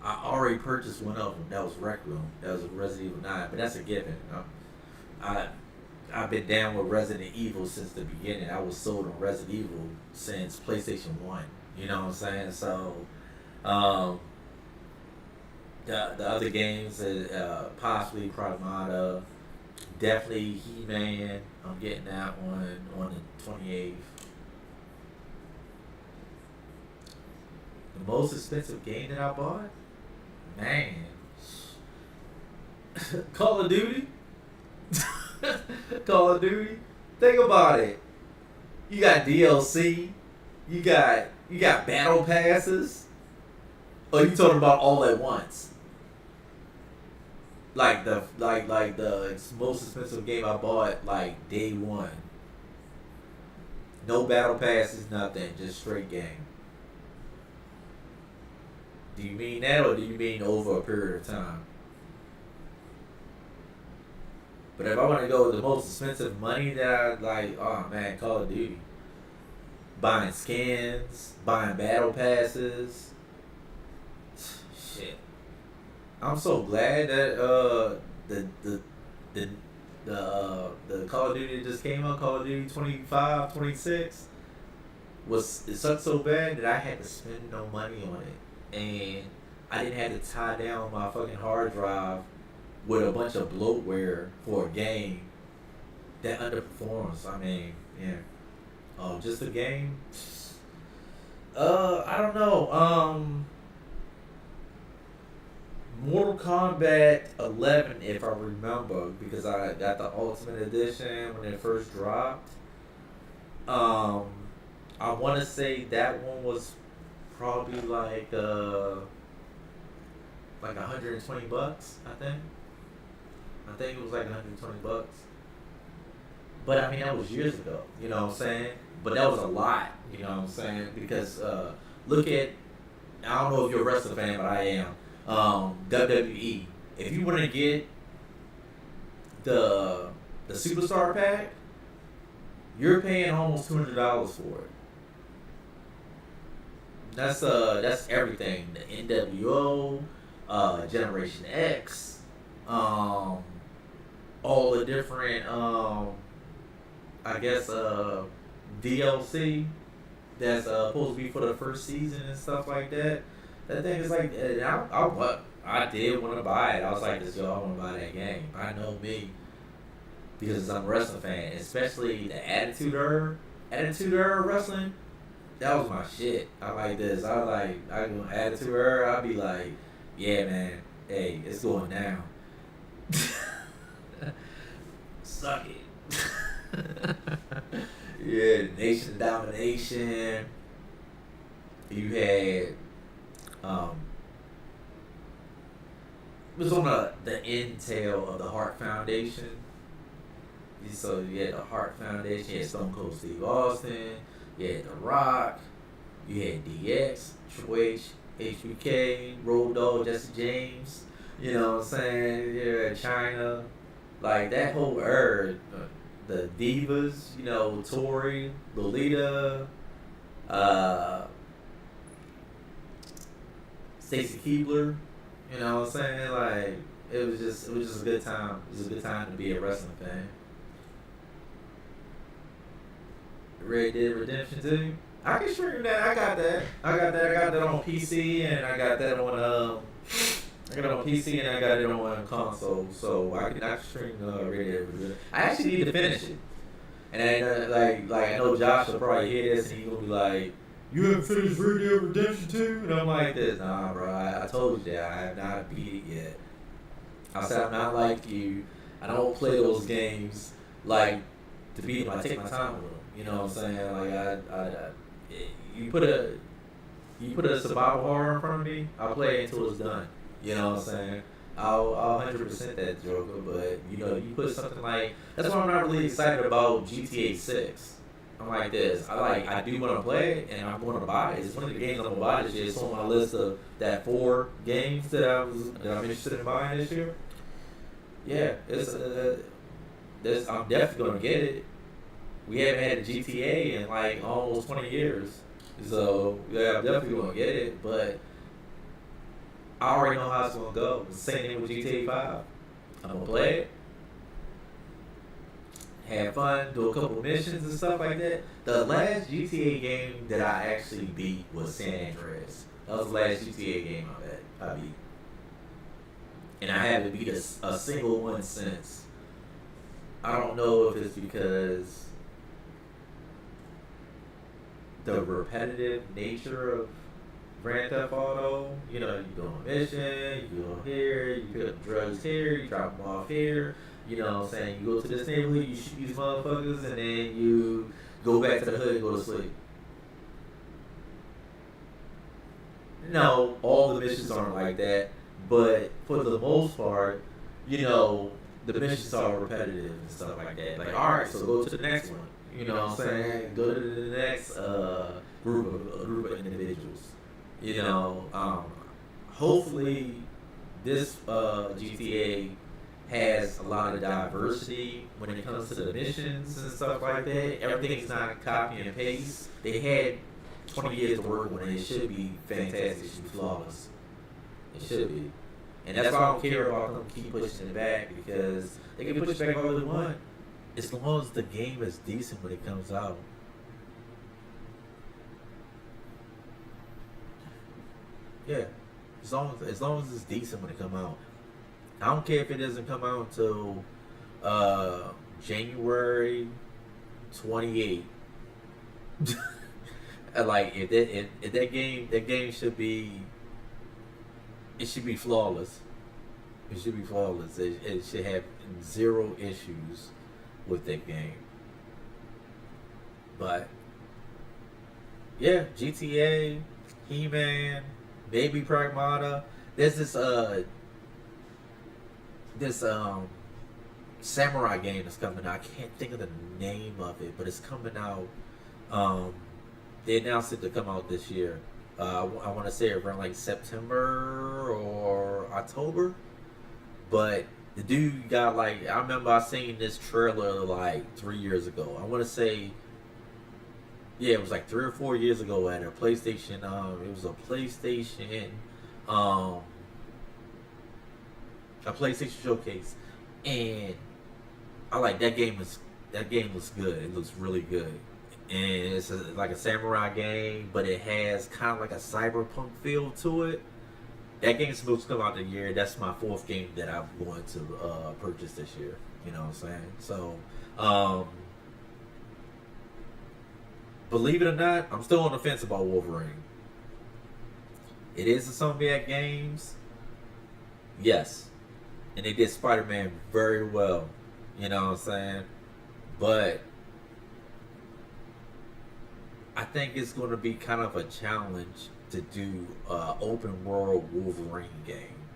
I already purchased one of them. That was Rec Room. That was Resident Evil 9, but that's a given. I I've been down with Resident Evil since the beginning. I was sold on Resident Evil since PlayStation 1. You know what I'm saying? So, um, the other games, possibly Pragmata, definitely He Man. I'm getting that one on the 28th. The most expensive game that I bought? Man. Call of Duty? Call of Duty? Think about it. You got DLC, you got battle passes. Or you talking about all at once? Like the most expensive game I bought like day one. No battle passes, nothing, just straight game. Do you mean that or do you mean over a period of time? But if I want to go with the most expensive money that I like, oh man, Call of Duty. Buying skins, buying battle passes. Shit. I'm so glad that the the Call of Duty that just came out, Call of Duty 25, 26, it sucked so bad that I had to spend no money on it. And I didn't have to tie down my fucking hard drive with a bunch of bloatware for a game that underperforms. I mean, yeah. Oh, just a game? I don't know. Mortal Kombat 11, if I remember, because I got the Ultimate Edition when it first dropped. Um, I want to say that one was probably like $120, I think. I think it was like $120. But I mean, that was years ago. You know what I'm saying? But that was a lot. You know what I'm saying? Because look at, I don't know if you're a wrestling fan, but I am. WWE. If you want to get the Superstar pack, you're paying almost $200 for it. That's everything. The NWO, Generation X, um, all the different I guess DLC that's supposed to be for the first season and stuff like that. That thing is like, I did want to buy it. I was like, yo, I want to buy that game. I know me because I'm a wrestling fan, especially the Attitude Era wrestling. That was my shit. I like this. I go Attitude Era. I'll be like, yeah, man. Hey, it's going down. Suck it. Yeah, Nation Domination. You had it was on the intel of the Hart Foundation. So you had the Hart Foundation, you had Stone Cold Steve Austin, you had The Rock, you had DX, Triple H, HBK, Road Dogg, Jesse James, you know what I'm saying? You had China, like that whole era, the Divas, you know, Tori, Lolita, Stacy Keibler, you know what I'm saying? Like it was just a good time. It was a good time to be a wrestling fan. Red Dead Redemption 2. I can stream that. I got that on PC and I got that on PC and I got it on console. So I can stream Red Dead Redemption. I actually need to finish it. And then like I know Josh will probably hear this and he's gonna be like, "You haven't finished Red Dead Redemption 2?" And I'm like this. Nah, bro. I told you that I have not beat it yet. I said I'm not like you. I don't play those games like to beat them. I take my time with them. You know what I'm saying? Like you put a survival horror in front of me, I'll play it until it's done. You know what I'm saying? I'll 100% that Joker, but you know, you put something like that's why I'm not really excited about GTA 6. I'm like this. I do want to play it and I'm going to buy it. It's one of the games I'm gonna buy this year. It's on my list of that 4 games that I'm interested in buying this year. Yeah, I'm definitely gonna get it. We haven't had a GTA in like almost 20 years. So, yeah, I'm definitely going to get it. But I already know how it's going to go. It's the same thing with GTA 5. I'm going to play it. Have fun. Do a couple missions and stuff like that. The last GTA game that I actually beat was San Andreas. That was the last GTA game I beat. And I haven't beat a single one since. I don't know if it's because the repetitive nature of Grand Theft Auto, you know, you go on a mission, you go here, you pick up drugs here, you drop them off here, you know what I'm saying, you go to this neighborhood, you shoot these motherfuckers, and then you go back to the hood and go to sleep. No, all the missions aren't like that, but for the most part, you know, the missions are repetitive and stuff like that. Like, alright, so go to the next one. You know what I'm saying? Go to the next group of individuals. You know, hopefully this GTA has a lot of diversity when it comes to the missions and stuff like that. Everything's not copy and paste. They had 20 years to work on it. It should be fantastic. It should be flawless. It should be. And that's why I don't care about them keep pushing it back, because they can push it back all they want. As long as the game is decent when it comes out. Yeah. As long as it's decent when it comes out. I don't care if it doesn't come out until January 28th. Like if that game should be, it should be flawless. It should be flawless. It should have 0 issues with that game. But yeah, GTA, He-Man, Baby Pragmata. There's this samurai game that's coming out. I can't think of the name of it, but it's coming out. They announced it to come out this year. I want to say around like September or October. But the dude got like, I remember I seen this trailer like 3 years ago. I want to say Yeah, it was like 3 or 4 years ago at a PlayStation. It was um, a PlayStation showcase, and I like that game. That game looks good. It looks really good, and it's like a samurai game, but it has kind of like a cyberpunk feel to it. That game's supposed to come out the year. That's my fourth game that I'm going to purchase this year. You know what I'm saying? So, um, believe it or not, I'm still on the fence about Wolverine. It is the Insomniac Games, yes, and they did Spider-Man very well. You know what I'm saying? But I think it's going to be kind of a challenge to do open world Wolverine game.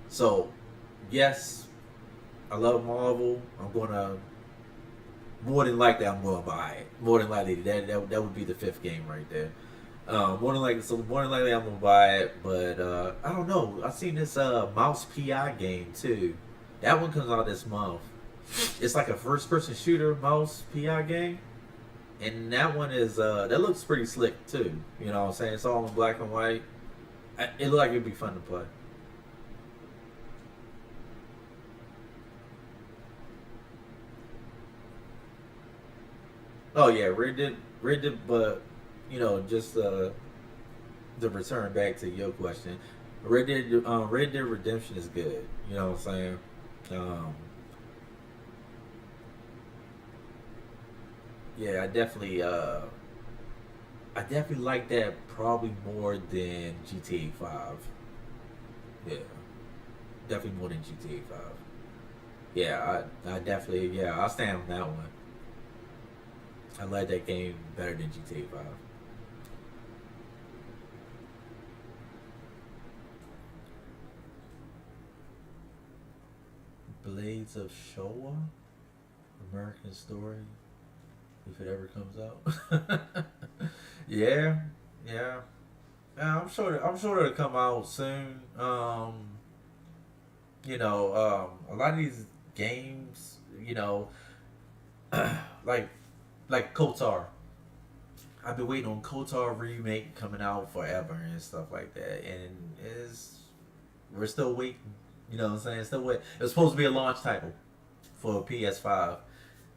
So, yes, I love Marvel. I'm gonna more than likely I'm gonna buy it. More than likely that would be the fifth game right there. More than likely I'm gonna buy it, but I don't know. I seen this Mouse PI game too. That one comes out this month. It's like a first person shooter Mouse PI game. And that one is that looks pretty slick too. You know what I'm saying? It's all in black and white. It looked like it'd be fun to play. Oh yeah, Red Dead, but just to return back to your question, Red Dead Redemption is good. You know what I'm saying? Um, yeah, I definitely like that probably more than GTA 5. Yeah, definitely more than GTA 5. Yeah, I definitely, yeah, I'll stand on that one. I like that game better than GTA 5. Blades of Showa, American Story, if it ever comes out. Yeah, yeah. I'm sure it'll come out soon. A lot of these games, like Kotar. I've been waiting on Kotar remake coming out forever and stuff like that, and is we're still waiting. You know what I'm saying? Still wait. It was supposed to be a launch title for PS5.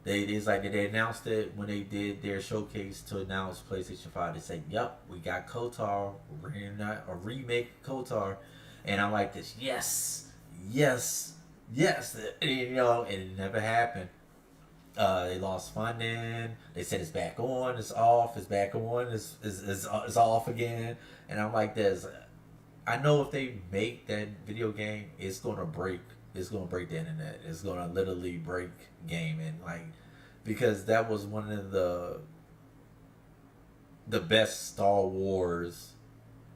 They announced it when they did their showcase to announce PlayStation 5. They said, "Yep, we got Kotar, a remake Kotar," and I'm like this. Yes, yes, yes. And it never happened. They lost funding. They said it's back on. It's off. It's back on. It's off again. And I'm like this. I know if they make that video game, it's gonna break. It's gonna break the internet. It's gonna literally break gaming. Like because that was one of the best Star Wars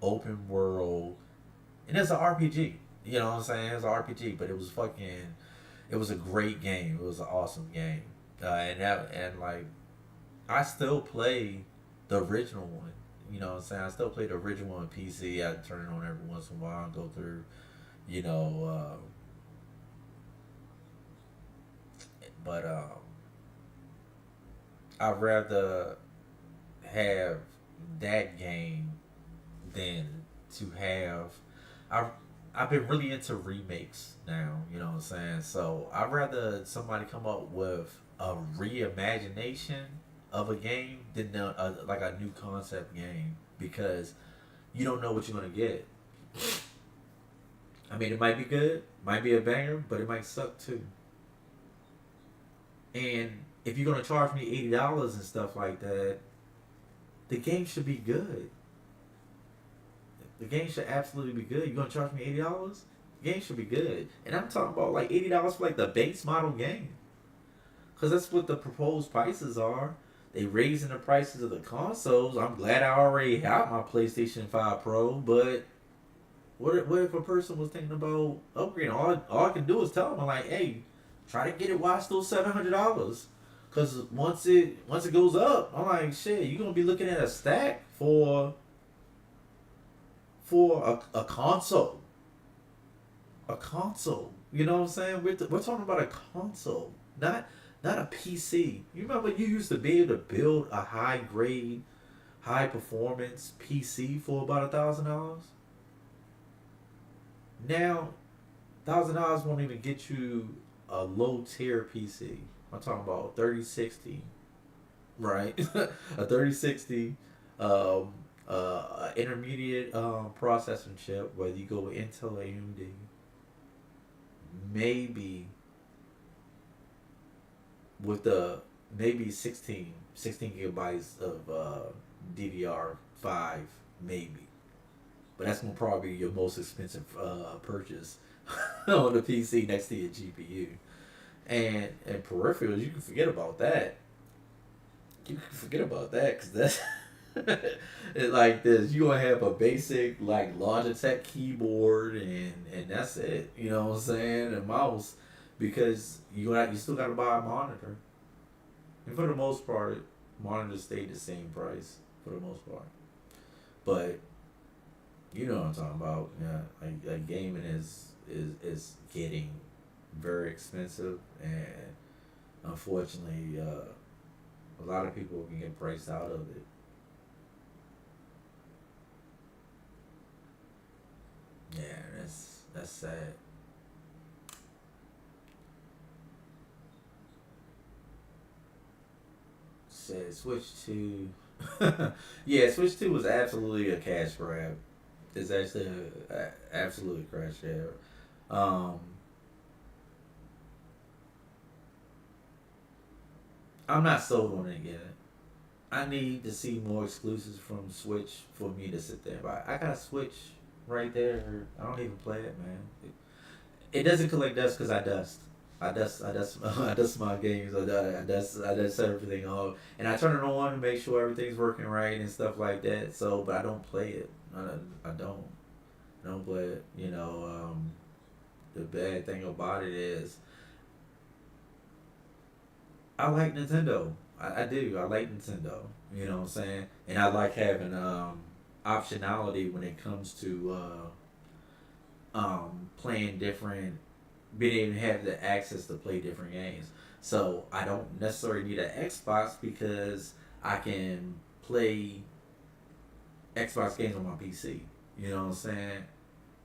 open world, and it's an RPG. You know what I'm saying? It's an RPG, but it was fucking. It was a great game. It was an awesome game. And like I still play the original one. You know what I'm saying? I still play the original one on PC. I turn it on every once in a while and go through, you know. But I'd rather have that game than to have. I I've been really into remakes now. You know what I'm saying? So I'd rather somebody come up with a reimagination of a game than like a new concept game because you don't know what you're gonna get. I mean, it might be good, might be a banger, but it might suck too. And if you're gonna charge me $80 and stuff like that, the game should be good. The game should absolutely be good. You're gonna charge me $80? The game should be good. And I'm talking about like $80 for like the base model game. Cause that's what the proposed prices are. They raising the prices of the consoles. I'm glad I already have my PlayStation 5 Pro, but what if a person was thinking about upgrading? All I can do is tell them, I'm like, hey, try to get it while it's still $700. Cause once it goes up, I'm like, shit, you're gonna be looking at a stack for a console. A console. You know what I'm saying? We're talking about a console, not not a PC. You remember you used to be able to build a high grade, high performance PC for about $1,000. Now, $1,000 won't even get you a low tier PC. I'm talking about 3060, right? A 3060, intermediate processing chip, whether you go with Intel or AMD, maybe with the maybe 16 gigabytes of DDR5, maybe. But that's gonna probably be your most expensive purchase on the PC next to your GPU. And peripherals, you can forget about that. You can forget about that because that's it's like this. You gonna have a basic like Logitech keyboard and that's it. You know what I'm saying? A mouse because you still gotta buy a monitor. And for the most part, monitors stay the same price for the most part. But you know what I'm talking about. Yeah, like gaming is getting very expensive, and unfortunately, a lot of people can get priced out of it. Yeah, that's sad. Said Switch Two. Yeah, Switch Two was absolutely a cash grab. It's actually absolutely crash grab. Um, I'm not sold on it yet. I need to see more exclusives from Switch for me to sit there. But I got a Switch right there. I don't even play it, man. It doesn't collect dust because I dust. I dust my games. I dust everything off, and I turn it on to make sure everything's working right and stuff like that. So, but I don't play it. I don't. I don't play it. The bad thing about it is I like Nintendo. I do. I like Nintendo. You know what I'm saying? And I like having optionality when it comes to playing different, being able to have the access to play different games. So I don't necessarily need an Xbox because I can play Xbox games on my PC. You know what I'm saying?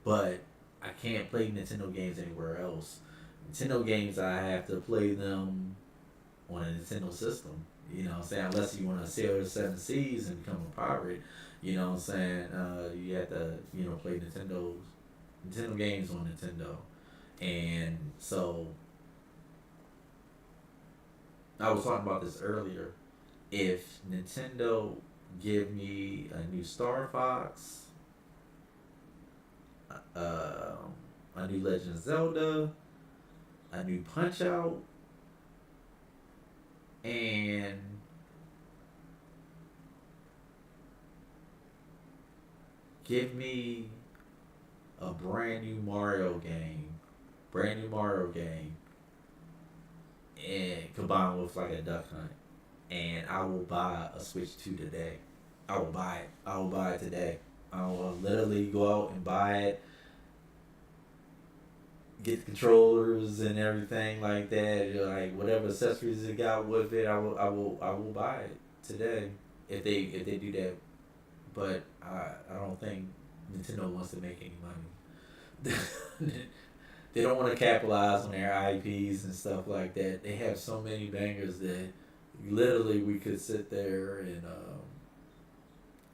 But I can't play Nintendo games anywhere else. Nintendo games, I have to play them on a Nintendo system. You know what I'm saying? Unless you want to sail the seven seas and become a pirate, you know what I'm saying? You have to, play Nintendo games on Nintendo. And so I was talking about this earlier. If Nintendo give me a new Star Fox, uh, a new Legend of Zelda, a new Punch Out, and give me a brand new Mario game, and combined with like a Duck Hunt, and I will buy a Switch 2 today. I will buy it. I will buy it today. I will literally go out and buy it, get the controllers and everything like that. Like whatever accessories it got with it, I will buy it today if they do that. But I don't think Nintendo wants to make any money. They don't want to capitalize on their IPs and stuff like that. They have so many bangers that literally we could sit there and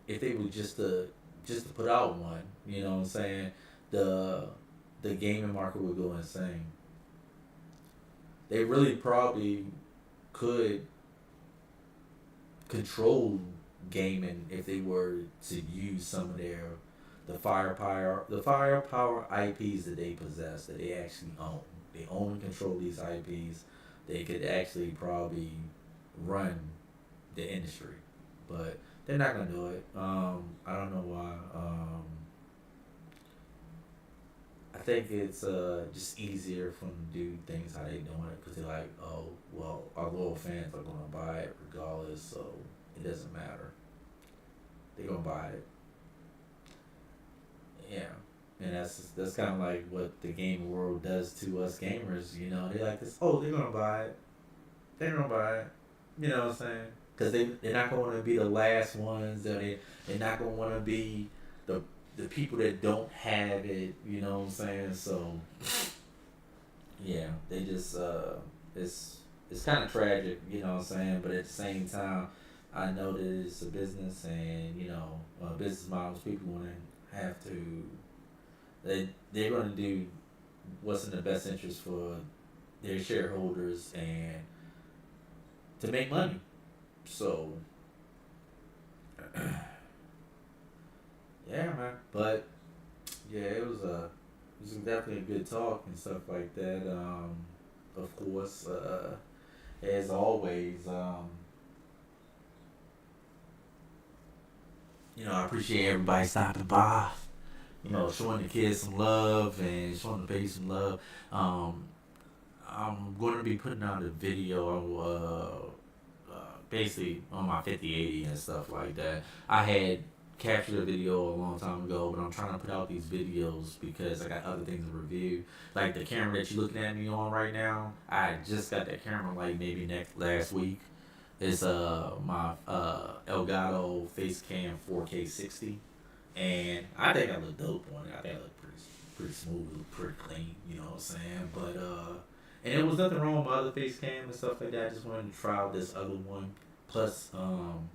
if they were just to put out one, you know what I'm saying, the the gaming market would go insane. They really probably could control gaming if they were to use some of the firepower IPs that they possess, that they actually own. They own and control these IPs. They could actually probably run the industry, but they're not gonna do it. I don't know why. I think it's just easier for them to do things how they doing it because they're like, oh well, our loyal fans are gonna buy it regardless, so it doesn't matter. They're gonna buy it. Yeah, and that's kind of like what the gaming world does to us gamers. You know, they're like this. Oh, they're gonna buy it. They're gonna buy it. You know what I'm saying? Because they're not going to be the last ones. Or they're not going to want to be the people that don't have it. You know what I'm saying? So yeah, they just it's kind of tragic. You know what I'm saying? But at the same time, I know that it's a business, and business models. People want to have to. They're going to do what's in the best interest for their shareholders and to make money. So, yeah, man. But yeah, it was definitely a good talk and stuff like that. Of course, as always, I appreciate everybody stopping by. Showing the kids some love and showing the baby some love. I'm going to be putting out a video, basically on my 5080 and stuff like that. I had captured a video a long time ago, but I'm trying to put out these videos because I got other things to review. Like the camera that you're looking at me on right now, I just got that camera like maybe last week. It's my Elgato Facecam 4K 60, and I think I look dope on it. I think I look pretty smooth, pretty clean. You know what I'm saying? But and there was nothing wrong with my other face cam and stuff like that. I just wanted to try out this other one. Plus, and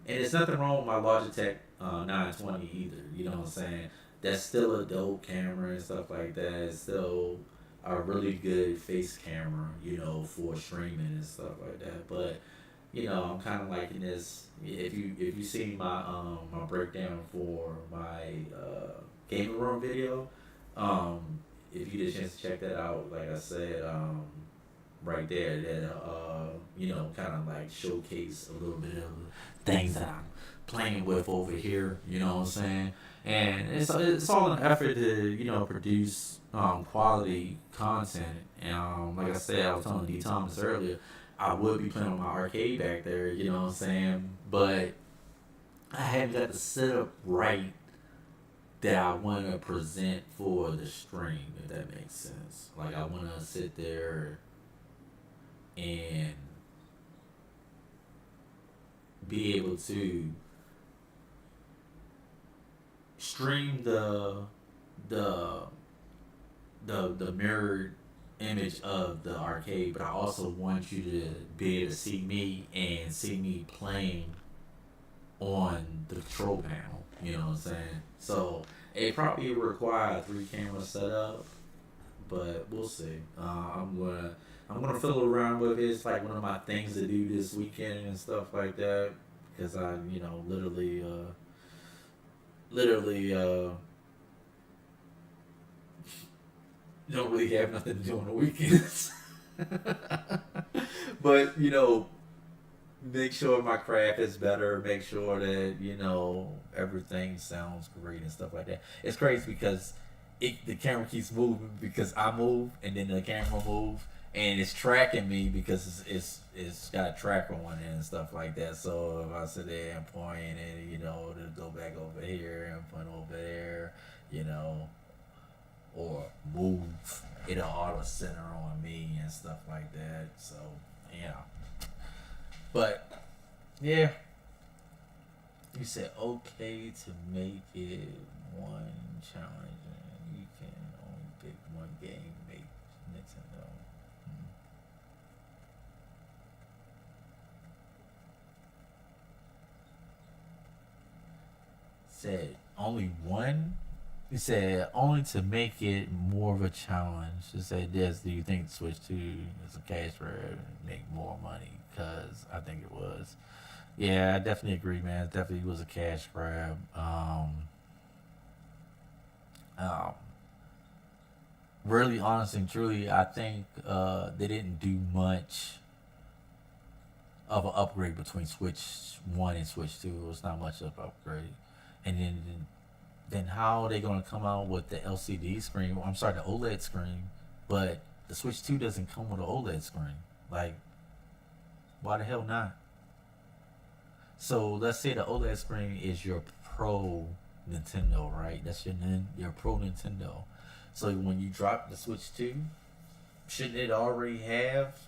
it's nothing wrong with my Logitech 920 either. You know what I'm saying? That's still a dope camera and stuff like that. It's still a really good face camera, for streaming and stuff like that. But I'm kind of liking this. If you see my my breakdown for my gaming room video, if you get a chance to check that out, like I said, right there, that kind of like showcase a little bit of things that I'm playing with over here. You know what I'm saying? And it's all an effort to produce quality content. And like I said, I was telling D Thomas earlier, I would be playing on my arcade back there. You know what I'm saying? But I haven't got the setup right that I want to present for the stream, if that makes sense. Like, I want to sit there and be able to stream the mirrored image of the arcade, but I also want you to be able to see me and see me playing on the control panel. You know what I'm saying? So it probably require a 3-camera setup, but we'll see. I'm gonna fiddle around with it. It's like one of my things to do this weekend and stuff like that, because I literally don't really have nothing to do on the weekends. But make sure my craft is better, make sure that everything sounds great and stuff like that. It's crazy because the camera keeps moving because I move, and then the camera moves, and it's tracking me because it's got a tracker on it and stuff like that. So if I sit there and point and it'll go back over here and point over there, or move, it'll auto center on me and stuff like that. So but yeah, you said okay to make it one challenge, and you can only pick one game, make Nintendo. Said only one. He said only to make it more of a challenge. He said, "Yes, do you think Switch 2 is a cash grab and make more money?" Because I think it was. Yeah, I definitely agree, man. It definitely was a cash grab. Um, really, honestly and truly, I think they didn't do much of an upgrade between Switch 1 and Switch 2. It was not much of an upgrade. And then how are they going to come out with the LCD screen? I'm sorry, the OLED screen, but the Switch 2 doesn't come with an OLED screen. Like, why the hell not? So let's say the OLED screen is your Pro Nintendo, right? That's your Pro Nintendo. So when you drop the Switch 2, shouldn't it already have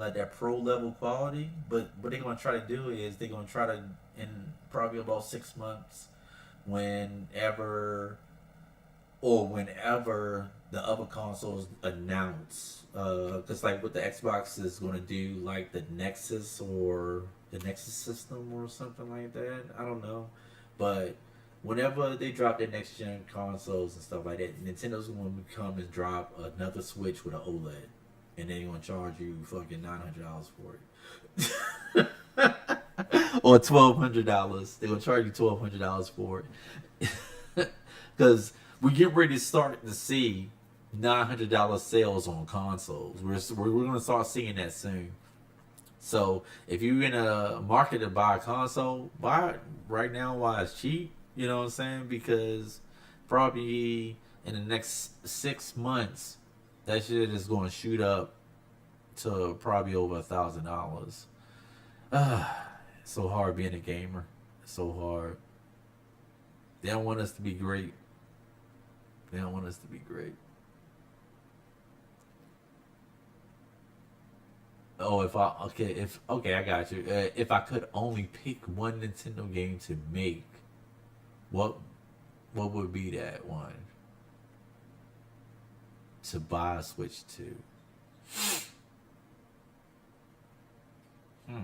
like that pro level quality. But what they're gonna try to do is they're gonna try to in probably about 6 months, whenever whenever the other consoles announce, because like what the Xbox is going to do, like the Nexus or the Nexus system or something like that. I don't know, but whenever they drop their next gen consoles and stuff like that, Nintendo's going to come and drop another Switch with an OLED, and they're going to charge you fucking $900 for it. Or $1,200. They're gonna charge you $1,200 for it, because we get ready to start to see $900 sales on consoles. We're gonna start seeing that soon. So if you're in a market to buy a console, buy it right now while it's cheap. You know what I'm saying? Because probably in the next 6 months, that shit is going to shoot up to probably over $1,000. It's so hard being a gamer. It's so hard. They don't want us to be great. They don't want us to be great. Oh, I got you. If I could only pick one Nintendo game to make, what what would be that one to buy a Switch to? Hmm.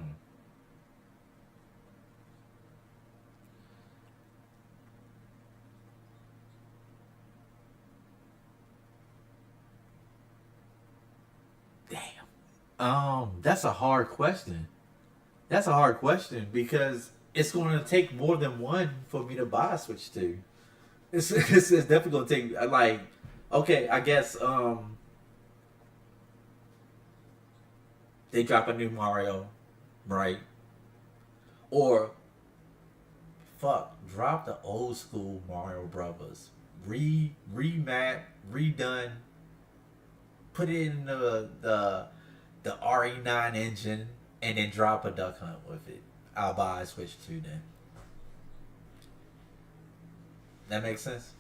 Damn. That's a hard question. That's a hard question because it's going to take more than one for me to buy a Switch to. It's definitely going to take like, okay, I guess they drop a new Mario, right? Or fuck, drop the old school Mario Brothers, remap, redone, put it in the RE9 engine, and then drop a Duck Hunt with it. I'll buy a Switch 2 then. That makes sense.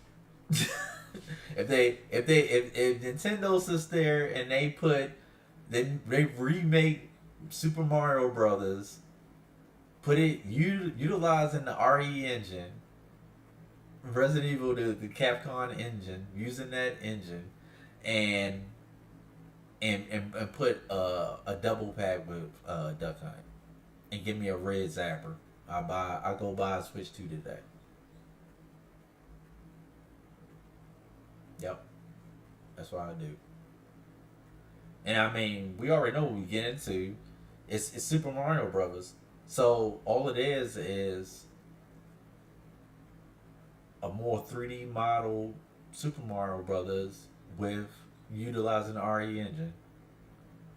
If Nintendo sits there and they remake Super Mario Brothers, put it utilizing the RE engine, Resident Evil, the Capcom engine, using that engine, and and put a double pack with Duck Hunt, and give me a red zapper. I go buy a Switch 2 today. Yep, that's what I do. And I mean, we already know what we get into. It's Super Mario Brothers. So all it is a more 3D model Super Mario Brothers with utilizing the RE engine.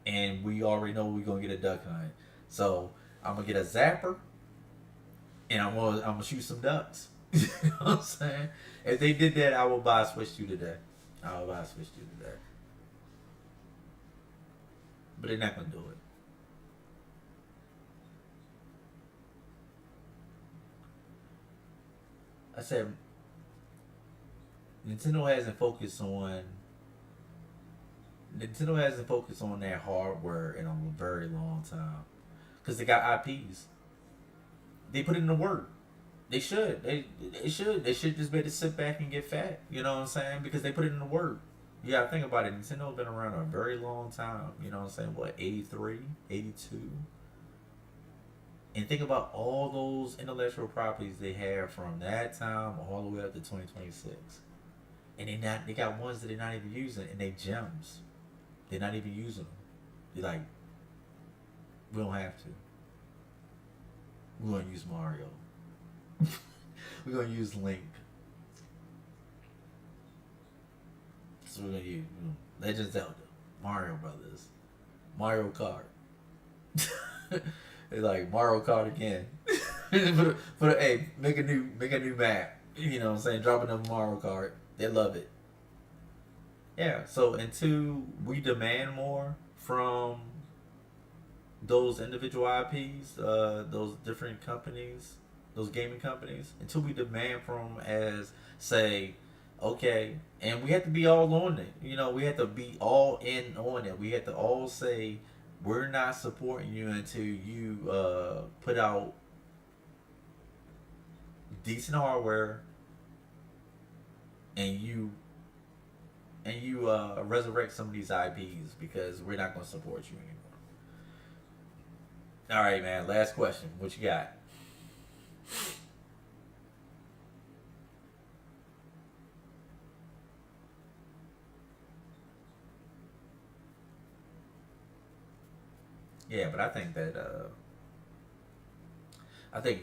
And we already know we're gonna get a Duck Hunt. So I'm gonna get a zapper, and I'm gonna shoot some ducks. You know what I'm saying? If they did that, I would buy a Switch 2 today. I would buy a Switch 2 today. But they're not gonna do it. I said Nintendo hasn't focused on Nintendo hasn't focused on their hardware in a very long time because they got IPs. They put in the work. They should. They should. They should just be able to sit back and get fat. You know what I'm saying? Because they put it in the work. You gotta think about it. Nintendo's been around a very long time. You know what I'm saying? What, 83, 82? And think about all those intellectual properties they have from that time all the way up to 2026. And they got ones that they're not even using, and they gems. They're not even using them. They're like, we don't have to. We're gonna use Mario. We're gonna use Link. So we're gonna use Legend of Zelda, Mario Brothers, Mario Kart. It's like Mario Kart again. Hey, make a new map. You know what I'm saying? Drop another Mario Kart. They love it. Yeah. So until we demand more from those individual IPs, those different companies, those gaming companies, until we demand from them as say, okay, and we have to be all on it. You know, we have to be all in on it. We have to all say, we're not supporting you until you put out decent hardware and you resurrect some of these IPs because we're not going to support you anymore. All right, man. Last question. What you got? Yeah, but I think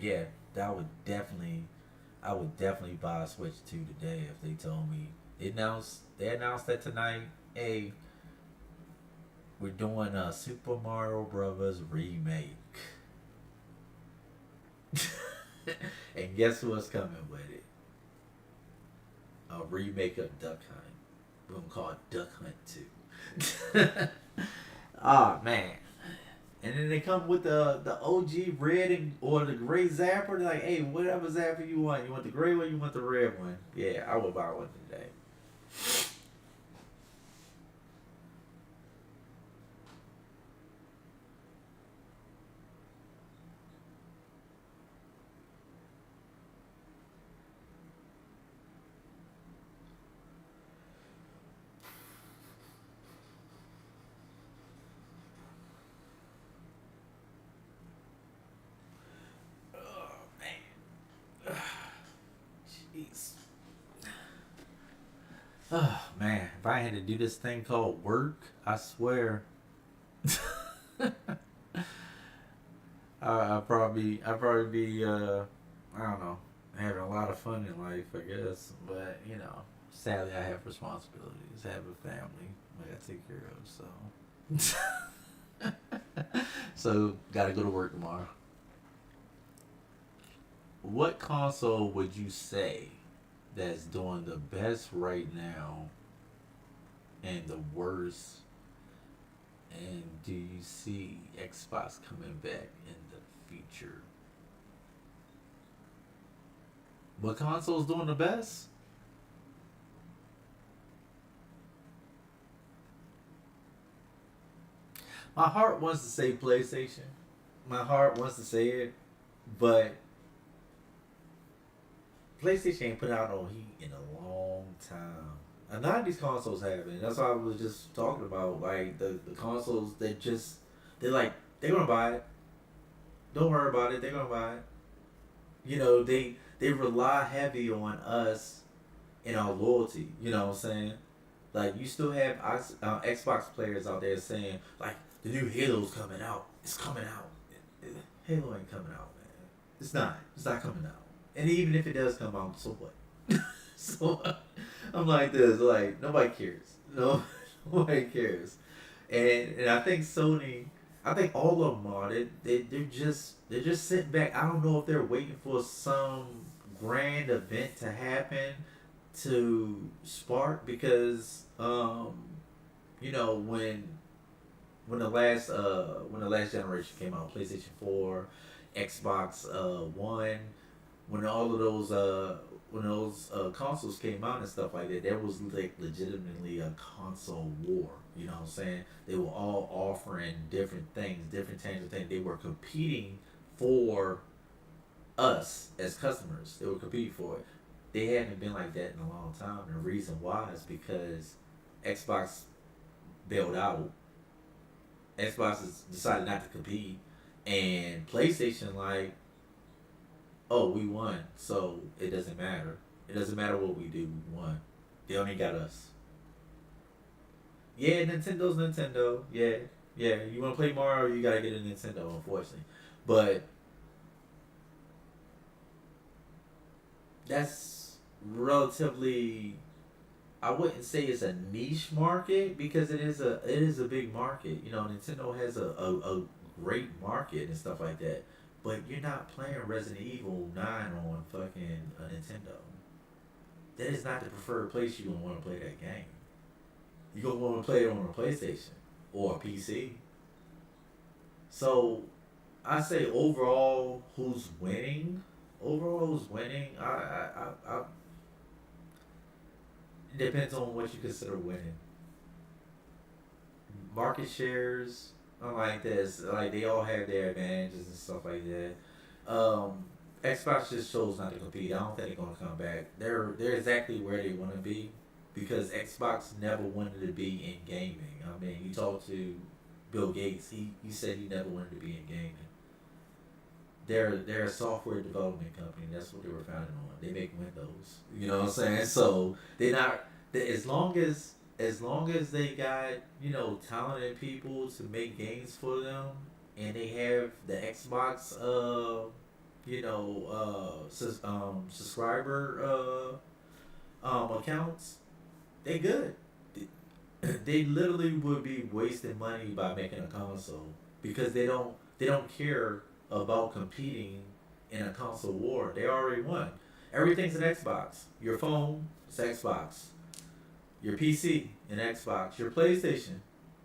yeah, that would definitely, I would definitely buy a Switch 2 today if they told me they announced that tonight. Hey, we're doing a Super Mario Brothers remake, and guess what's coming with it? A remake of Duck Hunt. We're gonna call it Duck Hunt 2. Oh man. And then they come with the OG red and or the gray zapper. They're like, hey, whatever zapper you want. You want the gray one, you want the red one. Yeah, I will buy one today. Oh man. Jeez. Oh man. If I had to do this thing called work, I swear. I'd probably be I don't know, having a lot of fun in life, I guess. But sadly, I have responsibilities. I have a family I gotta take care of. So gotta go to work tomorrow. What console would you say that's doing the best right now and the worst? And do you see Xbox coming back in the future? What console's doing the best? My heart wants to say PlayStation. My heart wants to say it, but PlayStation ain't put out no heat in a long time. A lot of these consoles have it. That's why I was just talking about. Like the consoles that they're like they're gonna buy it. Don't worry about it. They're gonna buy it. They rely heavy on us and our loyalty. You know what I'm saying? Like you still have Xbox players out there saying like the new Halo's coming out. It's coming out. Halo ain't coming out, man. It's not. It's not coming out. And even if it does come out, so what? So I'm like this. Like nobody cares. No, nobody cares. And I think Sony. I think all of them are. They're just sitting back. I don't know if they're waiting for some grand event to happen to spark because when the last generation came out, PlayStation 4, Xbox One, when all of those consoles came out and stuff like that, there was like legitimately a console war. You know what I'm saying? They were all offering different things, different tangible things. They were competing for us as customers. They were competing for it. They haven't been like that in a long time. And the reason why is because Xbox bailed out. Xbox has decided not to compete, and PlayStation like, oh, we won, so it doesn't matter. It doesn't matter what we do. We won. They only got us. Yeah, Nintendo's Nintendo. Yeah, yeah. You want to play Mario, you gotta get a Nintendo, unfortunately. But that's relatively. I wouldn't say it's a niche market because it is a big market. Nintendo has a great market and stuff like that. But you're not playing Resident Evil 9 on fucking a Nintendo. That is not the preferred place you're gonna want to play that game. You're gonna want to play it on a PlayStation or a PC. So I say overall, who's winning? Overall, who's winning? It depends on what you consider winning. Market shares, Unlike this, like they all have their advantages and stuff like that. Xbox just chose not to compete. I don't think they're gonna come back. They're exactly where they want to be because Xbox never wanted to be in gaming. I mean, you talk to Bill Gates. He said he never wanted to be in gaming. They're a software development company. That's what they were founded on. They make Windows. You know what I'm saying? So they're not as long as they got talented people to make games for them, and they have the Xbox subscriber accounts, they good. They literally would be wasting money by making a console because they don't care about competing in a console war. They already won. Everything's an Xbox. Your phone is Xbox. Your PC an Xbox. Your PlayStation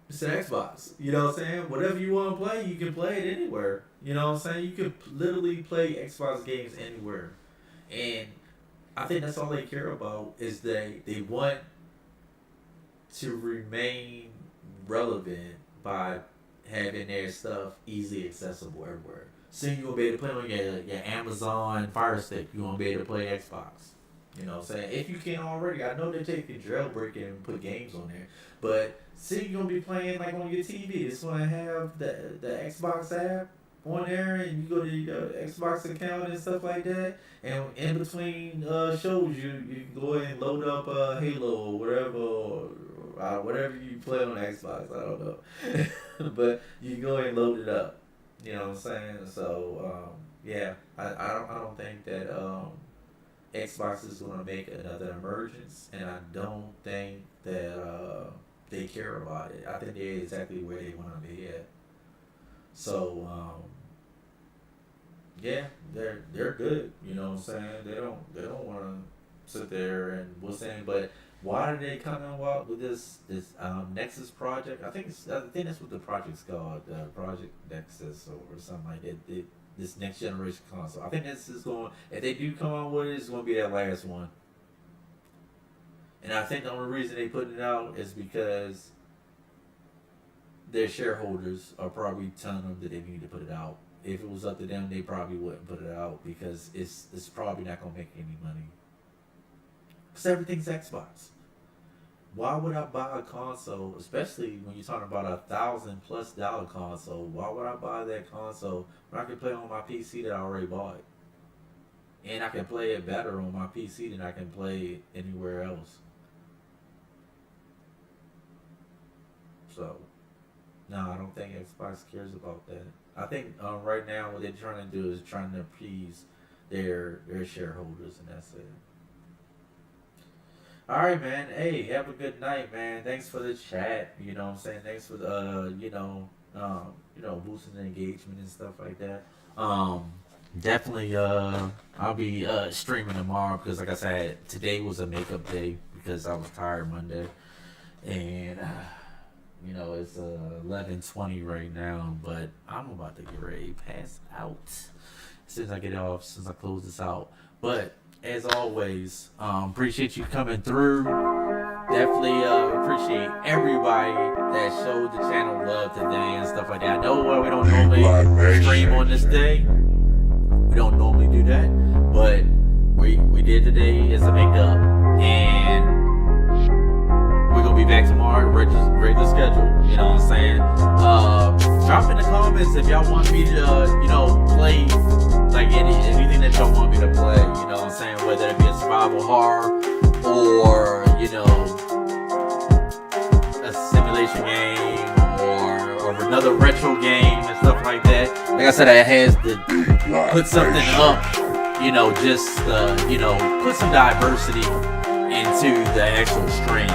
it's an Xbox. You know what I'm saying? Whatever you want to play, you can play it anywhere. You know what I'm saying? You can literally play Xbox games anywhere. And I think that's all they care about is they want to remain relevant by having their stuff easily accessible everywhere. Soon you're gonna be able to play on your Amazon Fire Stick. You're gonna be able to play Xbox. You know what I'm saying? If you can already, I know they're taking jailbreak and put games on there, but soon you're gonna be playing like on your TV. It's gonna have the Xbox app on there, and you go to your Xbox account and stuff like that. And in between shows, you can go ahead and load up Halo or whatever, whatever you play on Xbox. I don't know, but you can go ahead and load it up. You know what I'm saying? So yeah, I don't think that Xbox is going to make another emergence, and I don't think that they care about it. I think they're exactly where they want to be at. So yeah, they're good. You know what I'm saying? They don't want to sit there and what's saying, but why did they come out with this Nexus project? I think that's what the project's called, Project Nexus or something like that. This next generation console. I think this is going. If they do come out with it, it's going to be that last one. And I think the only reason they put it out is because their shareholders are probably telling them that they need to put it out. If it was up to them, they probably wouldn't put it out because it's probably not going to make any money. Because everything's Xbox. Why would I buy a console, especially when you're talking about $1,000+ console? Why would I buy that console when I can play on my PC that I already bought? And I can play it better on my PC than I can play it anywhere else. So, no, I don't think Xbox cares about that. I think right now what they're trying to do is trying to appease their shareholders, and that's it. All right, man. Hey, have a good night, man. Thanks for the chat. You know what I'm saying? Thanks for boosting the engagement and stuff like that. Definitely I'll be streaming tomorrow because like I said, today was a makeup day because I was tired Monday. And it's 11:20 right now, but I'm about to get ready to pass out as soon as I get off, since I close this out. But as always, appreciate you coming through. Definitely appreciate everybody that showed the channel love today and stuff like that. I know we don't normally stream on this day. We don't normally do that, but we did today as a makeup, and we're gonna be back tomorrow, regular schedule. You know what I'm saying? Drop in the comments if y'all want me to, play like anything that y'all want me to play. You know what I'm saying? Whether it be a survival horror or a simulation game or another retro game and stuff like that. Like I said, I had to put something up. Put some diversity into the actual stream.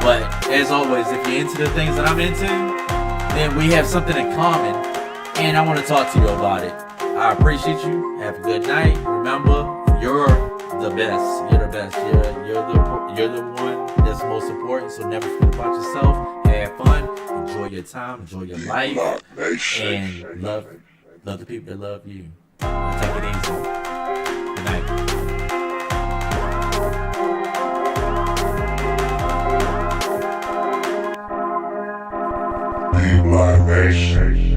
But as always, if you're into the things that I'm into, then we have something in common, and I want to talk to you about it. I appreciate you. Have a good night. Remember, you're the best. You're the best. You're the one that's most important. So never forget about yourself. Have fun. Enjoy your time. Enjoy your life. And love the people that love you. Take it easy. Good night. sublimation.